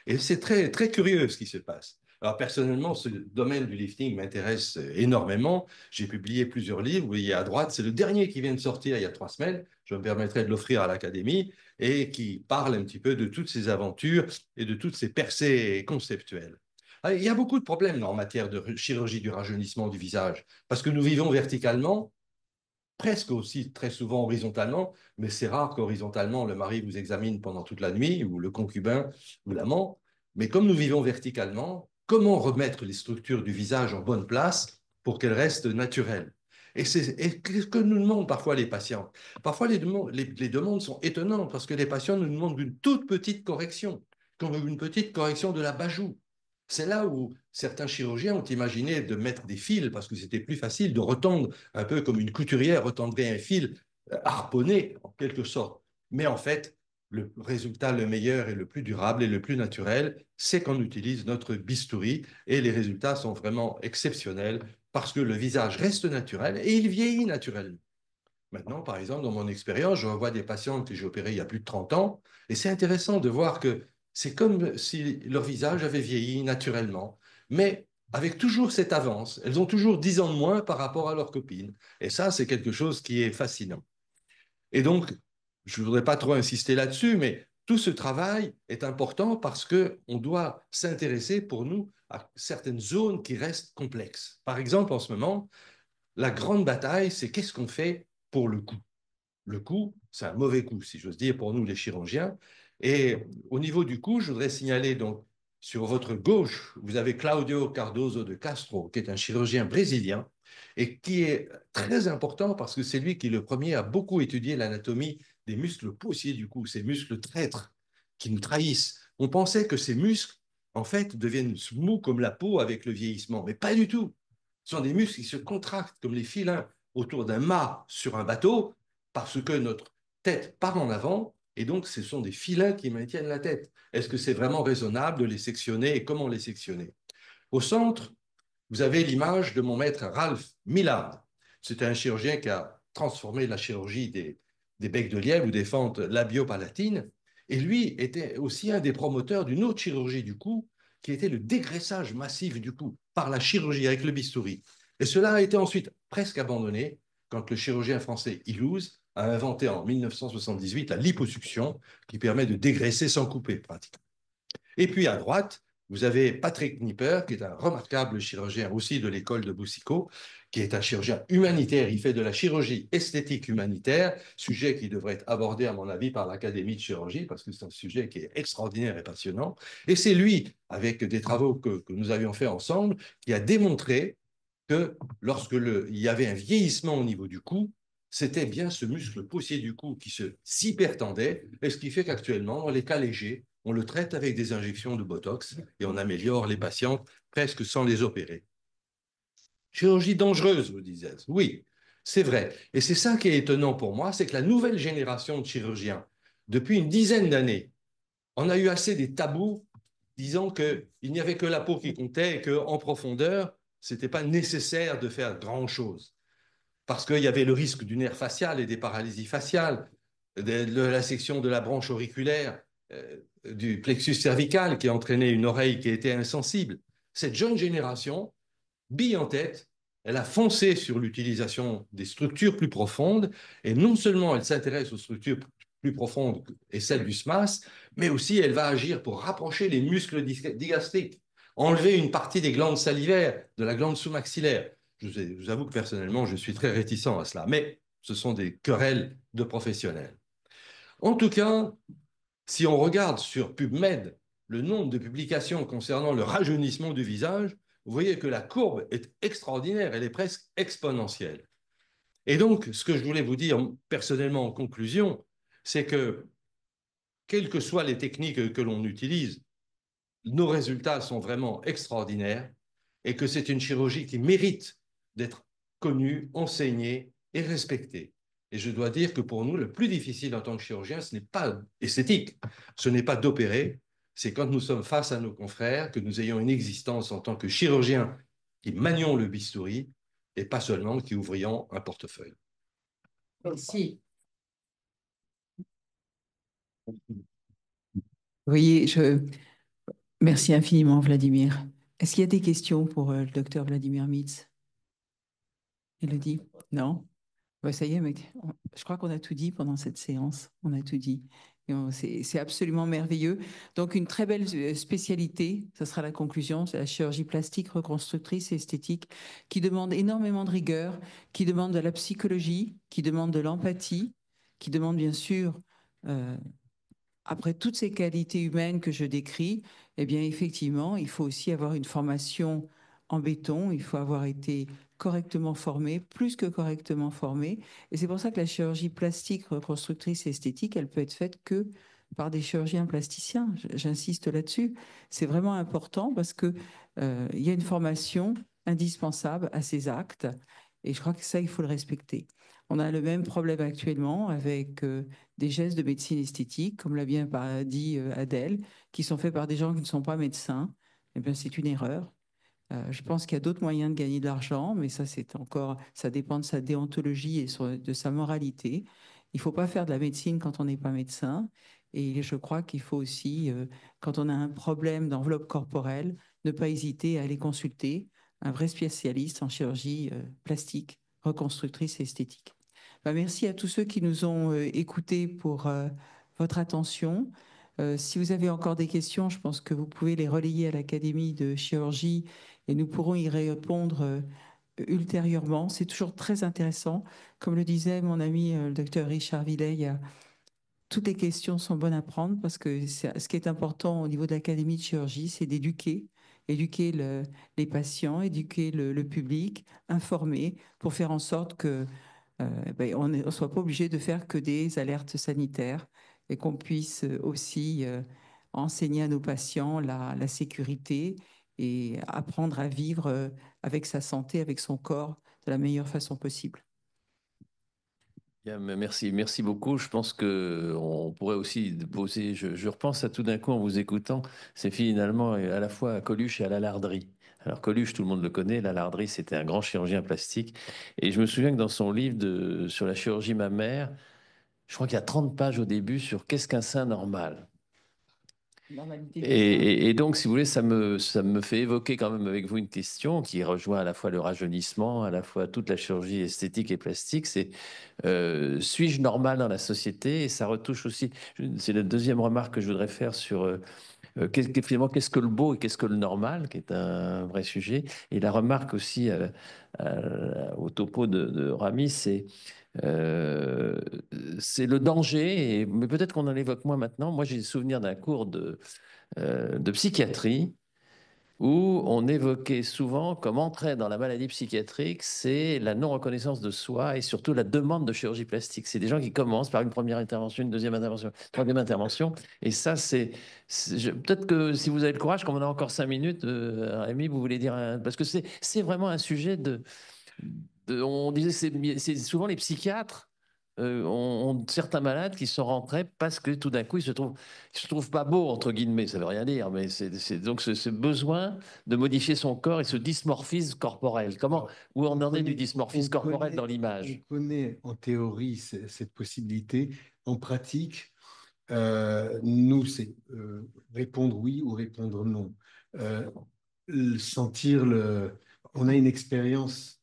Et c'est très, très curieux ce qui se passe. Alors personnellement, ce domaine du lifting m'intéresse énormément. J'ai publié plusieurs livres. Vous voyez à droite, c'est le dernier qui vient de sortir il y a 3 semaines. Je me permettrai de l'offrir à l'Académie et qui parle un petit peu de toutes ces aventures et de toutes ces percées conceptuelles. Il y a beaucoup de problèmes en matière de chirurgie du rajeunissement du visage parce que nous vivons verticalement, presque aussi très souvent horizontalement, mais c'est rare qu'horizontalement, le mari vous examine pendant toute la nuit, ou le concubin, ou l'amant. Mais comme nous vivons verticalement, comment remettre les structures du visage en bonne place pour qu'elles restent naturelles? Et c'est ce que nous demandent parfois les patients. Parfois, les demandes sont étonnantes parce que les patients nous demandent une toute petite correction. comme une petite correction de la bajoue. C'est là où certains chirurgiens ont imaginé de mettre des fils parce que c'était plus facile de retendre, un peu comme une couturière retendrait un fil harponné en quelque sorte. Mais en fait, le résultat le meilleur et le plus durable et le plus naturel, c'est qu'on utilise notre bistouri et les résultats sont vraiment exceptionnels parce que le visage reste naturel et il vieillit naturellement. Maintenant, par exemple, dans mon expérience, je revois des patientes que j'ai opérées il y a plus de 30 ans et c'est intéressant de voir que c'est comme si leur visage avait vieilli naturellement, mais avec toujours cette avance. Elles ont toujours 10 ans de moins par rapport à leurs copines. Et ça, c'est quelque chose qui est fascinant. Et donc, je ne voudrais pas trop insister là-dessus, mais tout ce travail est important parce qu'on doit s'intéresser pour nous à certaines zones qui restent complexes. Par exemple, en ce moment, la grande bataille, c'est qu'est-ce qu'on fait pour le cou. Le cou, c'est un mauvais coup, si j'ose dire, pour nous les chirurgiens. Et au niveau du cou, je voudrais signaler donc sur votre gauche, vous avez Claudio Cardoso de Castro, qui est un chirurgien brésilien et qui est très important parce que c'est lui qui, le premier, a beaucoup étudié l'anatomie des muscles poussiers du cou, ces muscles traîtres qui nous trahissent. On pensait que ces muscles, en fait, deviennent mous comme la peau avec le vieillissement, mais pas du tout. Ce sont des muscles qui se contractent comme les filins autour d'un mât sur un bateau parce que notre tête part en avant et donc ce sont des filins qui maintiennent la tête. Est-ce que c'est vraiment raisonnable de les sectionner et comment les sectionner? Au centre, vous avez l'image de mon maître Ralph Millard. C'était un chirurgien qui a transformé la chirurgie des becs de lièvre ou des fentes labiopalatines. Et lui était aussi un des promoteurs d'une autre chirurgie du cou, qui était le dégraissage massif du cou par la chirurgie avec le bistouri. Et cela a été ensuite presque abandonné quand le chirurgien français Illouz a inventé en 1978 la liposuction, qui permet de dégraisser sans couper pratiquement. Et puis à droite, vous avez Patrick Knipper, qui est un remarquable chirurgien aussi de l'école de Boucicaut, qui est un chirurgien humanitaire. Il fait de la chirurgie esthétique humanitaire, sujet qui devrait être abordé, à mon avis, par l'Académie de chirurgie, parce que c'est un sujet qui est extraordinaire et passionnant. Et c'est lui, avec des travaux que nous avions fait ensemble, qui a démontré que lorsque il y avait un vieillissement au niveau du cou, c'était bien ce muscle poussier du cou qui se s'hypertendait, et ce qui fait qu'actuellement, dans les cas légers, on le traite avec des injections de Botox et on améliore les patientes presque sans les opérer. Chirurgie dangereuse, vous disiez. Oui, c'est vrai. Et c'est ça qui est étonnant pour moi, c'est que la nouvelle génération de chirurgiens, depuis une dizaine d'années, on a eu assez des tabous disant qu'il n'y avait que la peau qui comptait et qu'en profondeur, ce n'était pas nécessaire de faire grand-chose. Parce qu'il y avait le risque du nerf facial et des paralysies faciales, de la section de la branche auriculaire, du plexus cervical qui entraînait une oreille qui était insensible. Cette jeune génération, bille en tête, elle a foncé sur l'utilisation des structures plus profondes et non seulement elle s'intéresse aux structures plus profondes et celles du SMAS, mais aussi elle va agir pour rapprocher les muscles digastriques, enlever une partie des glandes salivaires, de la glande sous-maxillaire. Je vous avoue que personnellement, je suis très réticent à cela, mais ce sont des querelles de professionnels. En tout cas, si on regarde sur PubMed le nombre de publications concernant le rajeunissement du visage, vous voyez que la courbe est extraordinaire, elle est presque exponentielle. Et donc, ce que je voulais vous dire personnellement en conclusion, c'est que, quelles que soient les techniques que l'on utilise, nos résultats sont vraiment extraordinaires et que c'est une chirurgie qui mérite d'être connue, enseignée et respectée. Et je dois dire que pour nous, le plus difficile en tant que chirurgien, ce n'est pas esthétique, ce n'est pas d'opérer, c'est quand nous sommes face à nos confrères, que nous ayons une existence en tant que chirurgiens qui manions le bistouri et pas seulement qui ouvrions un portefeuille. Merci. Vous voyez, merci infiniment, Vladimir. Est-ce qu'il y a des questions pour le docteur Vladimir Mitz? Élodie? Non? Ouais, ça y est, mec. Je crois qu'on a tout dit pendant cette séance. On a tout dit. C'est absolument merveilleux. Donc, une très belle spécialité, ça sera la conclusion, c'est la chirurgie plastique, reconstructrice et esthétique, qui demande énormément de rigueur, qui demande de la psychologie, qui demande de l'empathie, qui demande bien sûr, après toutes ces qualités humaines que je décris, eh bien, effectivement, il faut aussi avoir une formation en béton, il faut avoir été correctement formé, plus que correctement formé. Et c'est pour ça que la chirurgie plastique, reconstructrice et esthétique, elle peut être faite que par des chirurgiens plasticiens. J'insiste là-dessus. C'est vraiment important parce que il y a une formation indispensable à ces actes et je crois que ça, il faut le respecter. On a le même problème actuellement avec des gestes de médecine esthétique, comme l'a bien dit Adèle, qui sont faits par des gens qui ne sont pas médecins. Eh bien, c'est une erreur. Je pense qu'il y a d'autres moyens de gagner de l'argent, mais ça, c'est encore, ça dépend de sa déontologie et de sa moralité. Il ne faut pas faire de la médecine quand on n'est pas médecin. Et je crois qu'il faut aussi, quand on a un problème d'enveloppe corporelle, ne pas hésiter à aller consulter un vrai spécialiste en chirurgie plastique, reconstructrice et esthétique. Merci à tous ceux qui nous ont écoutés pour votre attention. Si vous avez encore des questions, je pense que vous pouvez les relayer à l'Académie de chirurgie et nous pourrons y répondre ultérieurement. C'est toujours très intéressant. Comme le disait mon ami le docteur Richard Villet, toutes les questions sont bonnes à prendre parce que ce qui est important au niveau de l'Académie de chirurgie, c'est d'éduquer, éduquer les patients, éduquer le public, informer pour faire en sorte que on ne soit pas obligé de faire que des alertes sanitaires et qu'on puisse aussi enseigner à nos patients la sécurité et apprendre à vivre avec sa santé, avec son corps de la meilleure façon possible. Bien, mais merci beaucoup. Je pense que on pourrait aussi poser. Je repense à tout d'un coup en vous écoutant. C'est finalement à la fois à Coluche et à Lalardrie. Alors Coluche, tout le monde le connaît. Lalardrie, c'était un grand chirurgien plastique. Et je me souviens que dans son livre sur la chirurgie mammaire, je crois qu'il y a 30 pages au début sur qu'est-ce qu'un sein normal. Et donc, si vous voulez, ça me fait évoquer quand même avec vous une question qui rejoint à la fois le rajeunissement, à la fois toute la chirurgie esthétique et plastique. C'est suis-je normal dans la société? Et ça retouche aussi, c'est la deuxième remarque que je voudrais faire sur finalement qu'est-ce que le beau et qu'est-ce que le normal, qui est un vrai sujet. Et la remarque aussi au topo de Rami, euh, c'est le danger, mais peut-être qu'on en évoque moins maintenant. Moi, j'ai le souvenir d'un cours de psychiatrie où on évoquait souvent comme entrée dans la maladie psychiatrique, c'est la non-reconnaissance de soi et surtout la demande de chirurgie plastique. C'est des gens qui commencent par une première intervention, une deuxième intervention, une troisième intervention. Et ça, peut-être que si vous avez le courage, comme on a encore 5 minutes, Rémi, vous voulez dire... parce que c'est vraiment un sujet on disait que c'est souvent les psychiatres ont certains malades qui sont rentrés parce que tout d'un coup, ils se trouvent pas beaux, entre guillemets, ça veut rien dire, mais c'est donc ce besoin de modifier son corps et ce dysmorphisme corporel. Où on en est du dysmorphisme corporel dans l'image? On connaît en théorie cette possibilité. En pratique, nous, c'est répondre oui ou répondre non. Sentir on a une expérience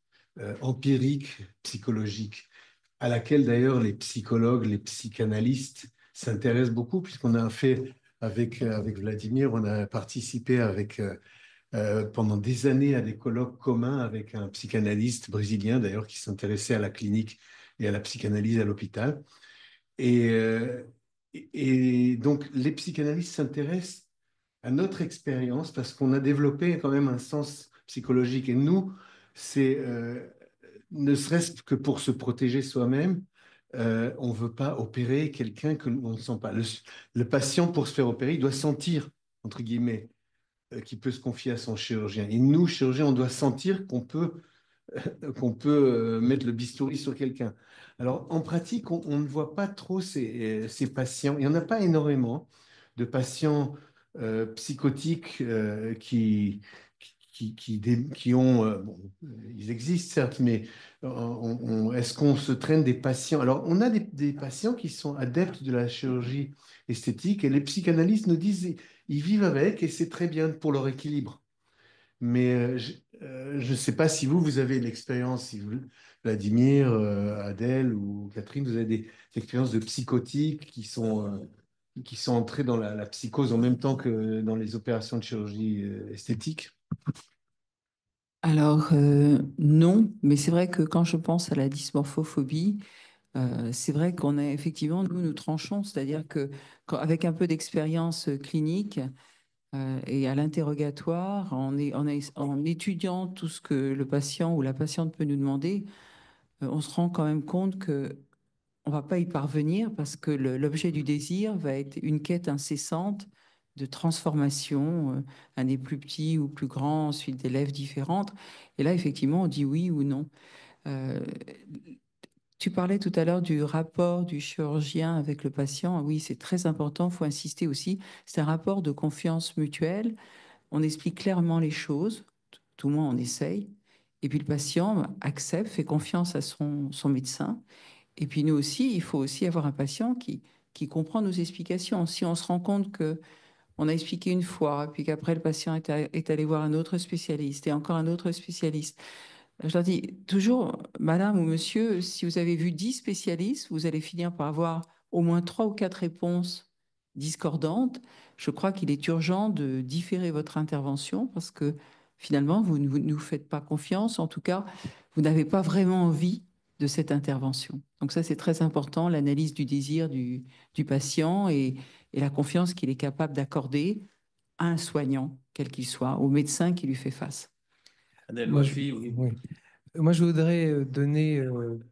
empirique, psychologique, à laquelle d'ailleurs les psychologues, les psychanalystes s'intéressent beaucoup, puisqu'on a fait avec Vladimir, on a participé pendant des années à des colloques communs avec un psychanalyste brésilien d'ailleurs qui s'intéressait à la clinique et à la psychanalyse à l'hôpital. Et donc les psychanalystes s'intéressent à notre expérience parce qu'on a développé quand même un sens psychologique. Et nous, c'est ne serait-ce que pour se protéger soi-même, on ne veut pas opérer quelqu'un que l'on ne sent pas. Le patient, pour se faire opérer, il doit sentir, entre guillemets, qu'il peut se confier à son chirurgien. Et nous, chirurgiens, on doit sentir qu'on peut mettre le bistouri sur quelqu'un. Alors, en pratique, on ne voit pas trop ces patients. Il n'y en a pas énormément de patients psychotiques qui ont... bon, ils existent, certes, mais est-ce qu'on se traîne des patients? Alors, on a des patients qui sont adeptes de la chirurgie esthétique et les psychanalystes nous disent ils vivent avec et c'est très bien pour leur équilibre. Mais je ne sais pas si vous avez l'expérience, si vous, Vladimir, Adèle ou Catherine, vous avez des expériences de psychotiques qui sont entrés dans la psychose en même temps que dans les opérations de chirurgie esthétique. Alors, non, mais c'est vrai que quand je pense à la dysmorphophobie, c'est vrai qu'on a effectivement, nous tranchons, c'est-à-dire qu'avec un peu d'expérience clinique et à l'interrogatoire, en étudiant tout ce que le patient ou la patiente peut nous demander, on se rend quand même compte que on ne va pas y parvenir parce que l'objet du désir va être une quête incessante de transformation, un nez plus petit ou plus grand, ensuite des lèvres différentes. Et là, effectivement, on dit oui ou non. Euh, Tu parlais tout à l'heure du rapport du chirurgien avec le patient. Oui, c'est très important, il faut insister aussi. C'est un rapport de confiance mutuelle. On explique clairement les choses, tout le moins on essaye. Et puis le patient accepte, fait confiance à son médecin. Et puis nous aussi, il faut aussi avoir un patient qui comprend nos explications. Si on se rend compte que on a expliqué une fois, puis qu'après le patient est allé voir un autre spécialiste et encore un autre spécialiste, je leur dis toujours, madame ou monsieur, si vous avez vu 10 spécialistes, vous allez finir par avoir au moins 3 ou 4 réponses discordantes. Je crois qu'il est urgent de différer votre intervention parce que finalement, vous ne nous faites pas confiance. En tout cas, vous n'avez pas vraiment envie de cette intervention. Donc ça, c'est très important, l'analyse du désir du patient et la confiance qu'il est capable d'accorder à un soignant, quel qu'il soit, au médecin qui lui fait face. Moi, oui. Moi, je voudrais donner,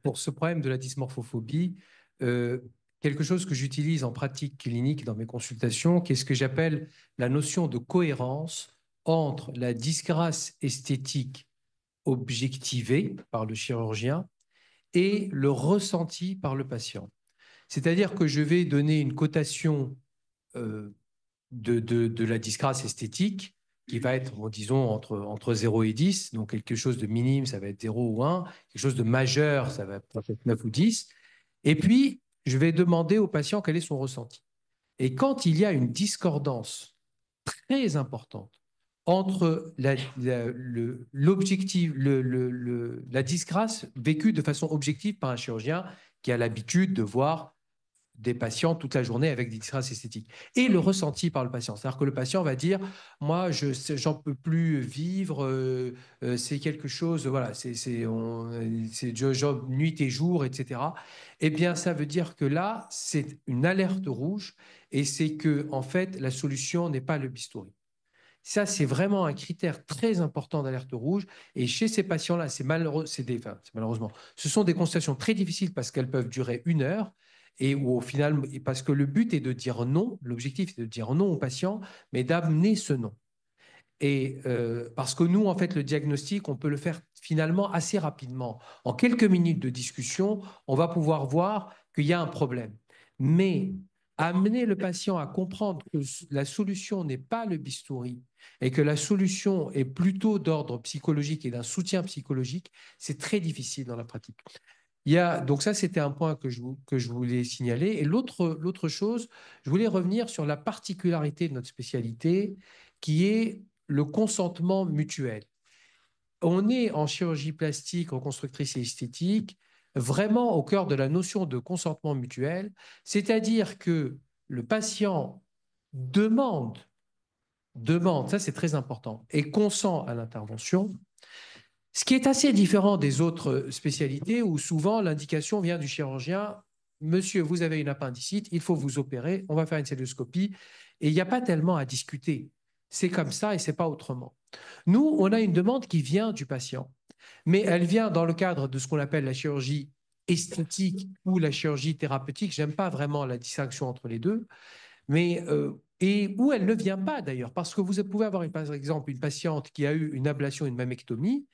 pour ce problème de la dysmorphophobie, quelque chose que j'utilise en pratique clinique dans mes consultations, qui est ce que j'appelle la notion de cohérence entre la disgrâce esthétique objectivée par le chirurgien et le ressenti par le patient. C'est-à-dire que je vais donner une cotation de la disgrâce esthétique qui va être, disons, entre 0 et 10. Donc, quelque chose de minime, ça va être 0 ou 1. Quelque chose de majeur, ça va être 9 ou 10. Et puis, je vais demander au patient quel est son ressenti. Et quand il y a une discordance très importante entre l'objectif, la disgrâce vécue de façon objective par un chirurgien qui a l'habitude de voir des patients toute la journée avec des disgrâces esthétiques. Et le ressenti par le patient. C'est-à-dire que le patient va dire, moi, j'en peux plus vivre, c'est quelque chose, voilà, nuit et jour, etc. Eh bien, ça veut dire que là, c'est une alerte rouge et c'est que, en fait, la solution n'est pas le bistouri. Ça, c'est vraiment un critère très important d'alerte rouge. Et chez ces patients-là, malheureusement, ce sont des consultations très difficiles parce qu'elles peuvent durer 1 heure. Et où au final, parce que le but est de dire non, l'objectif est de dire non au patient, mais d'amener ce non. Et parce que nous, en fait, le diagnostic, on peut le faire finalement assez rapidement. En quelques minutes de discussion, on va pouvoir voir qu'il y a un problème. Mais amener le patient à comprendre que la solution n'est pas le bistouri et que la solution est plutôt d'ordre psychologique et d'un soutien psychologique, c'est très difficile dans la pratique. Donc ça, c'était un point que je voulais signaler. Et l'autre chose, je voulais revenir sur la particularité de notre spécialité, qui est le consentement mutuel. On est en chirurgie plastique, reconstructrice et esthétique, vraiment au cœur de la notion de consentement mutuel, c'est-à-dire que le patient demande, ça c'est très important, et consent à l'intervention, ce qui est assez différent des autres spécialités où souvent l'indication vient du chirurgien. Monsieur, vous avez une appendicite, il faut vous opérer, on va faire une célioscopie. Et il n'y a pas tellement à discuter. C'est comme ça et ce n'est pas autrement. Nous, on a une demande qui vient du patient, mais elle vient dans le cadre de ce qu'on appelle la chirurgie esthétique ou la chirurgie thérapeutique. Je n'aime pas vraiment la distinction entre les deux, mais et où elle ne vient pas d'ailleurs, parce que vous pouvez avoir par exemple une patiente qui a eu une ablation, une mammectomie,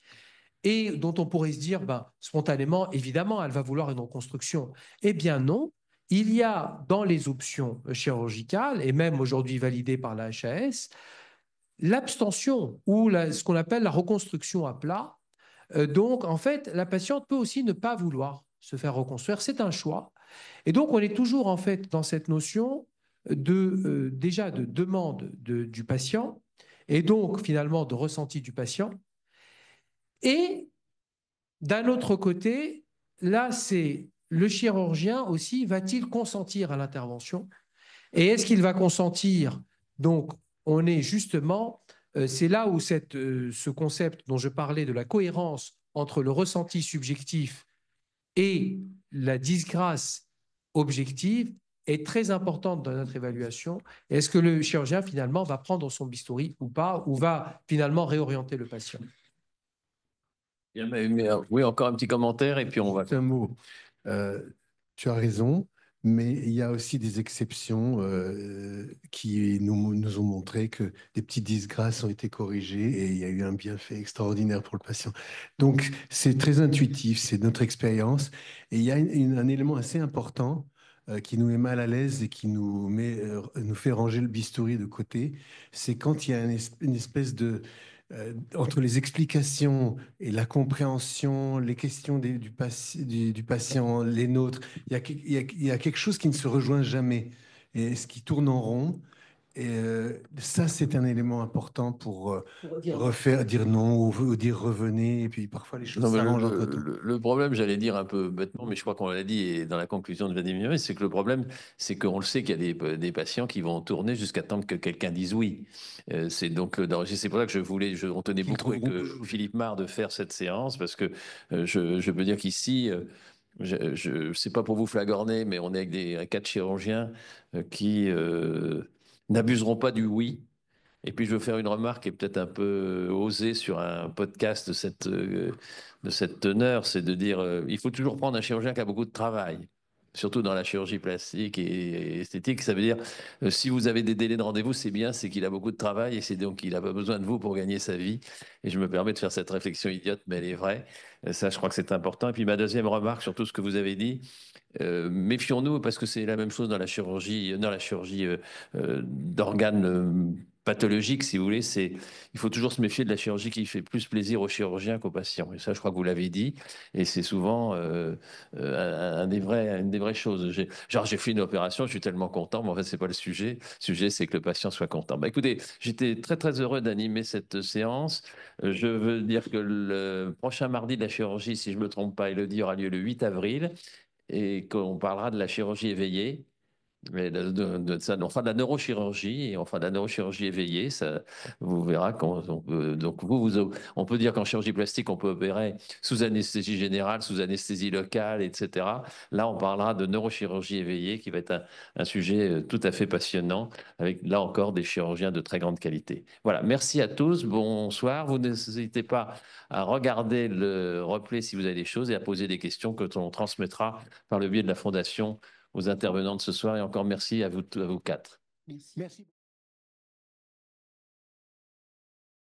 et dont on pourrait se dire, spontanément, évidemment, elle va vouloir une reconstruction. Eh bien non, il y a dans les options chirurgicales, et même aujourd'hui validées par la HAS, l'abstention ou ce qu'on appelle la reconstruction à plat. Donc, en fait, la patiente peut aussi ne pas vouloir se faire reconstruire. C'est un choix. Et donc, on est toujours, en fait, dans cette notion déjà de demande du patient et donc, finalement, de ressenti du patient. Et d'un autre côté, là, c'est le chirurgien aussi, va-t-il consentir à l'intervention? Et est-ce qu'il va consentir? Donc, on est justement, c'est là où ce concept dont je parlais de la cohérence entre le ressenti subjectif et la disgrâce objective est très importante dans notre évaluation. Est-ce que le chirurgien, finalement, va prendre son bistouri ou pas, ou va finalement réorienter le patient? Oui, encore un petit commentaire et puis on va... Un mot. tu as raison, mais il y a aussi des exceptions qui nous ont montré que des petites disgrâces ont été corrigées et il y a eu un bienfait extraordinaire pour le patient. Donc, c'est très intuitif, c'est notre expérience. Et il y a un élément assez important qui nous met mal à l'aise et qui nous fait ranger le bistouri de côté, c'est quand il y a une espèce de entre les explications et la compréhension, les questions du patient, les nôtres, il y a quelque chose qui ne se rejoint jamais et ce qui tourne en rond. Et ça, c'est un élément important pour dire non ou dire revenez. Et puis parfois, les choses Non, mais s'arrangent entre temps. le problème, j'allais dire un peu bêtement, mais je crois qu'on l'a dit et dans la conclusion de Vladimir, c'est que le problème, c'est qu'on le sait qu'il y a des patients qui vont tourner jusqu'à temps que quelqu'un dise oui. C'est donc le danger. C'est pour ça que on tenait Qu'ils beaucoup avec trouveront toujours. Philippe Marre de faire cette séance, parce que je peux dire qu'ici, c'est pas pour vous flagorner, mais on est avec des 4 chirurgiens qui n'abuseront pas du oui. Et puis, je veux faire une remarque qui est peut-être un peu osée sur un podcast de cette teneur, c'est de dire il faut toujours prendre un chirurgien qui a beaucoup de travail, surtout dans la chirurgie plastique et esthétique. Ça veut dire si vous avez des délais de rendez-vous, c'est bien, c'est qu'il a beaucoup de travail et c'est donc qu'il n'a pas besoin de vous pour gagner sa vie. Et je me permets de faire cette réflexion idiote, mais elle est vraie. Ça, je crois que c'est important. Et puis, ma deuxième remarque sur tout ce que vous avez dit, méfions-nous parce que c'est la même chose dans la chirurgie, d'organes pathologiques, si vous voulez. Il faut toujours se méfier de la chirurgie qui fait plus plaisir aux chirurgiens qu'aux patients. Et ça, je crois que vous l'avez dit. Et c'est souvent une des vraies choses. J'ai fait une opération, je suis tellement content, mais en fait, c'est pas le sujet. Le sujet, c'est que le patient soit content. Bah, écoutez, j'étais très, très heureux d'animer cette séance. Je veux dire que le prochain mardi de la chirurgie, si je ne me trompe pas, Élodie, aura lieu le 8 avril et qu'on parlera de la chirurgie éveillée. Mais enfin de la neurochirurgie et enfin de la neurochirurgie éveillée, ça, vous verrez donc on peut dire qu'en chirurgie plastique on peut opérer sous anesthésie générale, sous anesthésie locale, etc. Là on parlera de neurochirurgie éveillée qui va être un sujet tout à fait passionnant avec là encore des chirurgiens de très grande qualité. Voilà, merci à tous, bonsoir. Vous n'hésitez pas à regarder le replay si vous avez des choses et à poser des questions que l'on transmettra par le biais de la Fondation aux intervenants de ce soir et encore merci à vous quatre. Merci.